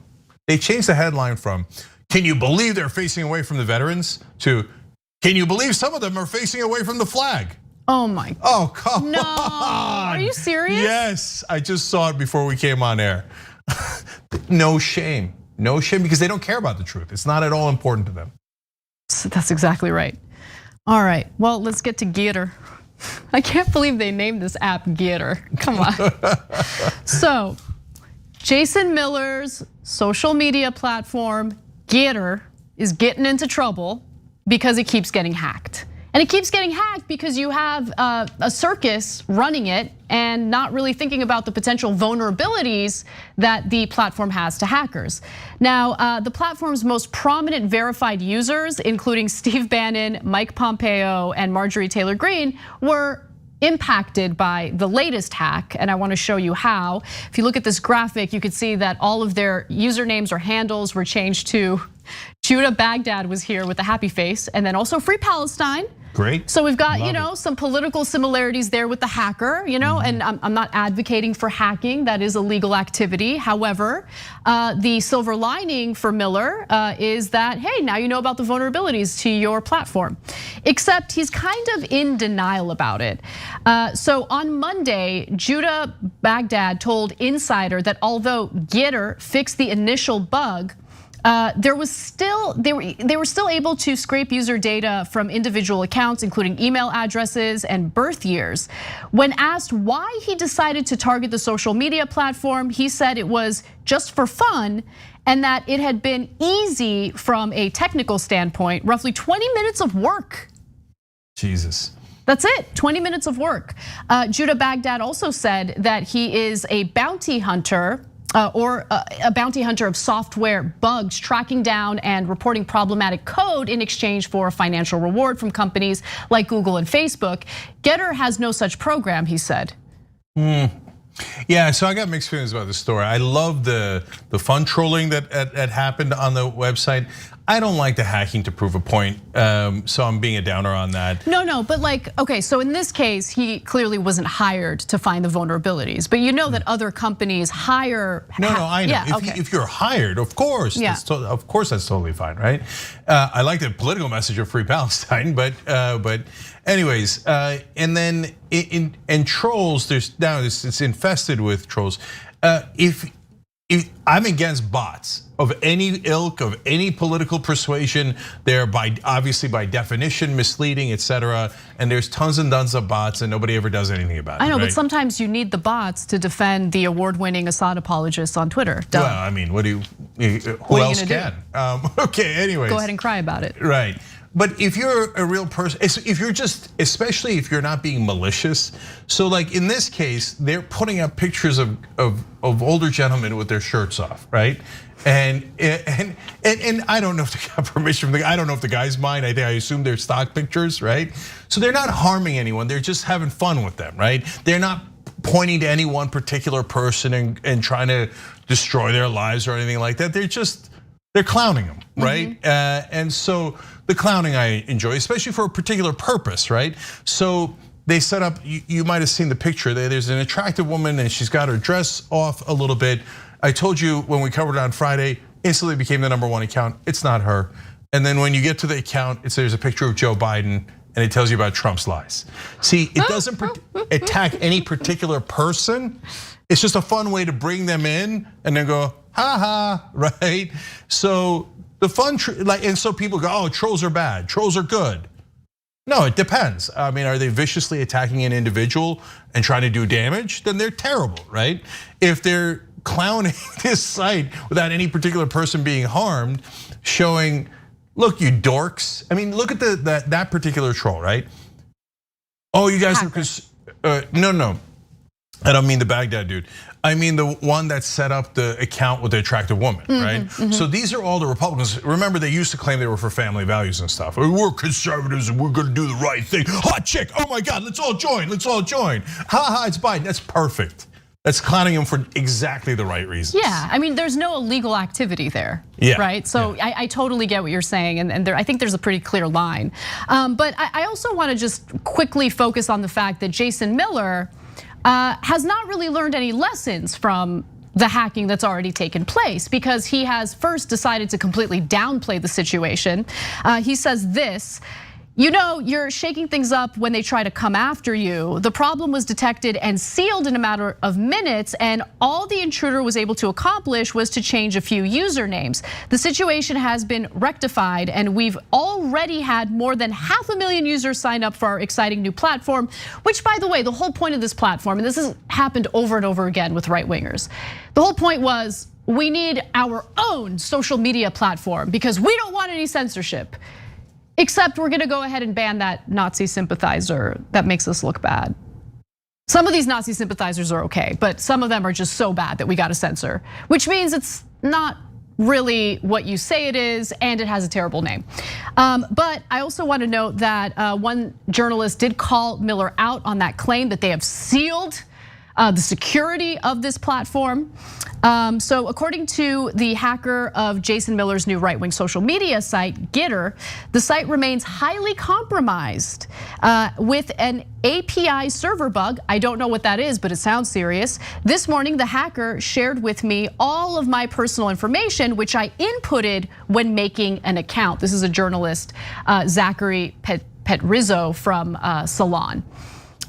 they changed the headline from, can you believe they're facing away from the veterans, to, can you believe some of them are facing away from the flag? Oh my God. Oh, come on. Are you serious? Yes, I just saw it before we came on air. No shame. No shame, because they don't care about the truth. It's not at all important to them. So that's exactly right. All right, well, let's get to Getter. I can't believe they named this app Getter. Come on. So, Jason Miller's social media platform, Getter, is getting into trouble because it keeps getting hacked. And it keeps getting hacked because you have a circus running it and not really thinking about the potential vulnerabilities that the platform has to hackers. Now, the platform's most prominent verified users, including Steve Bannon, Mike Pompeo, and Marjorie Taylor Greene, were impacted by the latest hack, and I want to show you how. If you look at this graphic, you can see that all of their usernames or handles were changed to Judah Baghdad was here with a happy face, and then also Free Palestine. Great. So we've got, some political similarities there with the hacker, and I'm not advocating for hacking. That is a legal activity. However, the silver lining for Miller is that, hey, now you know about the vulnerabilities to your platform. Except he's kind of in denial about it. So on Monday, Judah Baghdad told Insider that although Getter fixed the initial bug, they were still able to scrape user data from individual accounts, including email addresses and birth years. When asked why he decided to target the social media platform, he said it was just for fun and that it had been easy from a technical standpoint, roughly 20 minutes of work. Jesus. That's it, 20 minutes of work. Judah Baghdad also said that he is a bounty hunter or a bounty hunter of software bugs, tracking down and reporting problematic code in exchange for a financial reward from companies like Google and Facebook. Getter has no such program, he said. Yeah, so I got mixed feelings about this story. I love the fun trolling that happened on the website. I don't like the hacking to prove a point, so I'm being a downer on that. No, but okay, so in this case, he clearly wasn't hired to find the vulnerabilities, but you know that other companies hire. No, I know. Yeah, If you're hired, of course, of course that's totally fine, right? I like the political message of Free Palestine, but anyways, and then in trolls, it's infested with trolls. If I'm against bots of any ilk, of any political persuasion, they're obviously by definition misleading, etc. And there's tons and tons of bots, and nobody ever does anything about it. I know, right? but sometimes you need the bots to defend the award-winning Assad apologists on Twitter. Duh. Well, I mean, who else can? Okay, anyways. Go ahead and cry about it. Right. But if you're a real person, if you're just, especially if you're not being malicious, so like in this case, they're putting up pictures of older gentlemen with their shirts off, right? And I don't know if they got permission from I don't know if the guy's mine. I assume they're stock pictures, right? So they're not harming anyone. They're just having fun with them, right? They're not pointing to any one particular person and trying to destroy their lives or anything like that. They're clowning them, right? And so the clowning I enjoy, especially for a particular purpose, right? So they set up, you might have seen the picture, there's an attractive woman and she's got her dress off a little bit. I told you when we covered it on Friday, instantly became the #1 account. It's not her. And then when you get to the account, there's a picture of Joe Biden and it tells you about Trump's lies. See, it doesn't attack any particular person. It's just a fun way to bring them in and then go, ha ha, right? So the fun, and so people go, oh, trolls are bad, trolls are good. No, it depends. I mean, are they viciously attacking an individual and trying to do damage? Then they're terrible, right? If they're clowning this site without any particular person being harmed, showing, look, you dorks. I mean, look at that particular troll, right? Oh, you guys are, no. I don't mean the Baghdad dude. I mean the one that set up the account with the attractive woman, right? So these are all the Republicans. Remember, they used to claim they were for family values and stuff. We're conservatives and we're gonna do the right thing. Hot chick, oh my God, let's all join, let's all join. Ha ha, it's Biden, that's perfect. That's clowning him for exactly the right reasons. Yeah, I mean, there's no illegal activity there, right? So I totally get what you're saying, and I think there's a pretty clear line. But I also want to just quickly focus on the fact that Jason Miller has not really learned any lessons from the hacking that's already taken place, because he has first decided to completely downplay the situation. He says this: You know, you're shaking things up when they try to come after you. The problem was detected and sealed in a matter of minutes, and all the intruder was able to accomplish was to change a few usernames. The situation has been rectified, and we've already had more than 500,000 users sign up for our exciting new platform, which, by the way, the whole point of this platform, and this has happened over and over again with right-wingers, the whole point was we need our own social media platform because we don't want any censorship. Except we're gonna go ahead and ban that Nazi sympathizer that makes us look bad. Some of these Nazi sympathizers are okay, but some of them are just so bad that we gotta censor, which means it's not really what you say it is, and it has a terrible name. But I also want to note that one journalist did call Miller out on that claim that they have sealed the security of this platform. So according to the hacker of Jason Miller's new right-wing social media site, Gitter, the site remains highly compromised with an API server bug. I don't know what that is, but it sounds serious. This morning, the hacker shared with me all of my personal information, which I inputted when making an account. This is a journalist, Zachary Petrizzo from Salon.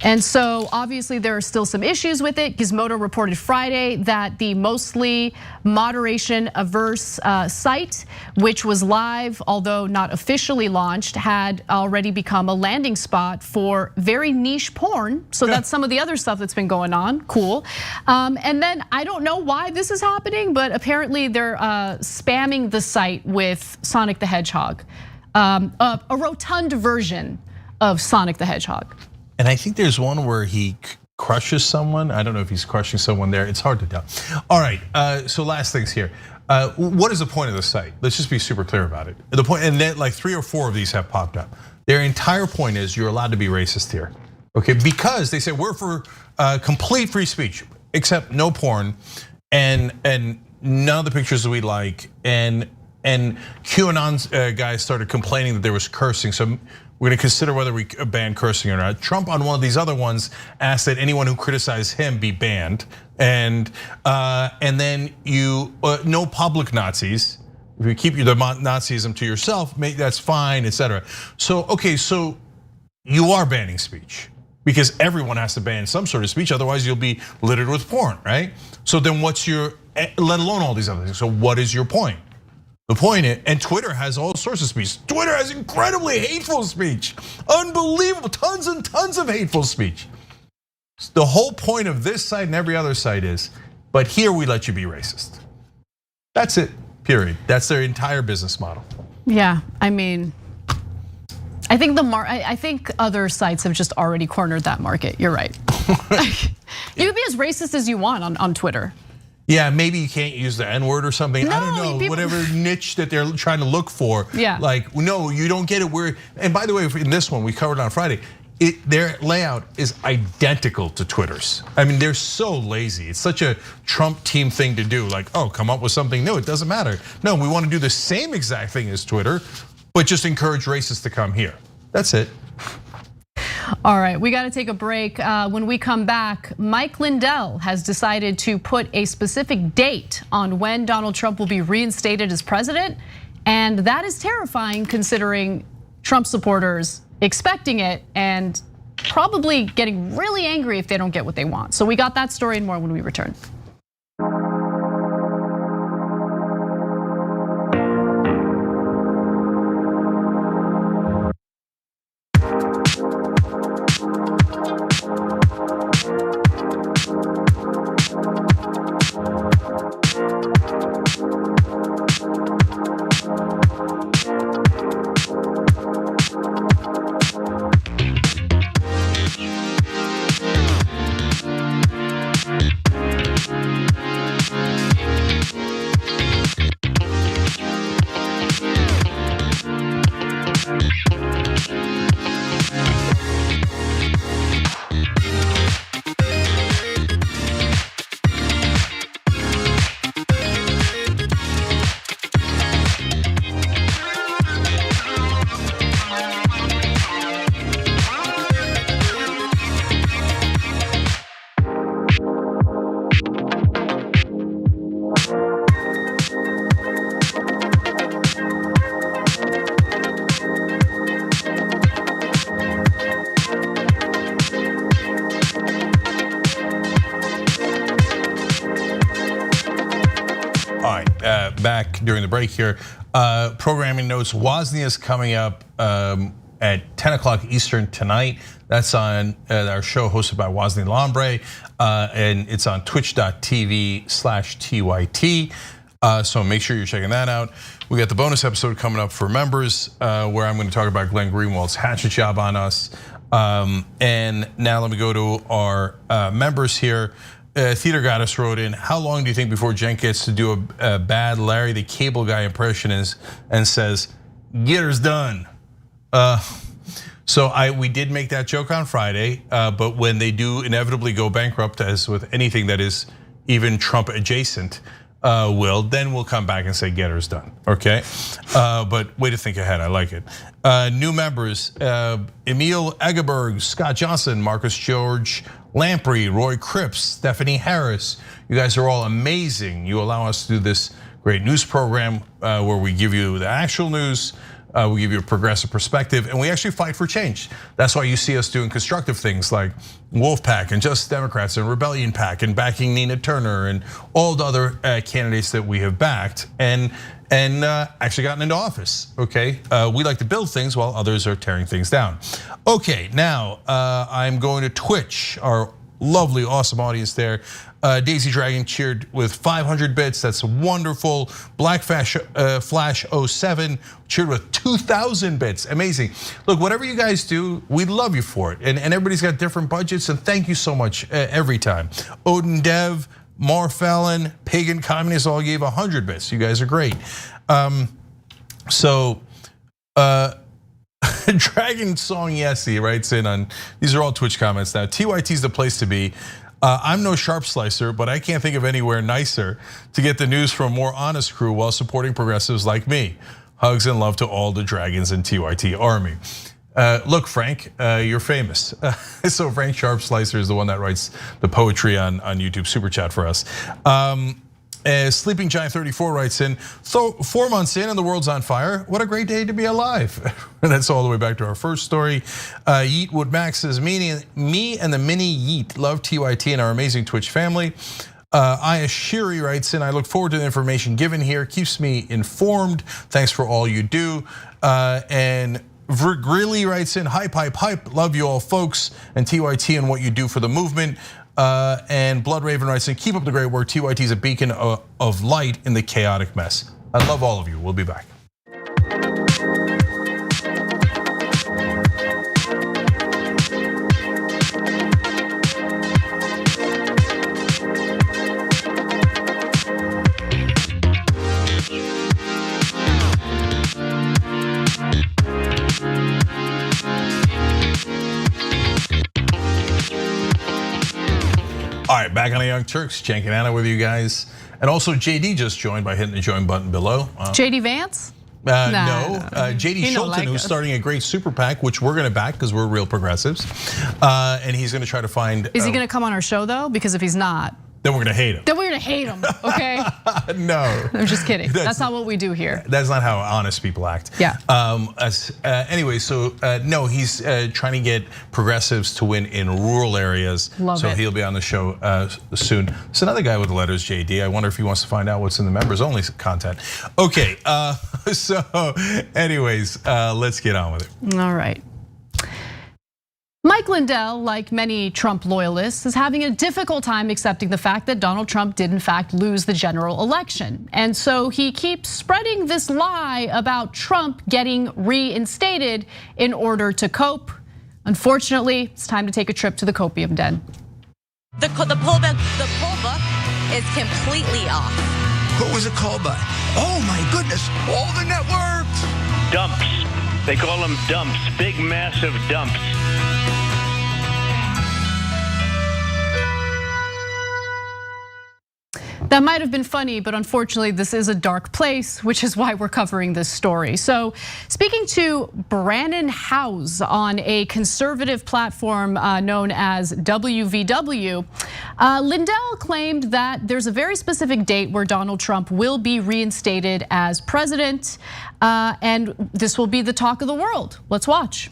And so obviously there are still some issues with it. Gizmodo reported Friday that the mostly moderation averse site, which was live, although not officially launched, had already become a landing spot for very niche porn. So that's some of the other stuff that's been going on, cool. And then I don't know why this is happening, but apparently they're spamming the site with Sonic the Hedgehog, a rotund version of Sonic the Hedgehog. And I think there's one where he crushes someone. I don't know if he's crushing someone there. It's hard to tell. All right, so last things here. What is the point of the site? Let's just be super clear about it. The point, and then like 3 or 4 of these have popped up. Their entire point is you're allowed to be racist here, okay? Because they say we're for complete free speech, except no porn, and none of the pictures that we like, and QAnon guys started complaining that there was cursing. So we're gonna consider whether we ban cursing or not. Trump on one of these other ones asked that anyone who criticized him be banned, and then you no public Nazis. If you keep the Nazism to yourself, that's fine, etc. So okay, so you are banning speech because everyone has to ban some sort of speech, otherwise you'll be littered with porn, right? So then what's your, let alone all these other things? So what is your point? The point is, and Twitter has all sorts of speech. Twitter has incredibly hateful speech. Unbelievable, tons and tons of hateful speech. The whole point of this site and every other site is, but here we let you be racist. That's it, period. That's their entire business model. Yeah, I mean, I think other sites have just already cornered that market. You're right. You can be as racist as you want on Twitter. Yeah, maybe you can't use the N-word or something. No, I don't know, whatever niche that they're trying to look for. Yeah. Like, no, you don't get it. And by the way, in this one, we covered on Friday, their layout is identical to Twitter's. I mean, they're so lazy. It's such a Trump team thing to do. Like, oh, come up with something new, it doesn't matter. No, we want to do the same exact thing as Twitter, but just encourage racists to come here. That's it. All right, we got to take a break. When we come back, Mike Lindell has decided to put a specific date on when Donald Trump will be reinstated as president. And that is terrifying considering Trump supporters expecting it and probably getting really angry if they don't get what they want. So we got that story and more when we return. back during the break here. Programming notes, Wozniak is coming up at 10 o'clock Eastern tonight. That's on our show hosted by Wozniak Lambre, and it's on twitch.tv/TYT. So make sure you're checking that out. We got the bonus episode coming up for members where I'm gonna talk about Glenn Greenwald's hatchet job on us. And now let me go to our members here. Theater Goddess wrote in, how long do you think before Jen gets to do a bad Larry the Cable Guy impression and says, get her's done? So we did make that joke on Friday, but when they do inevitably go bankrupt, as with anything that is even Trump adjacent, then we'll come back and say get her's done, okay? But way to think ahead, I like it. New members, Emil Egeberg, Scott Johnson, Marcus George Lamprey, Roy Cripps, Stephanie Harris. You guys are all amazing. You allow us to do this great news program where we give you the actual news. We give you a progressive perspective, and we actually fight for change. That's why you see us doing constructive things like Wolfpack and Just Democrats and Rebellion PAC and backing Nina Turner and all the other candidates that we have backed and actually gotten into office, okay? We like to build things while others are tearing things down. Okay, now I'm going to Twitch, our lovely, awesome audience there. Daisy Dragon cheered with 500 bits. That's wonderful. Black Flash 07 cheered with 2,000 bits. Amazing. Look, whatever you guys do, we love you for it. And everybody's got different budgets, and thank you so much every time. Odin Dev, Mar Fallon, Pagan Communists all gave 100 bits. You guys are great. Dragon Song Yesy writes in on, these are all Twitch comments now. TYT's the place to be. I'm no sharp slicer, but I can't think of anywhere nicer to get the news from a more honest crew while supporting progressives like me. Hugs and love to all the dragons in TYT Army. Look, Frank, you're famous. So Frank Sharp Slicer is the one that writes the poetry on YouTube Super Chat for us. Sleeping Giant 34 writes in, 4 months in and the world's on fire. What a great day to be alive. And that's all the way back to our first story. Yeetwood Max says, me and the mini Yeet love TYT and our amazing Twitch family. Aya Shiri writes in, I look forward to the information given here. Keeps me informed. Thanks for all you do. And Vergrilli writes in, hype, hype, hype. Love you all folks and TYT and what you do for the movement. And Blood Raven writes in, keep up the great work. TYT is a beacon of light in the chaotic mess. I love all of you. We'll be back. All right, back on the Young Turks, Cenk and Anna with you guys. And also JD just joined by hitting the join button below. JD Vance? No, JD Schulten, who's starting a great super PAC, which we're gonna back because we're real progressives. And he's gonna try to find. Is he gonna come on our show though? Because if he's not, then we're gonna hate him. Then we're gonna hate him, okay? No. I'm just kidding. That's not what we do here. That's not how honest people act. Yeah. Anyway, so no, he's trying to get progressives to win in rural areas. Love it. He'll be on the show soon. It's another guy with the letters JD. I wonder if he wants to find out what's in the members only content. Okay, so anyways, let's get on with it. All right. Mike Lindell, like many Trump loyalists, is having a difficult time accepting the fact that Donald Trump did in fact lose the general election. And so he keeps spreading this lie about Trump getting reinstated in order to cope. Unfortunately, it's time to take a trip to the copium den. The poll book is completely off. Who was it called by? Oh my goodness, all the networks. Dumps. They call them dumps, big massive dumps. That might have been funny, but unfortunately this is a dark place, which is why we're covering this story. So speaking to Brannon Howse on a conservative platform known as WVW, Lindell claimed that there's a very specific date where Donald Trump will be reinstated as president, and this will be the talk of the world. Let's watch.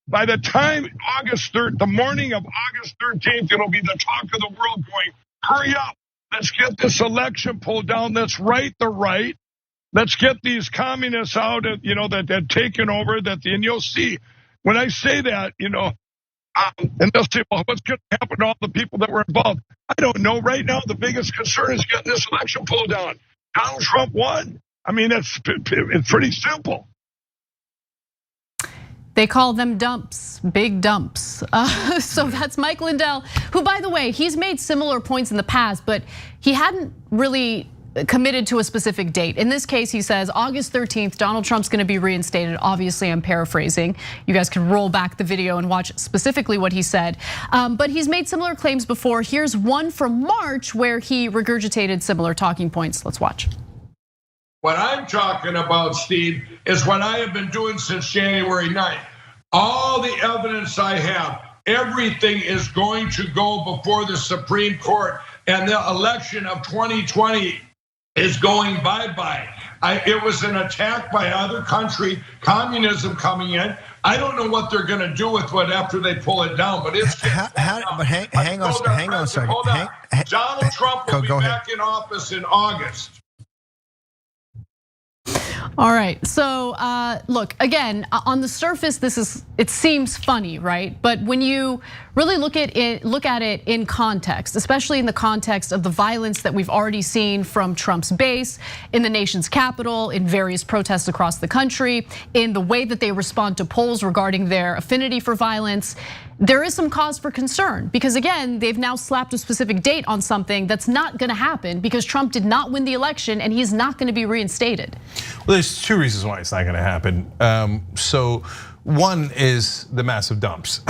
By the time the morning of August 13th, it'll be the talk of the world going, hurry up. Let's get this election pulled down. Let's right the right. Let's get these communists out, that they've taken over. And you'll see, when I say that, and they'll say, well, what's going to happen to all the people that were involved? I don't know. Right now, the biggest concern is getting this election pulled down. Donald Trump won. I mean, it's pretty simple. They call them dumps, big dumps. So that's Mike Lindell, who, by the way, he's made similar points in the past, but he hadn't really committed to a specific date. In this case, he says August 13th, Donald Trump's gonna be reinstated. Obviously, I'm paraphrasing. You guys can roll back the video and watch specifically what he said. But he's made similar claims before. Here's one from March where he regurgitated similar talking points. Let's watch. What I'm talking about, Steve, is what I have been doing since January 9th. All the evidence I have, everything is going to go before the Supreme Court, and the election of 2020 is going bye-bye. It was an attack by other country, communism coming in. I don't know what they're going to do with it after they pull it down, but it's. Hang on a second. Hold on. Donald Trump will be back in office in August. All right, so look, again, on the surface, it seems funny, right? But when you really look at it in context, especially in the context of the violence that we've already seen from Trump's base, in the nation's capital, in various protests across the country, in the way that they respond to polls regarding their affinity for violence, there is some cause for concern because again, they've now slapped a specific date on something that's not gonna happen because Trump did not win the election and he's not gonna be reinstated. Well, there's two reasons why it's not gonna happen. So one is the massive dumps.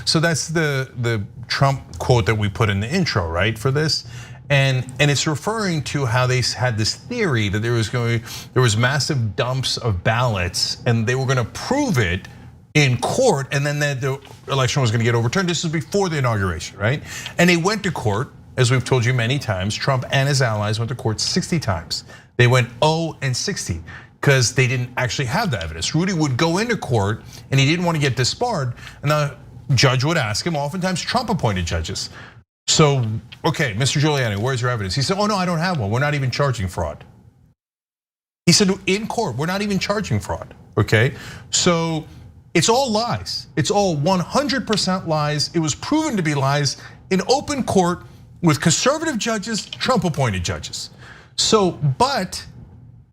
So that's the Trump quote that we put in the intro, right, for this. And it's referring to how they had this theory that there was massive dumps of ballots and they were gonna prove it in court, and then the election was gonna get overturned. This is before the inauguration, right? And they went to court, as we've told you many times. Trump and his allies went to court 60 times. They went 0 and 60 because they didn't actually have the evidence. Rudy would go into court and he didn't want to get disbarred, and the judge would ask him, oftentimes Trump appointed judges. So, okay, Mr. Giuliani, where's your evidence? He said, oh no, I don't have one. We're not even charging fraud. He said in court, we're not even charging fraud, okay? So, it's all lies. It's all 100% lies. It was proven to be lies in open court with conservative judges, Trump appointed judges. So, but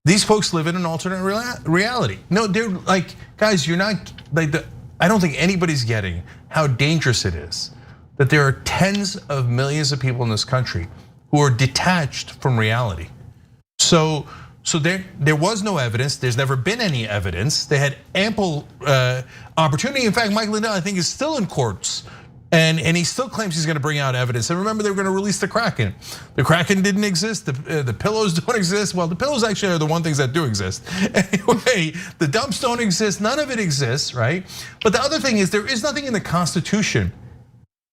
these folks live in an alternate reality. No, they're like, guys, you're not like I don't think anybody's getting how dangerous it is that there are tens of millions of people in this country who are detached from reality. So there was no evidence. There's never been any evidence. They had ample opportunity. In fact, Mike Lindell, I think, is still in courts, and he still claims he's going to bring out evidence. And remember, they were going to release the Kraken. The Kraken didn't exist. The pillows don't exist. Well, the pillows actually are the one things that do exist. Anyway, the dumps don't exist. None of it exists, right? But the other thing is, there is nothing in the Constitution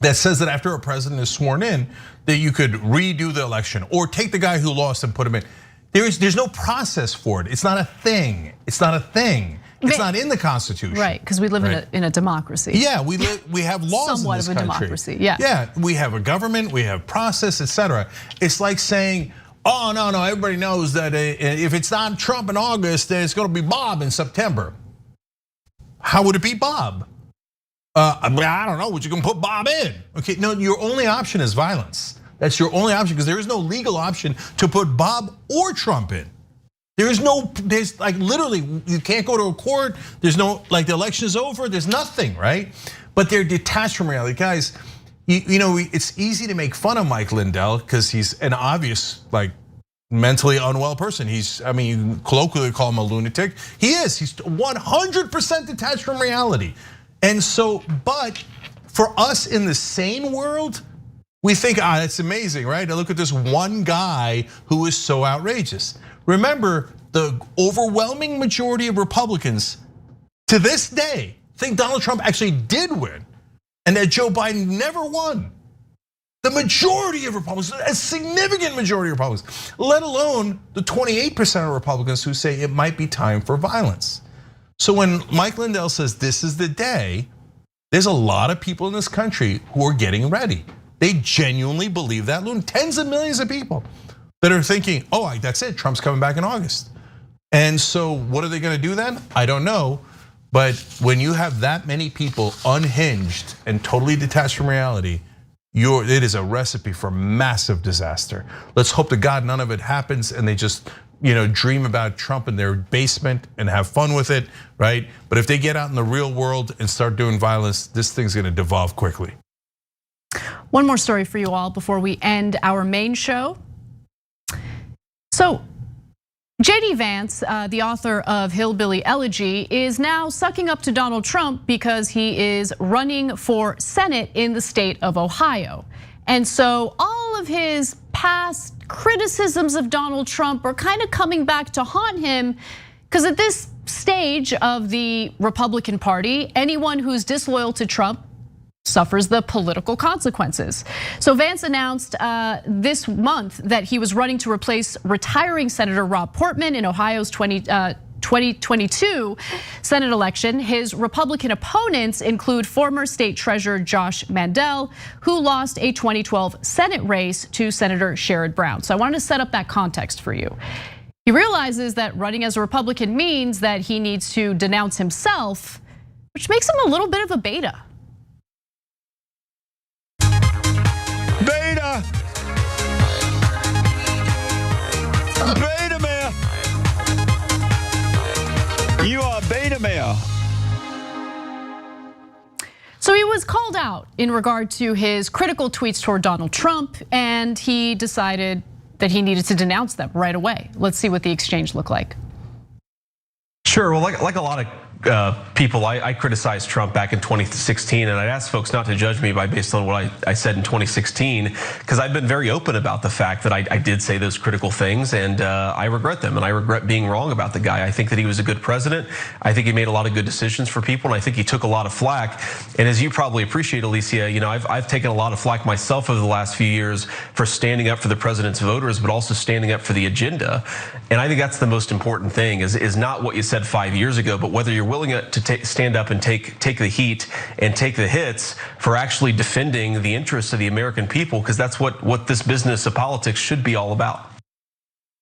that says that after a president is sworn in, that you could redo the election or take the guy who lost and put him in. There's no process for it. It's not a thing. It's not a thing. It's not in the Constitution. Right, because we live in a democracy. Yeah, we have laws somewhat in this of a country. democracy. Yeah. Yeah, we have a government, we have process, etc. It's like saying, oh no, everybody knows that if it's not Trump in August, then it's going to be Bob in September. How would it be Bob? I don't know. What you can put Bob in? Okay, no, your only option is violence. That's your only option because there is no legal option to put Bob or Trump in. There's like literally, you can't go to a court. There's no, like the election is over. There's nothing, right? But they're detached from reality. Guys, it's easy to make fun of Mike Lindell because he's an obvious, like, mentally unwell person. You can colloquially call him a lunatic. He is, he's 100% detached from reality. And so, but for us in the sane world, we think, that's amazing, right? Now look at this one guy who is so outrageous. Remember, the overwhelming majority of Republicans to this day think Donald Trump actually did win and that Joe Biden never won. The majority of Republicans, a significant majority of Republicans, let alone the 28% of Republicans who say it might be time for violence. So when Mike Lindell says this is the day, there's a lot of people in this country who are getting ready. They genuinely believe that loon. Tens of millions of people that are thinking, oh, that's it, Trump's coming back in August. And so what are they gonna do then? I don't know. But when you have that many people unhinged and totally detached from reality, it is a recipe for massive disaster. Let's hope to God none of it happens and they just dream about Trump in their basement and have fun with it, right? But if they get out in the real world and start doing violence, this thing's gonna devolve quickly. One more story for you all before we end our main show. So, JD Vance, the author of Hillbilly Elegy, is now sucking up to Donald Trump because he is running for Senate in the state of Ohio. And so all of his past criticisms of Donald Trump are kind of coming back to haunt him, because at this stage of the Republican Party, anyone who's disloyal to Trump suffers the political consequences. So Vance announced this month that he was running to replace retiring Senator Rob Portman in Ohio's 2022 Senate election. His Republican opponents include former state treasurer Josh Mandel, who lost a 2012 Senate race to Senator Sherrod Brown. So I wanted to set up that context for you. He realizes that running as a Republican means that he needs to denounce himself, which makes him a little bit of a beta. Beta male. You are beta male. So he was called out in regard to his critical tweets toward Donald Trump, and he decided that he needed to denounce them right away. Let's see what the exchange looked like. Sure, well, like a lot of people, I criticized Trump back in 2016, and I'd ask folks not to judge me based on what I said in 2016, because I've been very open about the fact that I did say those critical things, and I regret them, and I regret being wrong about the guy. I think that he was a good president. I think he made a lot of good decisions for people, and I think he took a lot of flack. And as you probably appreciate, Alicia, I've taken a lot of flack myself over the last few years for standing up for the president's voters, but also standing up for the agenda. And I think that's the most important thing, is not what you said 5 years ago, but whether you're willing to stand up and take the heat and take the hits for actually defending the interests of the American people, because that's what this business of politics should be all about.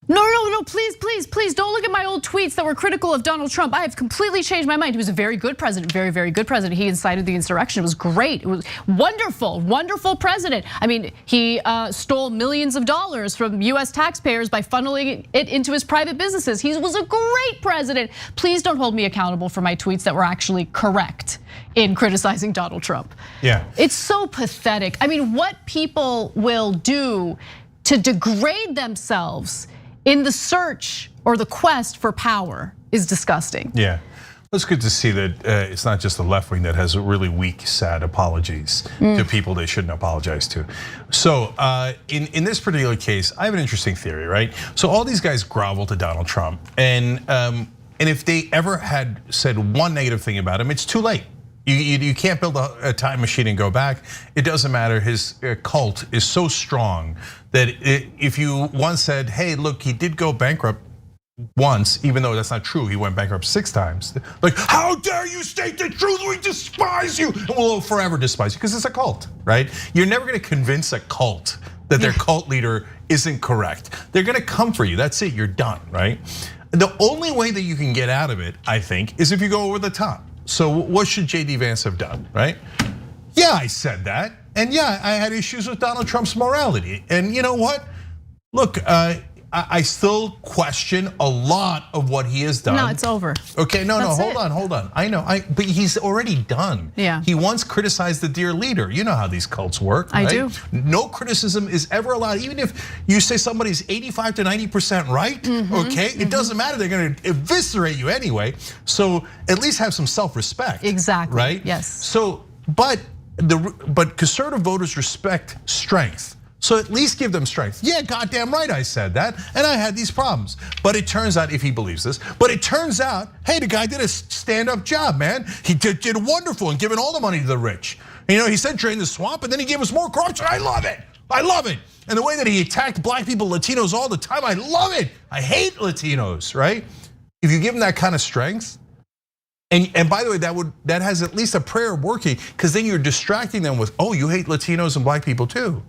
No, please don't look at my old tweets that were critical of Donald Trump. I have completely changed my mind. He was a very good president, very good president. He incited the insurrection. It was great. It was wonderful president. I mean, he stole millions of dollars from US taxpayers by funneling it into his private businesses. He was a great president. Please don't hold me accountable for my tweets that were actually correct in criticizing Donald Trump. Yeah. It's so pathetic. I mean, what people will do to degrade themselves in the search or the quest for power is disgusting. Yeah, it's good to see that it's not just the left wing that has really weak, sad apologies to people they shouldn't apologize to. So in this particular case, I have an interesting theory, right? So all these guys grovel to Donald Trump, and if they ever had said one negative thing about him, it's too late. You can't build a time machine and go back. It doesn't matter. His cult is so strong that if you once said, hey, look, he did go bankrupt once, even though that's not true, he went bankrupt 6 times. Like, how dare you state the truth? We despise you. And we'll forever despise you because it's a cult, right? You're never gonna convince a cult that their cult leader isn't correct. They're gonna come for you, that's it, you're done, right? The only way that you can get out of it, I think, is if you go over the top. So what should JD Vance have done, right? Yeah, I said that. And yeah, I had issues with Donald Trump's morality. And you know what? Look, I still question a lot of what he has done. No, it's over. Okay, no, That's hold on. I know, but he's already done. Yeah. He once criticized the dear leader. You know how these cults work, right? I do. No criticism is ever allowed, even if you say somebody's 85 to 90% right, okay? It doesn't matter, they're gonna eviscerate you anyway. So at least have some self-respect. Exactly, right? yes. So, but conservative voters respect strength. So at least give them strength. Yeah, goddamn right I said that, and I had these problems. But it turns out, if he believes this, but it turns out, hey, the guy did a stand-up job, man. He did wonderful in giving all the money to the rich. He said drain the swamp, and then he gave us more corruption. I love it. And the way that he attacked black people, Latinos all the time, I love it. I hate Latinos, right? If you give him that kind of strength, And by the way, that has at least a prayer working, because then you're distracting them with, oh, you hate Latinos and black people too.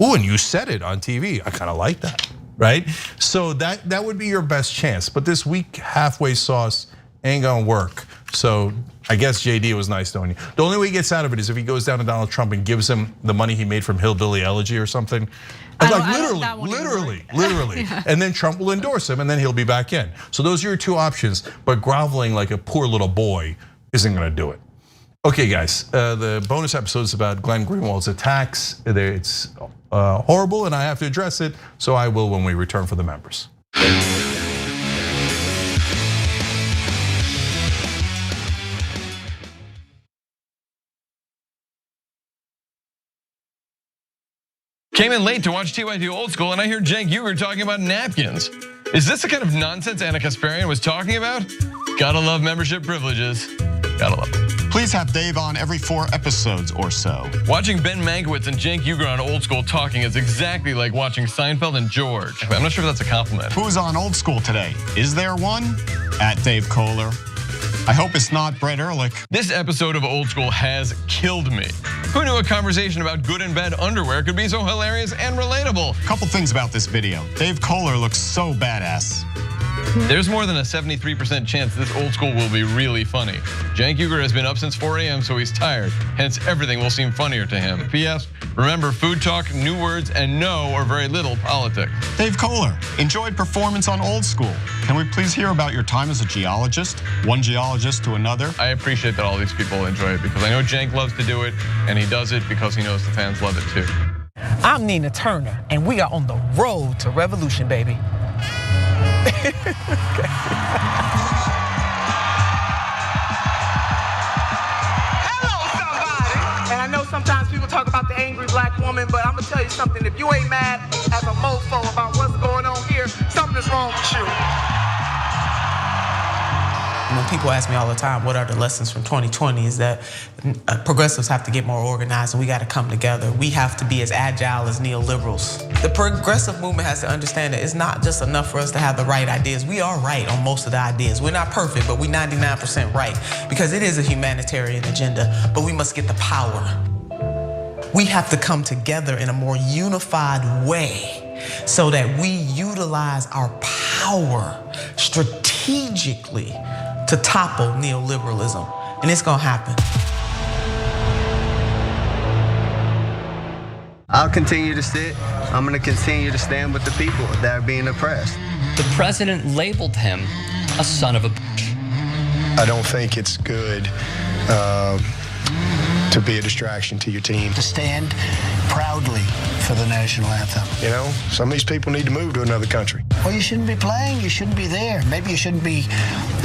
Oh, and you said it on TV. I kind of like that, right? So that would be your best chance. But this weak halfway sauce ain't gonna work. So I guess JD was nice knowing you. The only way he gets out of it is if he goes down to Donald Trump and gives him the money he made from Hillbilly Elegy or something. Literally. Yeah. And then Trump will endorse him and then he'll be back in. So those are your two options, but groveling like a poor little boy isn't gonna do it. Okay, guys, the bonus episode is about Glenn Greenwald's attacks. It's horrible and I have to address it, so I will when we return for the members. Came in late to watch TYT Old School, and I hear Cenk Uygur talking about napkins. Is this the kind of nonsense Ana Kasparian was talking about? Gotta love membership privileges. Gotta love them. Please have Dave on every 4 episodes or so. Watching Ben Mankiewicz and Cenk Uygur on Old School talking is exactly like watching Seinfeld and George. I'm not sure if that's a compliment. Who's on Old School today? Is there one? At Dave Kohler. I hope it's not Brett Ehrlich. This episode of Old School has killed me. Who knew a conversation about good and bad underwear could be so hilarious and relatable? Couple things about this video. Dave Kohler looks so badass. There's more than a 73% chance this Old School will be really funny. Cenk Uygur has been up since 4 a.m, so he's tired. Hence, everything will seem funnier to him. P.S. Remember, food talk, new words, and no or very little politics. Dave Kohler, enjoyed performance on Old School. Can we please hear about your time as a geologist? One geologist to another? I appreciate that all these people enjoy it because I know Cenk loves to do it, and he does it because he knows the fans love it too. I'm Nina Turner, and we are on the road to revolution, baby. Hello, somebody. And I know sometimes people talk about the angry black woman, but I'm gonna tell you something. If you ain't mad as a mofo about what's going on here, something is wrong with you. When people ask me all the time, what are the lessons from 2020, is that progressives have to get more organized and we got to come together. We have to be as agile as neoliberals. The progressive movement has to understand that it's not just enough for us to have the right ideas. We are right on most of the ideas. We're not perfect, but we're 99% right because it is a humanitarian agenda, but we must get the power. We have to come together in a more unified way so that we utilize our power strategically to topple neoliberalism, and it's gonna happen. I'll continue to sit. I'm gonna continue to stand with the people that are being oppressed. The president labeled him a son of a bitch. I don't think it's good to be a distraction to your team. To stand proudly for the national anthem. You know, some of these people need to move to another country. Well, you shouldn't be playing, you shouldn't be there. Maybe you shouldn't be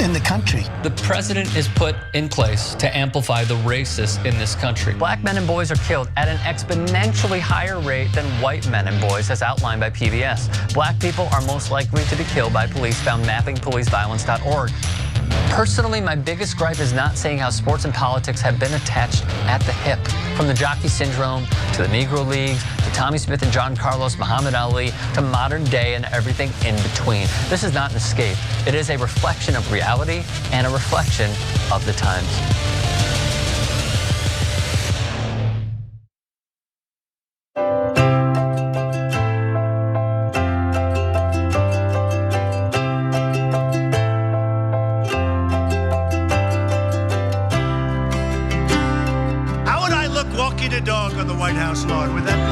in the country. The president is put in place to amplify the racists in this country. Black men and boys are killed at an exponentially higher rate than white men and boys, as outlined by PBS. Black people are most likely to be killed by police, found mappingpoliceviolence.org. Personally, my biggest gripe is not saying how sports and politics have been attached at the hip. From the jockey syndrome, to the Negro Leagues, to Tommy Smith and John Carlos, Muhammad Ali, to modern day and everything in between. This is not an escape. It is a reflection of reality and a reflection of the times. Walking a dog on the White House lawn, would that be?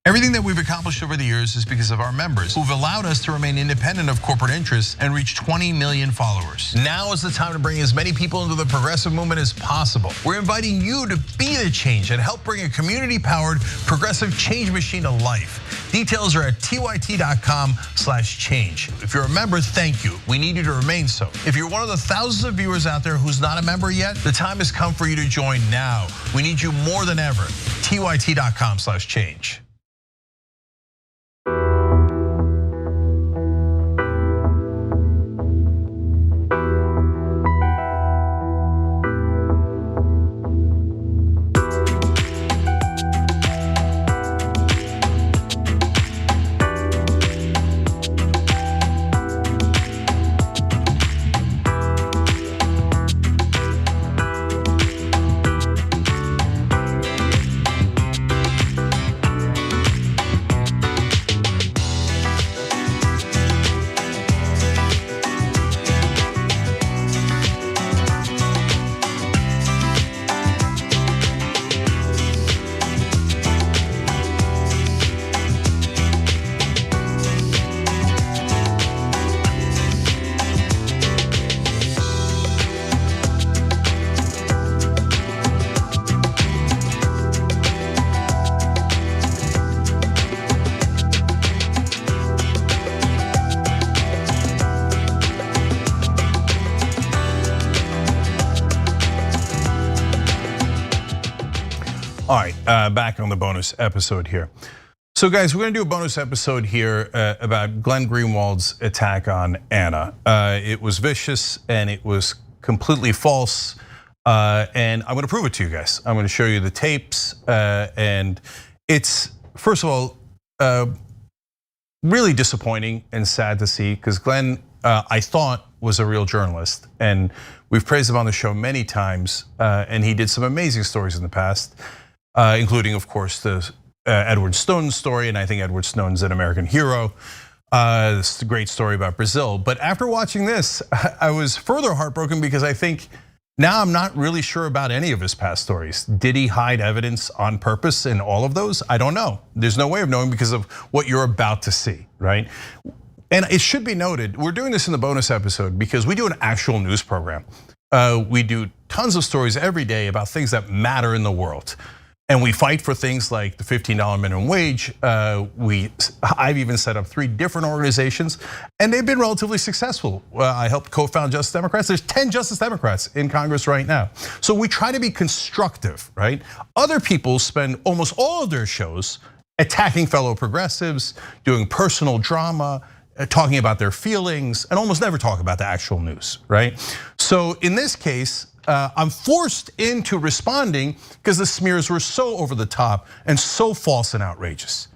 Everything that we've accomplished over the years is because of our members who've allowed us to remain independent of corporate interests and reach 20 million followers. Now is the time to bring as many people into the progressive movement as possible. We're inviting you to be the change and help bring a community-powered progressive change machine to life. Details are at tyt.com/change. If you're a member, thank you. We need you to remain so. If you're one of the thousands of viewers out there who's not a member yet, the time has come for you to join now. We need you more than ever. tyt.com/change. All right, back on the bonus episode here. So guys, we're gonna do a bonus episode here about Glenn Greenwald's attack on Anna. It was vicious and it was completely false. And I'm gonna prove it to you guys. I'm gonna show you the tapes, and it's, first of all, really disappointing and sad to see, because Glenn, I thought, was a real journalist, and we've praised him on the show many times, and he did some amazing stories in the past, including, of course, the Edward Snowden story, and I think Edward Snowden's an American hero. This is a great story about Brazil. But after watching this, I was further heartbroken, because I think now I'm not really sure about any of his past stories. Did he hide evidence on purpose in all of those? I don't know. There's no way of knowing because of what you're about to see, right? And it should be noted, we're doing this in the bonus episode because we do an actual news program. We do tons of stories every day about things that matter in the world. And we fight for things like the $15 minimum wage. I've even set up 3 different organizations, and they've been relatively successful. I helped co-found Justice Democrats. There's 10 Justice Democrats in Congress right now. So we try to be constructive, right? Other people spend almost all of their shows attacking fellow progressives, doing personal drama, talking about their feelings, and almost never talk about the actual news, right? So in this case, I'm forced into responding because the smears were so over the top and so false and outrageous.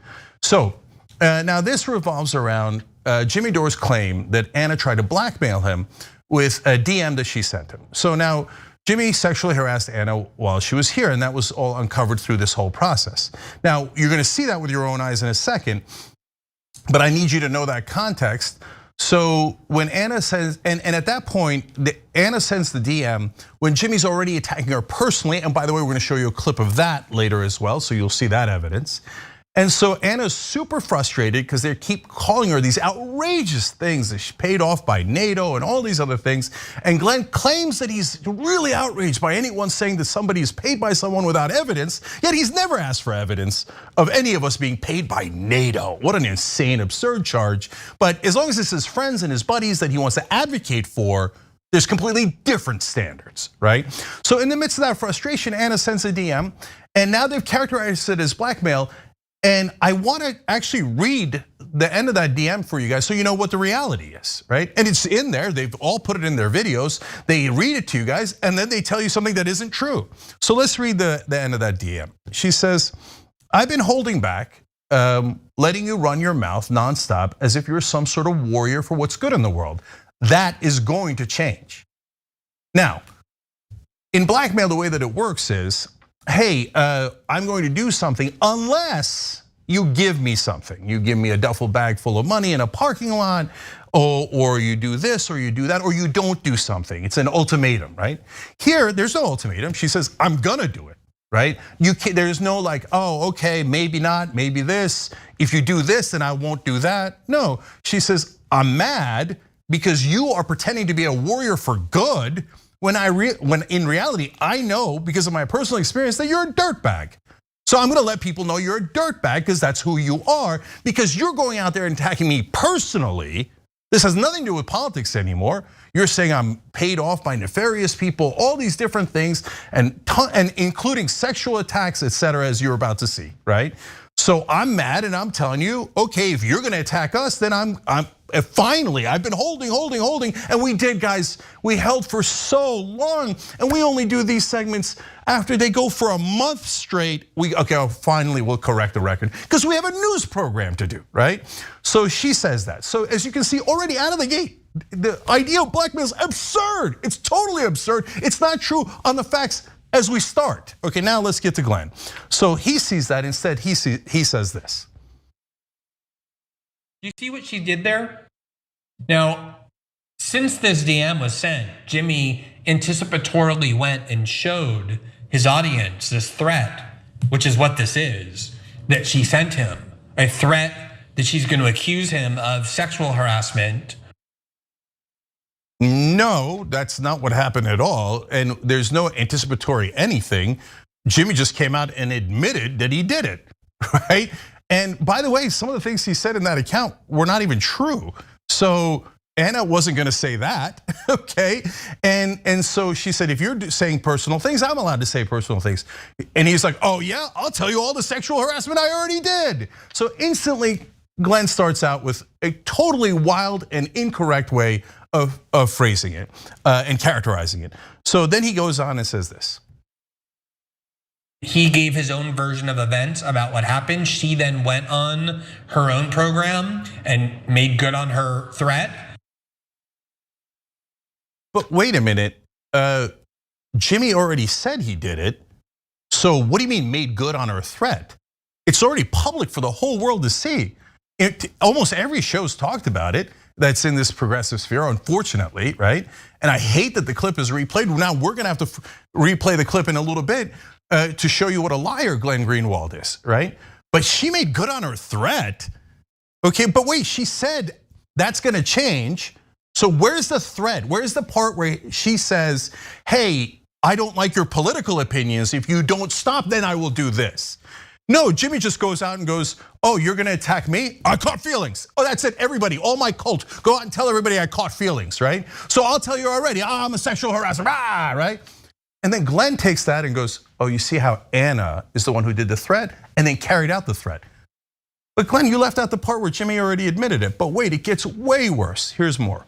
So now this revolves around Jimmy Dore's claim that Anna tried to blackmail him with a DM that she sent him. So now Jimmy sexually harassed Anna while she was here, and that was all uncovered through this whole process. Now, you're gonna see that with your own eyes in a second, but I need you to know that context. So when Anna says, and at that point, Anna sends the DM when Jimmy's already attacking her personally. And by the way, we're gonna show you a clip of that later as well, so you'll see that evidence. And so Anna's super frustrated because they keep calling her these outrageous things that she's paid off by NATO and all these other things. And Glenn claims that he's really outraged by anyone saying that somebody is paid by someone without evidence, yet he's never asked for evidence of any of us being paid by NATO. What an insane, absurd charge. But as long as it's his friends and his buddies that he wants to advocate for, there's completely different standards, right? So in the midst of that frustration, Anna sends a DM, and now they've characterized it as blackmail. And I want to actually read the end of that DM for you guys so you know what the reality is, right? And it's in there, they've all put it in their videos. They read it to you guys and then they tell you something that isn't true. So let's read the end of that DM. She says, I've been holding back, letting you run your mouth nonstop as if you're some sort of warrior for what's good in the world. That is going to change. Now, in blackmail, the way that it works is, hey, I'm going to do something unless you give me something. You give me a duffel bag full of money in a parking lot, or you do this, or you do that, or you don't do something. It's an ultimatum, right? Here, there's no ultimatum. She says, I'm gonna do it, right? There's no like, oh, okay, maybe not, maybe this. If you do this, then I won't do that. No, she says, I'm mad because you are pretending to be a warrior for good, when in reality, I know because of my personal experience that you're a dirtbag. So I'm gonna let people know you're a dirtbag because that's who you are, because you're going out there and attacking me personally. This has nothing to do with politics anymore. You're saying I'm paid off by nefarious people, all these different things, and including sexual attacks, etc., as you're about to see, right? So I'm mad and I'm telling you, okay, if you're gonna attack us, then I'm finally, I've been holding, and we did, guys. We held for so long, and we only do these segments after they go for a month straight. Finally we'll correct the record because we have a news program to do, right? So she says that. So as you can see, already out of the gate, the idea of blackmail is absurd. It's totally absurd. It's not true on the facts as we start. Okay, now let's get to Glenn. So he sees that. Instead, he says this. You see what she did there? Now, since this DM was sent, Jimmy anticipatorily went and showed his audience this threat, which is what this is, that she sent him. A threat that she's going to accuse him of sexual harassment. No, that's not what happened at all. And there's no anticipatory anything. Jimmy just came out and admitted that he did it, right? And by the way, some of the things he said in that account were not even true. So Anna wasn't gonna say that, okay? And so she said, if you're saying personal things, I'm allowed to say personal things. And he's like, oh yeah, I'll tell you all the sexual harassment I already did. So instantly, Glenn starts out with a totally wild and incorrect way of phrasing it and characterizing it. So then he goes on and says this. He gave his own version of events about what happened. She then went on her own program and made good on her threat. But wait a minute, Jimmy already said he did it. So what do you mean made good on her threat? It's already public for the whole world to see. Almost every show's talked about it that's in this progressive sphere, unfortunately, right? And I hate that the clip is replayed. Now we're gonna have to replay the clip in a little bit to show you what a liar Glenn Greenwald is, right? But she made good on her threat. Okay, but wait, she said that's gonna change. So where's the thread? Where's the part where she says, hey, I don't like your political opinions. If you don't stop, then I will do this. No, Jimmy just goes out and goes, oh, you're gonna attack me? I caught feelings. Oh, that's it, everybody, all my cult, go out and tell everybody I caught feelings, right? So I'll tell you already, I'm a sexual harasser, right? And then Glenn takes that and goes, oh, you see how Anna is the one who did the threat and then carried out the threat. But Glenn, you left out the part where Jimmy already admitted it, but wait, it gets way worse. Here's more.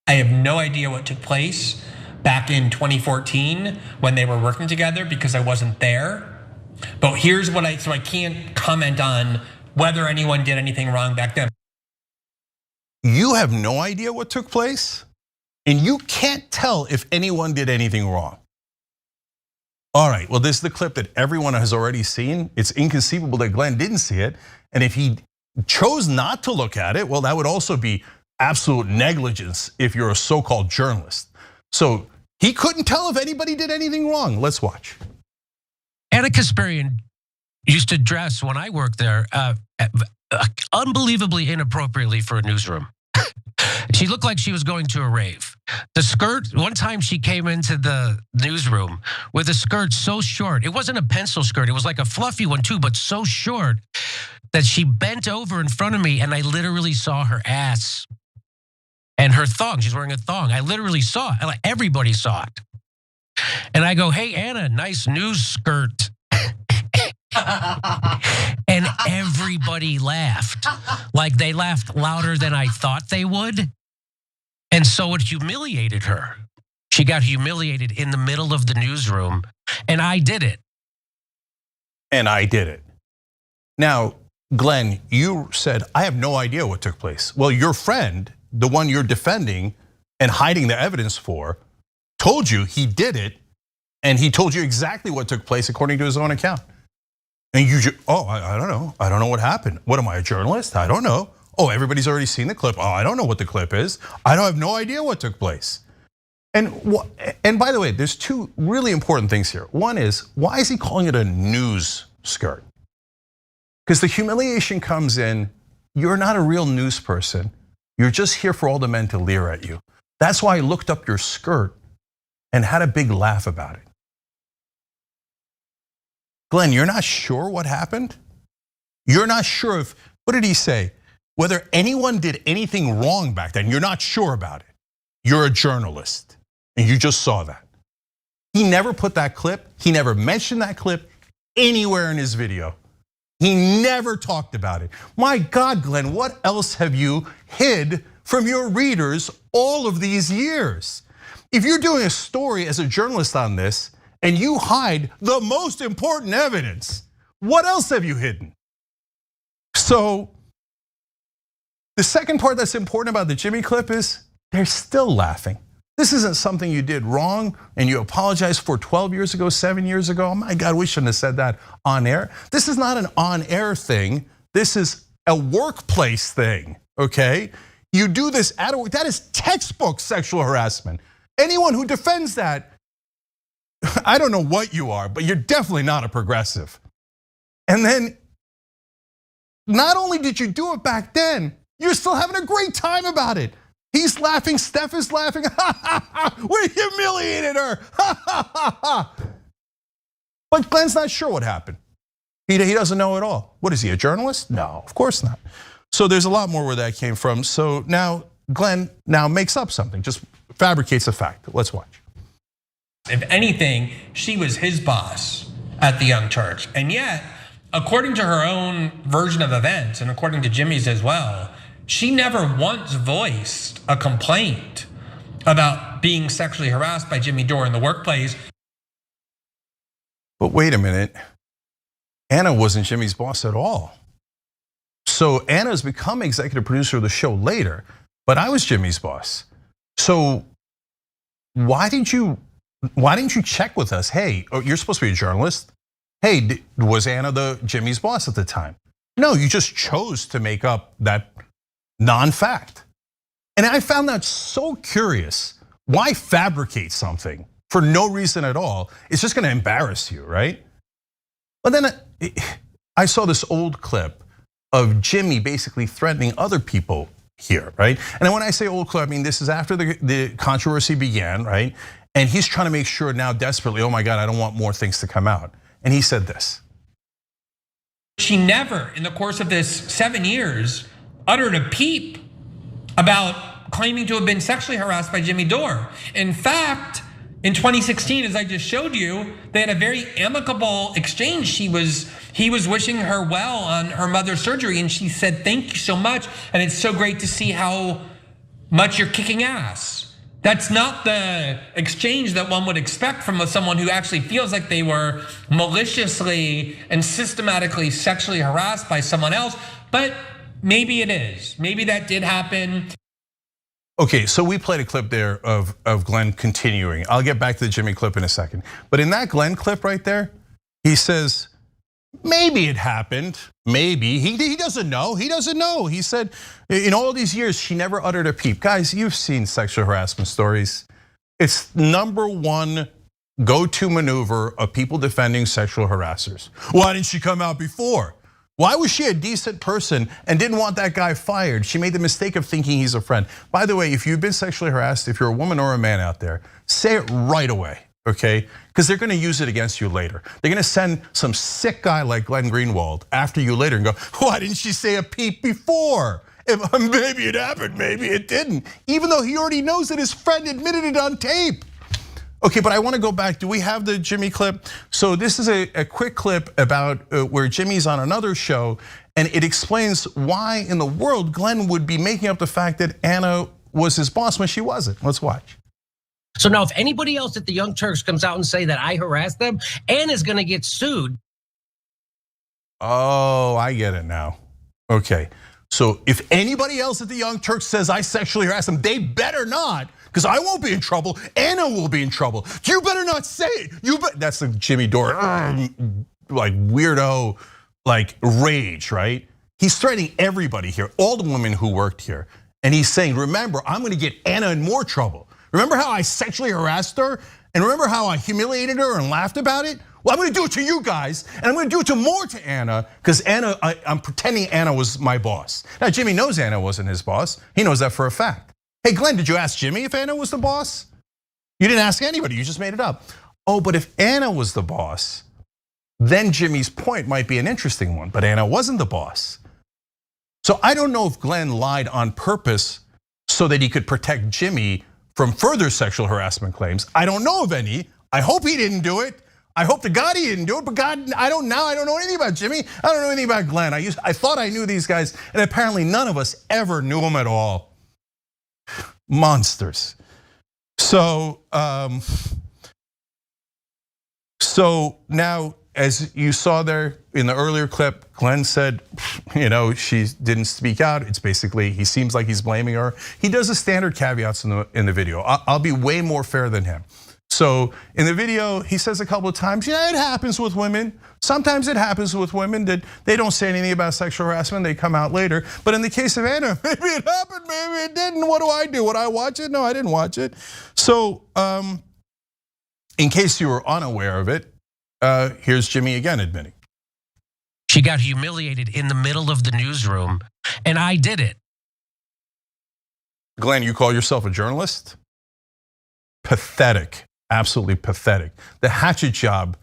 I have no idea what took place back in 2014 when they were working together because I wasn't there. But here's what so I can't comment on whether anyone did anything wrong back then. You have no idea what took place, and you can't tell if anyone did anything wrong. All right, well, this is the clip that everyone has already seen. It's inconceivable that Glenn didn't see it, and if he chose not to look at it, well, that would also be absolute negligence if you're a so-called journalist. So he couldn't tell if anybody did anything wrong. Let's watch. Anna Kasparian used to dress when I worked there unbelievably inappropriately for a newsroom. She looked like she was going to a rave. The skirt, one time she came into the newsroom with a skirt so short. It wasn't a pencil skirt, it was like a fluffy one too, but so short that she bent over in front of me and I literally saw her ass and her thong. She's wearing a thong. I literally saw it, everybody saw it. And I go, hey, Anna, nice news skirt. And everybody laughed. Like they laughed louder than I thought they would. And so it humiliated her. She got humiliated in the middle of the newsroom, and I did it. And I did it. Now, Glenn, you said, I have no idea what took place. Well, your friend, the one you're defending and hiding the evidence for, told you he did it, and he told you exactly what took place according to his own account. And you just, oh, I don't know. I don't know what happened. What am I, a journalist? I don't know. Oh, everybody's already seen the clip. Oh, I don't know what the clip is. I have no idea what took place. And by the way, there's two really important things here. One is, why is he calling it a news skirt? Because the humiliation comes in, you're not a real news person. You're just here for all the men to leer at you. That's why I looked up your skirt and had a big laugh about it. Glenn, you're not sure what happened? You're not sure if, what did he say? Whether anyone did anything wrong back then, you're not sure about it. You're a journalist, and you just saw that. He never put that clip, he never mentioned that clip anywhere in his video. He never talked about it. My God, Glenn, what else have you hid from your readers all of these years? If you're doing a story as a journalist on this, and you hide the most important evidence, what else have you hidden? So, the second part that's important about the Jimmy clip is they're still laughing. This isn't something you did wrong and you apologized for 12 years ago, 7 years ago. Oh my God, we shouldn't have said that on air. This is not an on-air thing. This is a workplace thing, okay? You do this at work, that is textbook sexual harassment. Anyone who defends that, I don't know what you are, but you're definitely not a progressive. And then, not only did you do it back then, you're still having a great time about it. He's laughing, Steph is laughing. We humiliated her. But Glenn's not sure what happened. He doesn't know at all. What is he, a journalist? No, of course not. So there's a lot more where that came from. So now Glenn now makes up something, just fabricates a fact. Let's watch. If anything, she was his boss at the Young Turks. And yet, according to her own version of events, and according to Jimmy's as well, she never once voiced a complaint about being sexually harassed by Jimmy Dore in the workplace. But wait a minute, Anna wasn't Jimmy's boss at all. So Anna's become executive producer of the show later, but I was Jimmy's boss. So why didn't you check with us? Hey, you're supposed to be a journalist. Hey, was Anna Jimmy's boss at the time? No, you just chose to make up that non-fact. And I found that so curious. Why fabricate something for no reason at all? It's just gonna embarrass you, right? But then I saw this old clip of Jimmy basically threatening other people here, right? And when I say old clip, I mean this is after the controversy began, right? And he's trying to make sure now desperately, oh my God, I don't want more things to come out. And he said this. She never, in the course of this 7 years, uttered a peep about claiming to have been sexually harassed by Jimmy Dore. In fact, in 2016, as I just showed you, they had a very amicable exchange. He was wishing her well on her mother's surgery, and she said, "Thank you so much, and it's so great to see how much you're kicking ass." That's not the exchange that one would expect from someone who actually feels like they were maliciously and systematically sexually harassed by someone else, but maybe it is. Maybe that did happen. Okay, so we played a clip there of Glenn continuing. I'll get back to the Jimmy clip in a second. But in that Glenn clip right there, he says, maybe it happened, maybe. He doesn't know, he doesn't know. He said, in all these years, she never uttered a peep. Guys, you've seen sexual harassment stories. It's #1 go-to maneuver of people defending sexual harassers. Why didn't she come out before? Why was she a decent person and didn't want that guy fired? She made the mistake of thinking he's a friend. By the way, if you've been sexually harassed, if you're a woman or a man out there, say it right away, okay? Because they're gonna use it against you later. They're gonna send some sick guy like Glenn Greenwald after you later and go, why didn't she say a peep before? Maybe it happened, maybe it didn't. Even though he already knows that his friend admitted it on tape. Okay, but I wanna go back, do we have the Jimmy clip? So this is a quick clip about where Jimmy's on another show, and it explains why in the world Glenn would be making up the fact that Anna was his boss when she wasn't. Let's watch. So now if anybody else at the Young Turks comes out and say that I harassed them, Anna's gonna get sued. Oh, I get it now. Okay, so if anybody else at the Young Turks says I sexually harassed them, they better not, because I won't be in trouble, Anna will be in trouble. You better not say it. That's the Jimmy Dore, like weirdo, like rage, right? He's threatening everybody here, all the women who worked here. And he's saying, remember, I'm gonna get Anna in more trouble. Remember how I sexually harassed her? And remember how I humiliated her and laughed about it? Well, I'm gonna do it to you guys, and I'm gonna do it more to Anna, because Anna, I'm pretending Anna was my boss. Now, Jimmy knows Anna wasn't his boss. He knows that for a fact. Hey, Glenn, did you ask Jimmy if Anna was the boss? You didn't ask anybody, you just made it up. Oh, but if Anna was the boss, then Jimmy's point might be an interesting one, but Anna wasn't the boss. So I don't know if Glenn lied on purpose so that he could protect Jimmy from further sexual harassment claims. I don't know of any. I hope he didn't do it. I hope to God he didn't do it, but God, I don't know anything about Jimmy. I don't know anything about Glenn. I thought I knew these guys, and apparently none of us ever knew them at all. Monsters. So now, as you saw there in the earlier clip, Glenn said, she didn't speak out. It's basically, he seems like he's blaming her. He does the standard caveats in the video. I'll be way more fair than him. So in the video, he says a couple of times, it happens with women. Sometimes it happens with women that they don't say anything about sexual harassment, they come out later. But in the case of Anna, maybe it happened, maybe it didn't. What do I do? Would I watch it? No, I didn't watch it. So in case you were unaware of it, here's Jimmy again admitting. She got humiliated in the middle of the newsroom, and I did it. Glenn, you call yourself a journalist? Pathetic, absolutely pathetic. The hatchet job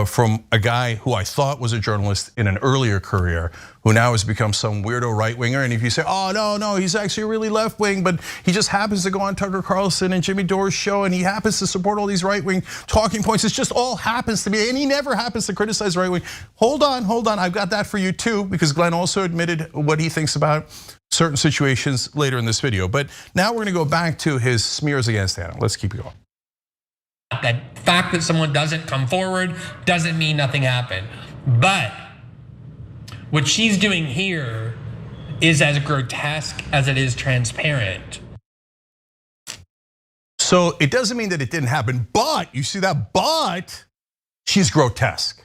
from a guy who I thought was a journalist in an earlier career, who now has become some weirdo right-winger. And if you say, oh, no, he's actually really left-wing, but he just happens to go on Tucker Carlson and Jimmy Dore's show, and he happens to support all these right-wing talking points. It just all happens to be, and he never happens to criticize right-wing. Hold on, I've got that for you too, because Glenn also admitted what he thinks about certain situations later in this video. But now we're gonna go back to his smears against Anna. Let's keep it going. That fact that someone doesn't come forward doesn't mean nothing happened. But what she's doing here is as grotesque as it is transparent. So it doesn't mean that it didn't happen, but you see that, but she's grotesque.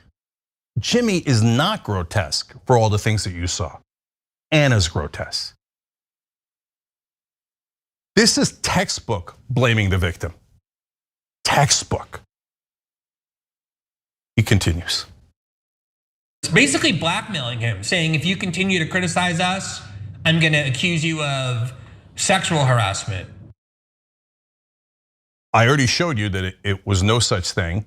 Jimmy is not grotesque for all the things that you saw. Anna's grotesque. This is textbook blaming the victim. Textbook. He continues. It's basically blackmailing him, saying if you continue to criticize us, I'm gonna accuse you of sexual harassment. I already showed you that it was no such thing.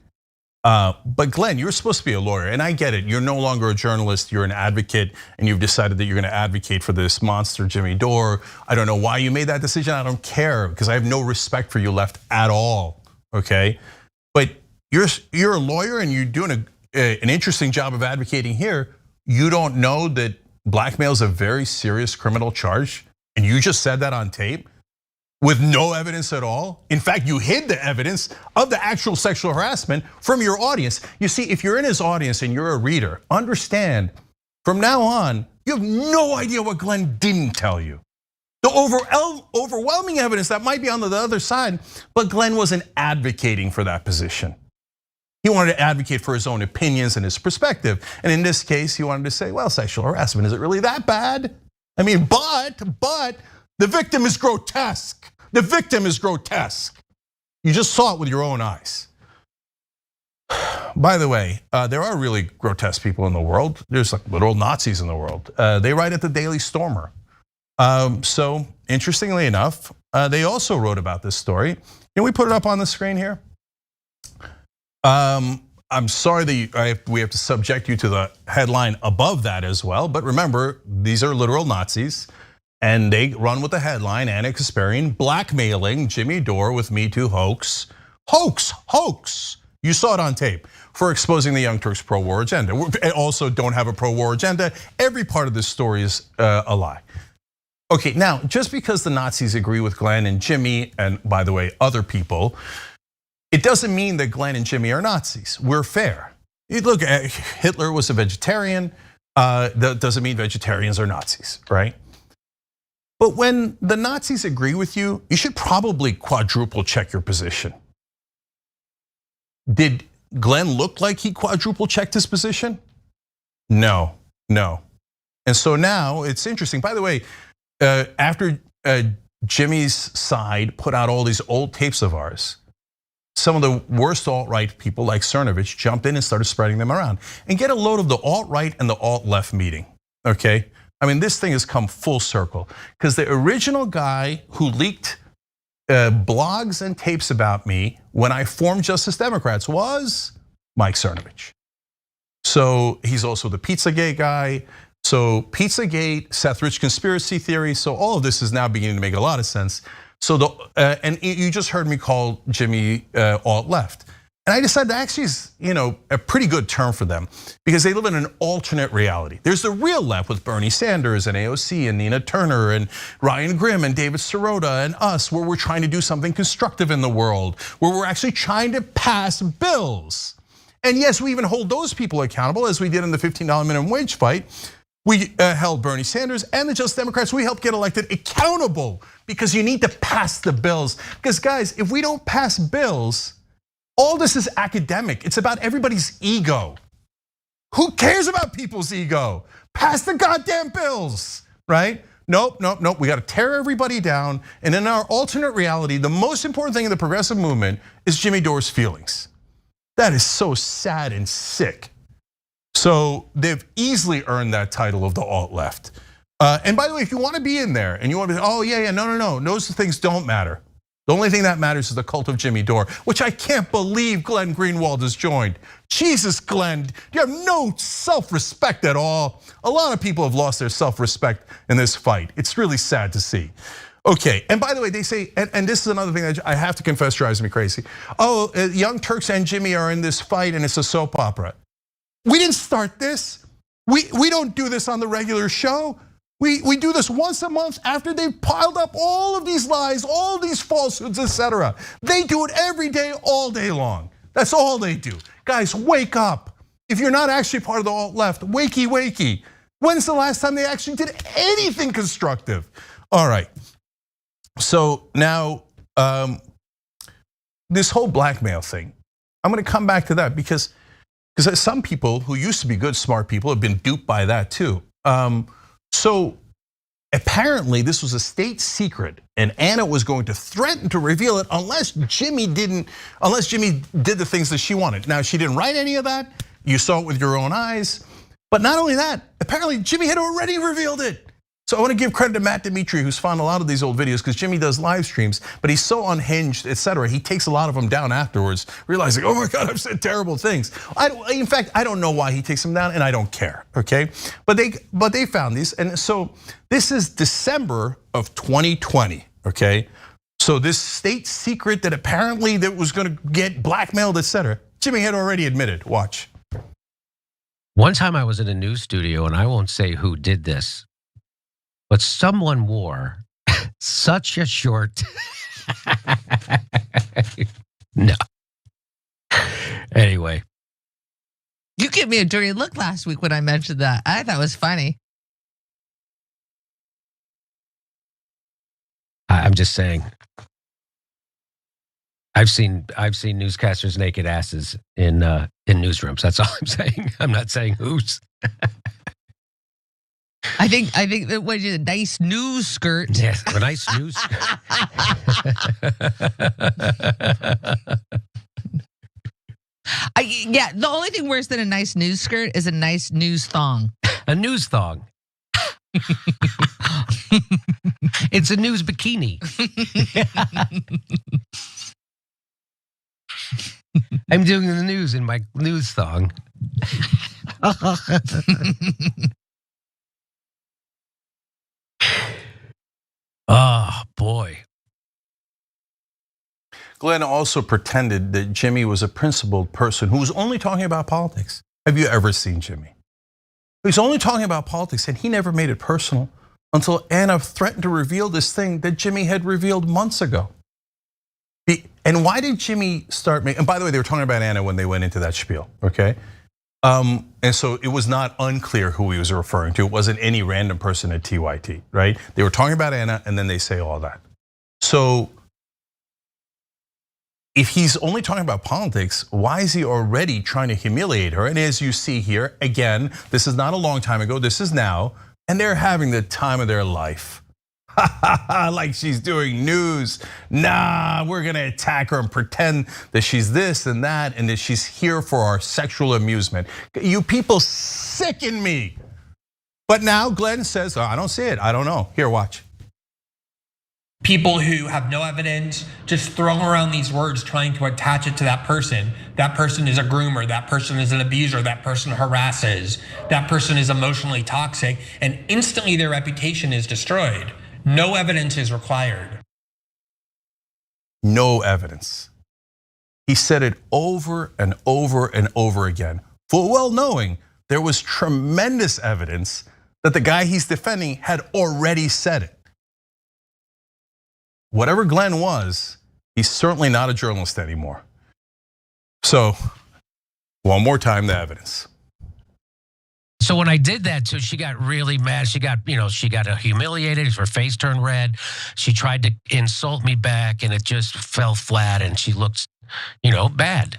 But Glenn, you're supposed to be a lawyer, and I get it. You're no longer a journalist, you're an advocate, and you've decided that you're gonna advocate for this monster, Jimmy Dore. I don't know why you made that decision, I don't care, because I have no respect for you left at all. Okay, but you're a lawyer and you're doing an interesting job of advocating here. You don't know that blackmail is a very serious criminal charge, and you just said that on tape with no evidence at all. In fact, you hid the evidence of the actual sexual harassment from your audience. You see, if you're in his audience and you're a reader, understand from now on, you have no idea what Glenn didn't tell you. The overwhelming evidence that might be on the other side, but Glenn wasn't advocating for that position. He wanted to advocate for his own opinions and his perspective. And in this case, he wanted to say, well, sexual harassment, is it really that bad? I mean, but the victim is grotesque. The victim is grotesque. You just saw it with your own eyes. By the way, there are really grotesque people in the world. There's like literal Nazis in the world. They write at the Daily Stormer. So interestingly enough, they also wrote about this story. Can we put it up on the screen here? I'm sorry that we have to subject you to the headline above that as well. But remember, these are literal Nazis, and they run with the headline: Anna Kasparian blackmailing Jimmy Dore with Me Too hoax. Hoax. You saw it on tape for exposing the Young Turks pro-war agenda. We also don't have a pro-war agenda. Every part of this story is a lie. Okay, now, just because the Nazis agree with Glenn and Jimmy, and by the way, other people, it doesn't mean that Glenn and Jimmy are Nazis. We're fair. You look, Hitler was a vegetarian. That doesn't mean vegetarians are Nazis, right? But when the Nazis agree with you, you should probably quadruple check your position. Did Glenn look like he quadruple checked his position? No. And so now it's interesting. By the way, after Jimmy's side put out all these old tapes of ours, some of the worst alt-right people like Cernovich jumped in and started spreading them around. And get a load of the alt-right and the alt-left meeting, okay? I mean, this thing has come full circle, because the original guy who leaked blogs and tapes about me when I formed Justice Democrats was Mike Cernovich. So he's also the Pizzagate guy. So Pizzagate, Seth Rich conspiracy theory. So all of this is now beginning to make a lot of sense. So and you just heard me call Jimmy alt-left. And I decided that actually is, a pretty good term for them, because they live in an alternate reality. There's the real left with Bernie Sanders and AOC and Nina Turner and Ryan Grimm and David Sirota and us, where we're trying to do something constructive in the world, where we're actually trying to pass bills. And yes, we even hold those people accountable, as we did in the $15 minimum wage fight. We held Bernie Sanders and the Justice Democrats, we helped get elected, accountable, because you need to pass the bills. Because guys, if we don't pass bills, all this is academic. It's about everybody's ego. Who cares about people's ego? Pass the goddamn bills, right? Nope. We got to tear everybody down. And in our alternate reality, the most important thing in the progressive movement is Jimmy Dore's feelings. That is so sad and sick. So they've easily earned that title of the alt-left. And by the way, if you want to be in there and you want to be, oh yeah, no, those things don't matter. The only thing that matters is the cult of Jimmy Dore, which I can't believe Glenn Greenwald has joined. Jesus, Glenn, you have no self-respect at all. A lot of people have lost their self-respect in this fight. It's really sad to see. Okay, and by the way, they say, and this is another thing that I have to confess drives me crazy. Oh, Young Turks and Jimmy are in this fight and it's a soap opera. We didn't start this. We don't do this on the regular show. We do this once a month after they've piled up all of these lies, all these falsehoods, etc. They do it every day, all day long. That's all they do. Guys, wake up. If you're not actually part of the alt-left, wakey, wakey. When's the last time they actually did anything constructive? All right, so now this whole blackmail thing, I'm gonna come back to that because some people who used to be good, smart people have been duped by that too. So apparently this was a state secret and Anna was going to threaten to reveal it unless Jimmy did the things that she wanted. Now, she didn't write any of that. You saw it with your own eyes. But not only that, apparently Jimmy had already revealed it. So I want to give credit to Matt Dimitri, who's found a lot of these old videos because Jimmy does live streams, but he's so unhinged, etc. He takes a lot of them down afterwards, realizing, oh my God, I've said terrible things. In fact, I don't know why he takes them down, and I don't care. Okay, but they found these, and so this is December of 2020. Okay, so this state secret that apparently that was going to get blackmailed, etc. Jimmy had already admitted. Watch. One time I was in a news studio, and I won't say who did this, but someone wore such a short. No. Anyway. You gave me a dirty look last week when I mentioned that. I thought it was funny. I'm just saying. I've seen newscasters' naked asses in newsrooms. That's all I'm saying. I'm not saying whose. I think that was a nice news skirt. Yes, a nice news skirt. Yeah, the only thing worse than a nice news skirt is a nice news thong. A news thong. It's a news bikini. I'm doing the news in my news thong. Oh, boy. Glenn also pretended that Jimmy was a principled person who was only talking about politics. Have you ever seen Jimmy? He's only talking about politics and he never made it personal until Anna threatened to reveal this thing that Jimmy had revealed months ago. And why did Jimmy start making, and by the way, they were talking about Anna when they went into that spiel, okay? And so it was not unclear who he was referring to. It wasn't any random person at TYT, right? They were talking about Anna and then they say all that. So if he's only talking about politics, why is he already trying to humiliate her? And as you see here, again, this is not a long time ago, this is now, and they're having the time of their life. Like she's doing news. Nah, we're gonna attack her and pretend that she's this and that and that she's here for our sexual amusement. You people sicken me. But now Glenn says, oh, I don't see it, I don't know. Here, watch. People who have no evidence just throwing around these words trying to attach it to that person. That person is a groomer, that person is an abuser, that person harasses, that person is emotionally toxic, and instantly their reputation is destroyed. No evidence is required. No evidence. He said it over and over and over again, full well knowing there was tremendous evidence that the guy he's defending had already said it. Whatever Glenn was, he's certainly not a journalist anymore. So, one more time, the evidence. So when I did that too, she got really mad. She got humiliated. Her face turned red. She tried to insult me back, and it just fell flat. And she looked, bad.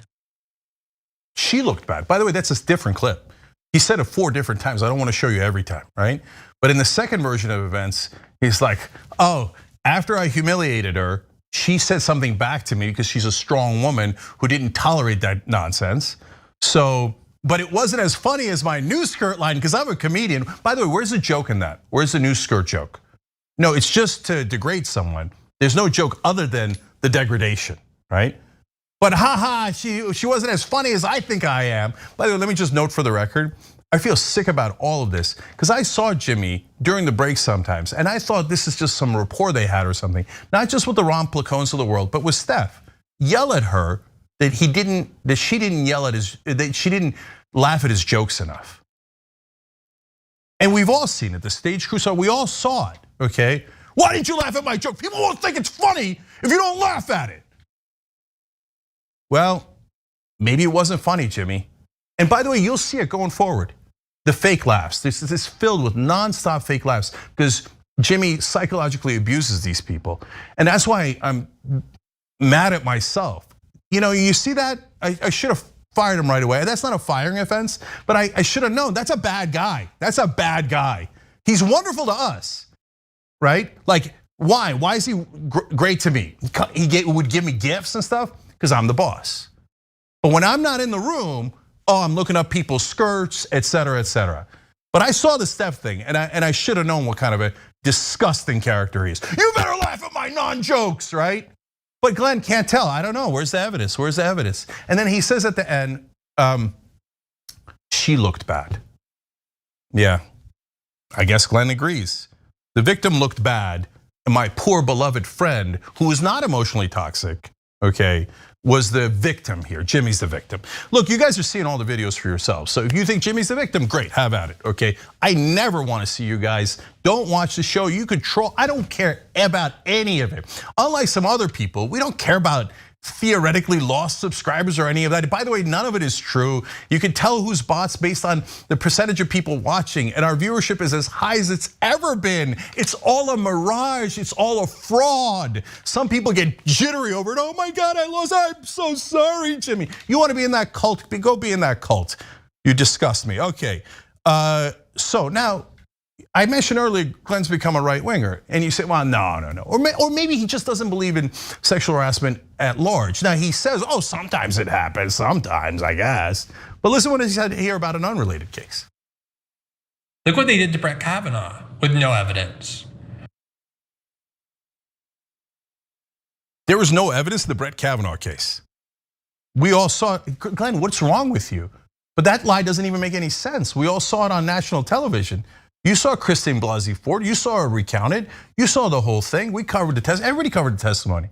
She looked bad. By the way, that's a different clip. He said it 4 different times. I don't want to show you every time, right? But in the second version of events, he's like, oh, after I humiliated her, she said something back to me because she's a strong woman who didn't tolerate that nonsense. So. But it wasn't as funny as my news skirt line because I'm a comedian. By the way, where's the joke in that? Where's the news skirt joke? No, it's just to degrade someone. There's no joke other than the degradation, right? But she wasn't as funny as I think I am. By the way, let me just note for the record, I feel sick about all of this because I saw Jimmy during the break sometimes, and I thought this is just some rapport they had or something. Not just with the Ron Placones of the world, but with Steph. Yell at her that she didn't laugh at his jokes enough. And we've all seen it. The stage crew saw. We all saw it. Okay. Why didn't you laugh at my joke? People won't think it's funny if you don't laugh at it. Well, maybe it wasn't funny, Jimmy. And by the way, you'll see it going forward. The fake laughs. This is filled with nonstop fake laughs because Jimmy psychologically abuses these people. And that's why I'm mad at myself. You know, you see that? I should have fired him right away. That's not a firing offense, but I should have known. That's a bad guy. That's a bad guy. He's wonderful to us, right? Like, why? Why is he great to me? He would give me gifts and stuff because I'm the boss. But when I'm not in the room, I'm looking up people's skirts, et cetera, et cetera. But I saw the Steph thing, and I should have known what kind of a disgusting character he is. You better laugh at my non-jokes, right? But Glenn can't tell. I don't know. Where's the evidence? Where's the evidence? And then he says at the end, she looked bad. Yeah, I guess Glenn agrees. The victim looked bad, and my poor beloved friend, who is not emotionally toxic, okay, was the victim here. Jimmy's the victim. Look, you guys are seeing all the videos for yourselves. So if you think Jimmy's the victim, great, have at it, okay? I never wanna see you guys, don't watch the show, you could troll, I don't care about any of it. Unlike some other people, we don't care about theoretically lost subscribers or any of that. By the way, none of it is true. You can tell who's bots based on the percentage of people watching, and our viewership is as high as it's ever been. It's all a mirage, it's all a fraud. Some people get jittery over it. Oh my God, I lost, I'm so sorry, Jimmy. You wanna be in that cult, go be in that cult. You disgust me, okay. So now, I mentioned earlier, Glenn's become a right winger, and you say, well, no. Or maybe he just doesn't believe in sexual harassment at large. Now he says, sometimes it happens, sometimes, I guess. But listen what he said here about an unrelated case. Look what they did to Brett Kavanaugh with no evidence. There was no evidence in the Brett Kavanaugh case. We all saw it. Glenn, what's wrong with you? But that lie doesn't even make any sense. We all saw it on national television. You saw Christine Blasey Ford, you saw her recounted, you saw the whole thing. We covered the test, everybody covered the testimony.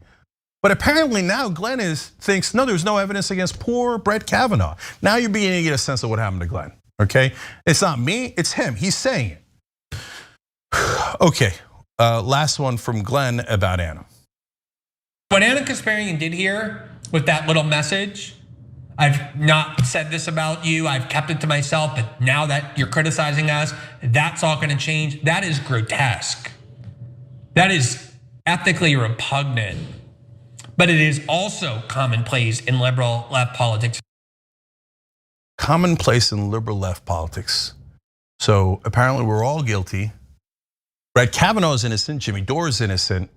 But apparently now Glenn thinks, no, there's no evidence against poor Brett Kavanaugh. Now you're beginning to get a sense of what happened to Glenn, okay? It's not me, it's him, he's saying it. Okay, last one from Glenn about Anna. What Ana Kasparian did here with that little message, I've not said this about you, I've kept it to myself, but now that you're criticizing us, that's all gonna change. That is grotesque. That is ethically repugnant, but it is also commonplace in liberal left politics. Commonplace in liberal left politics. So apparently we're all guilty. Brett Kavanaugh is innocent, Jimmy Dore is innocent,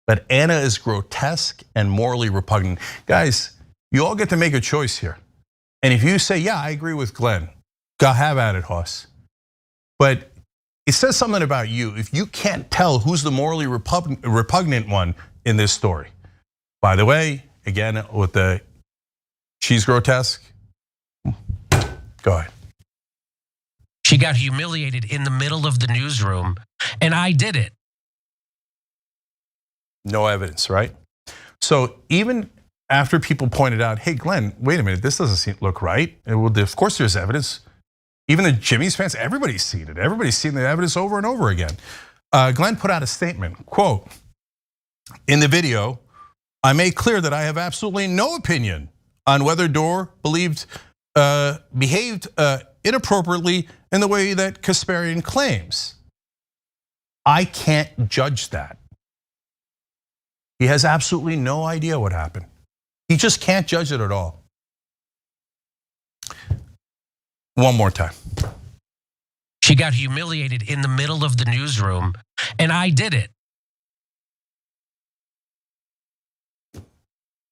but Anna is grotesque and morally repugnant. Guys, you all get to make a choice here. And if you say, yeah, I agree with Glenn, go have at it, Hoss. But it says something about you if you can't tell who's the morally repugnant one in this story. By the way, again, with the she's grotesque, go ahead. She got humiliated in the middle of the newsroom, and I did it. No evidence, right? So even after people pointed out, hey, Glenn, wait a minute, this doesn't look right. And well, of course there's evidence. Even the Jimmy's fans, everybody's seen it. Everybody's seen the evidence over and over again. Glenn put out a statement, quote, in the video, I made clear that I have absolutely no opinion on whether Dore behaved inappropriately in the way that Kasparian claims. I can't judge that. He has absolutely no idea what happened. He just can't judge it at all. One more time. She got humiliated in the middle of the newsroom, and I did it.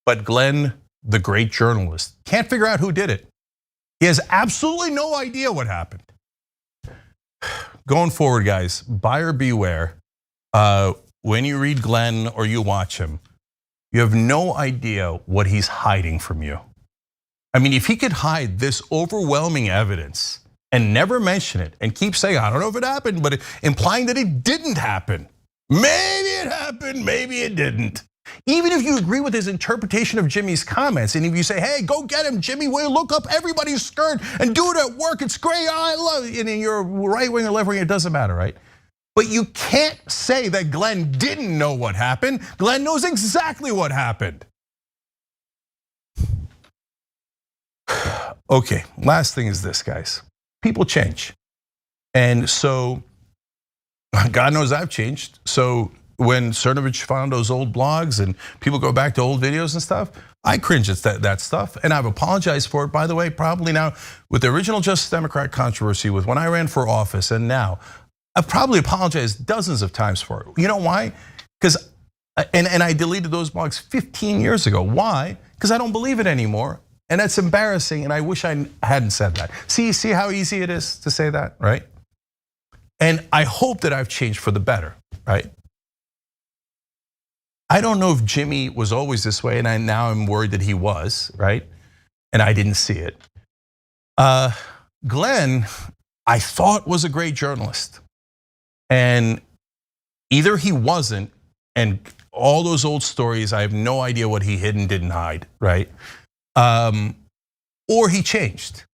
But Glenn, the great journalist, can't figure out who did it. He has absolutely no idea what happened. Going forward, guys, buyer beware. When you read Glenn or you watch him, You have no idea what he's hiding from you. I mean, if he could hide this overwhelming evidence and never mention it and keep saying, I don't know if it happened, but implying that it didn't happen. Maybe it happened, maybe it didn't. Even if you agree with his interpretation of Jimmy's comments, and if you say, hey, go get him, Jimmy, we'll look up everybody's skirt and do it at work, it's great, I love it. And you're right wing or left wing, it doesn't matter, right? But you can't say that Glenn didn't know what happened. Glenn knows exactly what happened. Okay, last thing is this, guys. People change. And so, God knows I've changed. So when Cernovich found those old blogs and people go back to old videos and stuff, I cringe at that stuff. And I've apologized for it, by the way, probably now with the original Justice Democrat controversy, with when I ran for office and now, I've probably apologized dozens of times for it. You know why? Because, and I deleted those blogs 15 years ago. Why? Because I don't believe it anymore. And that's embarrassing, and I wish I hadn't said that. See how easy it is to say that, right? And I hope that I've changed for the better, right? I don't know if Jimmy was always this way, and now I'm worried that he was, right? And I didn't see it. Glenn, I thought was a great journalist. And either he wasn't, and all those old stories, I have no idea what he hid and didn't hide, right? Or he changed.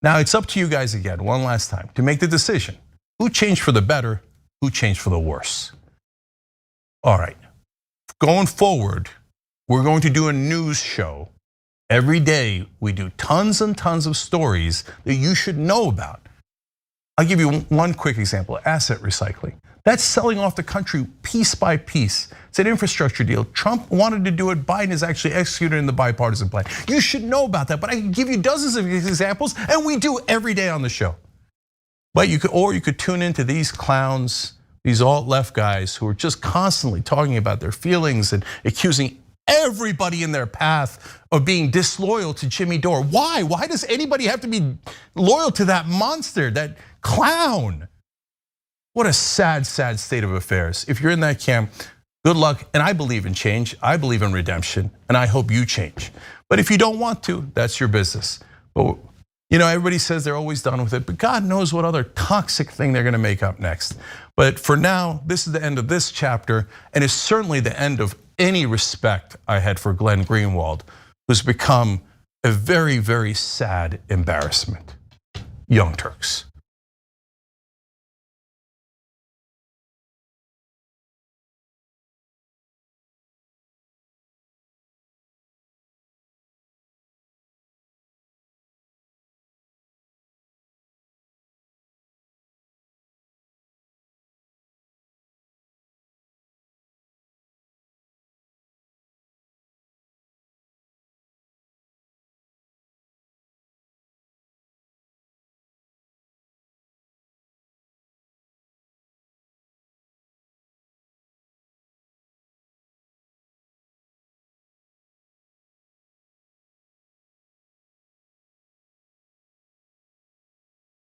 Now it's up to you guys again, one last time, to make the decision. Who changed for the better? Who changed for the worse? All right, going forward, we're going to do a news show. Every day we do tons and tons of stories that you should know about. I'll give you one quick example, asset recycling. That's selling off the country piece by piece. It's an infrastructure deal. Trump wanted to do it, Biden is actually executed in the bipartisan plan. You should know about that, but I can give you dozens of examples, and we do every day on the show. But you could tune into these clowns, these alt-left guys who are just constantly talking about their feelings and accusing everybody in their path of being disloyal to Jimmy Dore. Why? Why does anybody have to be loyal to that monster, that clown? What a sad, sad state of affairs. If you're in that camp, good luck. And I believe in change. I believe in redemption, and I hope you change. But if you don't want to, that's your business. But everybody says they're always done with it, but God knows what other toxic thing they're gonna make up next. But for now, this is the end of this chapter, and it's certainly the end of any respect I had for Glenn Greenwald, who's become a very, very sad embarrassment. Young Turks.